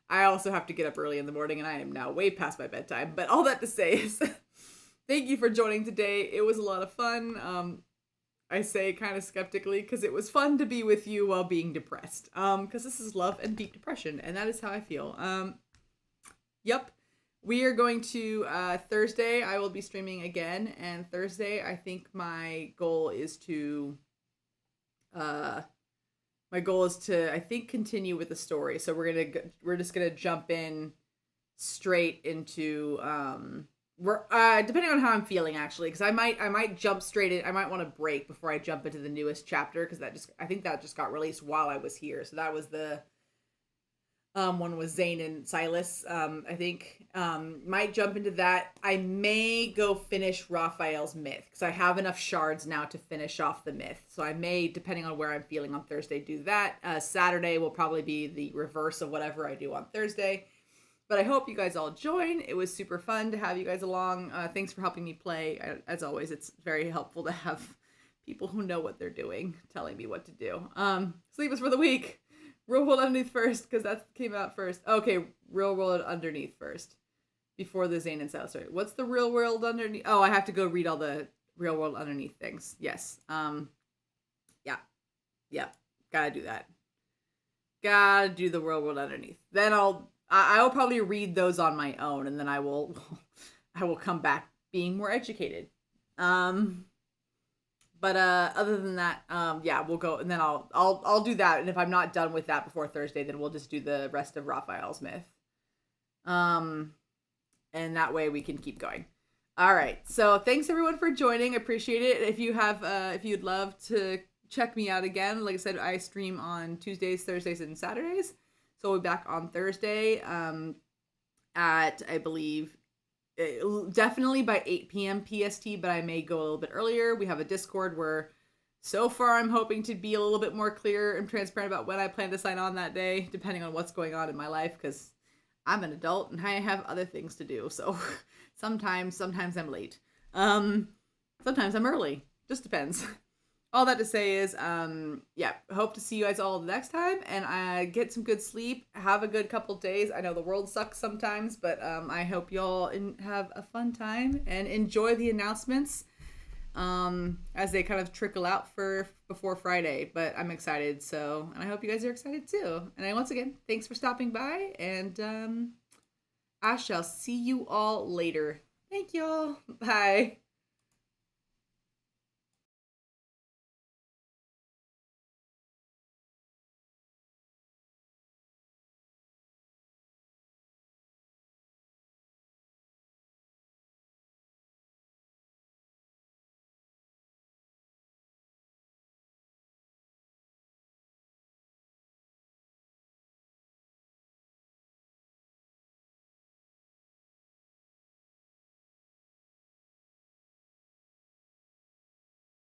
I also have to get up early in the morning, and I am now way past my bedtime. But all that to say is thank you for joining today. It was a lot of fun. I say kind of skeptically because it was fun to be with you while being depressed. Because this is love and deep depression, and that is how I feel. Yep. We are going to Thursday. I will be streaming again, and Thursday I think my goal is to I think continue with the story. So we're just gonna jump in straight into we're depending on how I'm feeling actually, because I might jump straight in. I might want to break before I jump into the newest chapter because I think that just got released while I was here. So that was the one with Zane and Silas. I think might jump into that. I may go finish Raphael's myth because I have enough shards now to finish off the myth. So I may, depending on where I'm feeling on Thursday, do that. Saturday will probably be the reverse of whatever I do on Thursday. But I hope you guys all join. It was super fun to have you guys along. Thanks for helping me play. As always, it's very helpful to have people who know what they're doing telling me what to do. Sleep is for the weak. Real World Underneath first, because that came out first. Okay, Real World Underneath first. Before the Zane and Sal story. What's the Real World Underneath? Oh, I have to go read all the Real World Underneath things. Yes. Yeah. Gotta do that. Gotta do the Real World Underneath. Then I will probably read those on my own, and then I will come back being more educated. But other than that, yeah, we'll go, and then I'll do that. And if I'm not done with that before Thursday, then we'll just do the rest of Raphael's myth. And that way we can keep going. All right. So thanks everyone for joining. Appreciate it. If you'd love to check me out again, like I said, I stream on Tuesdays, Thursdays, and Saturdays. So we'll be back on Thursday at, I believe, definitely by 8 p.m. PST, but I may go a little bit earlier. We have a Discord where so far I'm hoping to be a little bit more clear and transparent about when I plan to sign on that day, depending on what's going on in my life, because I'm an adult and I have other things to do. So sometimes I'm late. Sometimes I'm early. Just depends. All that to say is, yeah, hope to see you guys all next time, and get some good sleep. Have a good couple days. I know the world sucks sometimes, but I hope y'all have a fun time and enjoy the announcements as they kind of trickle out for before Friday. But I'm excited, and I hope you guys are excited too. And once again, thanks for stopping by, and I shall see you all later. Thank y'all. Bye.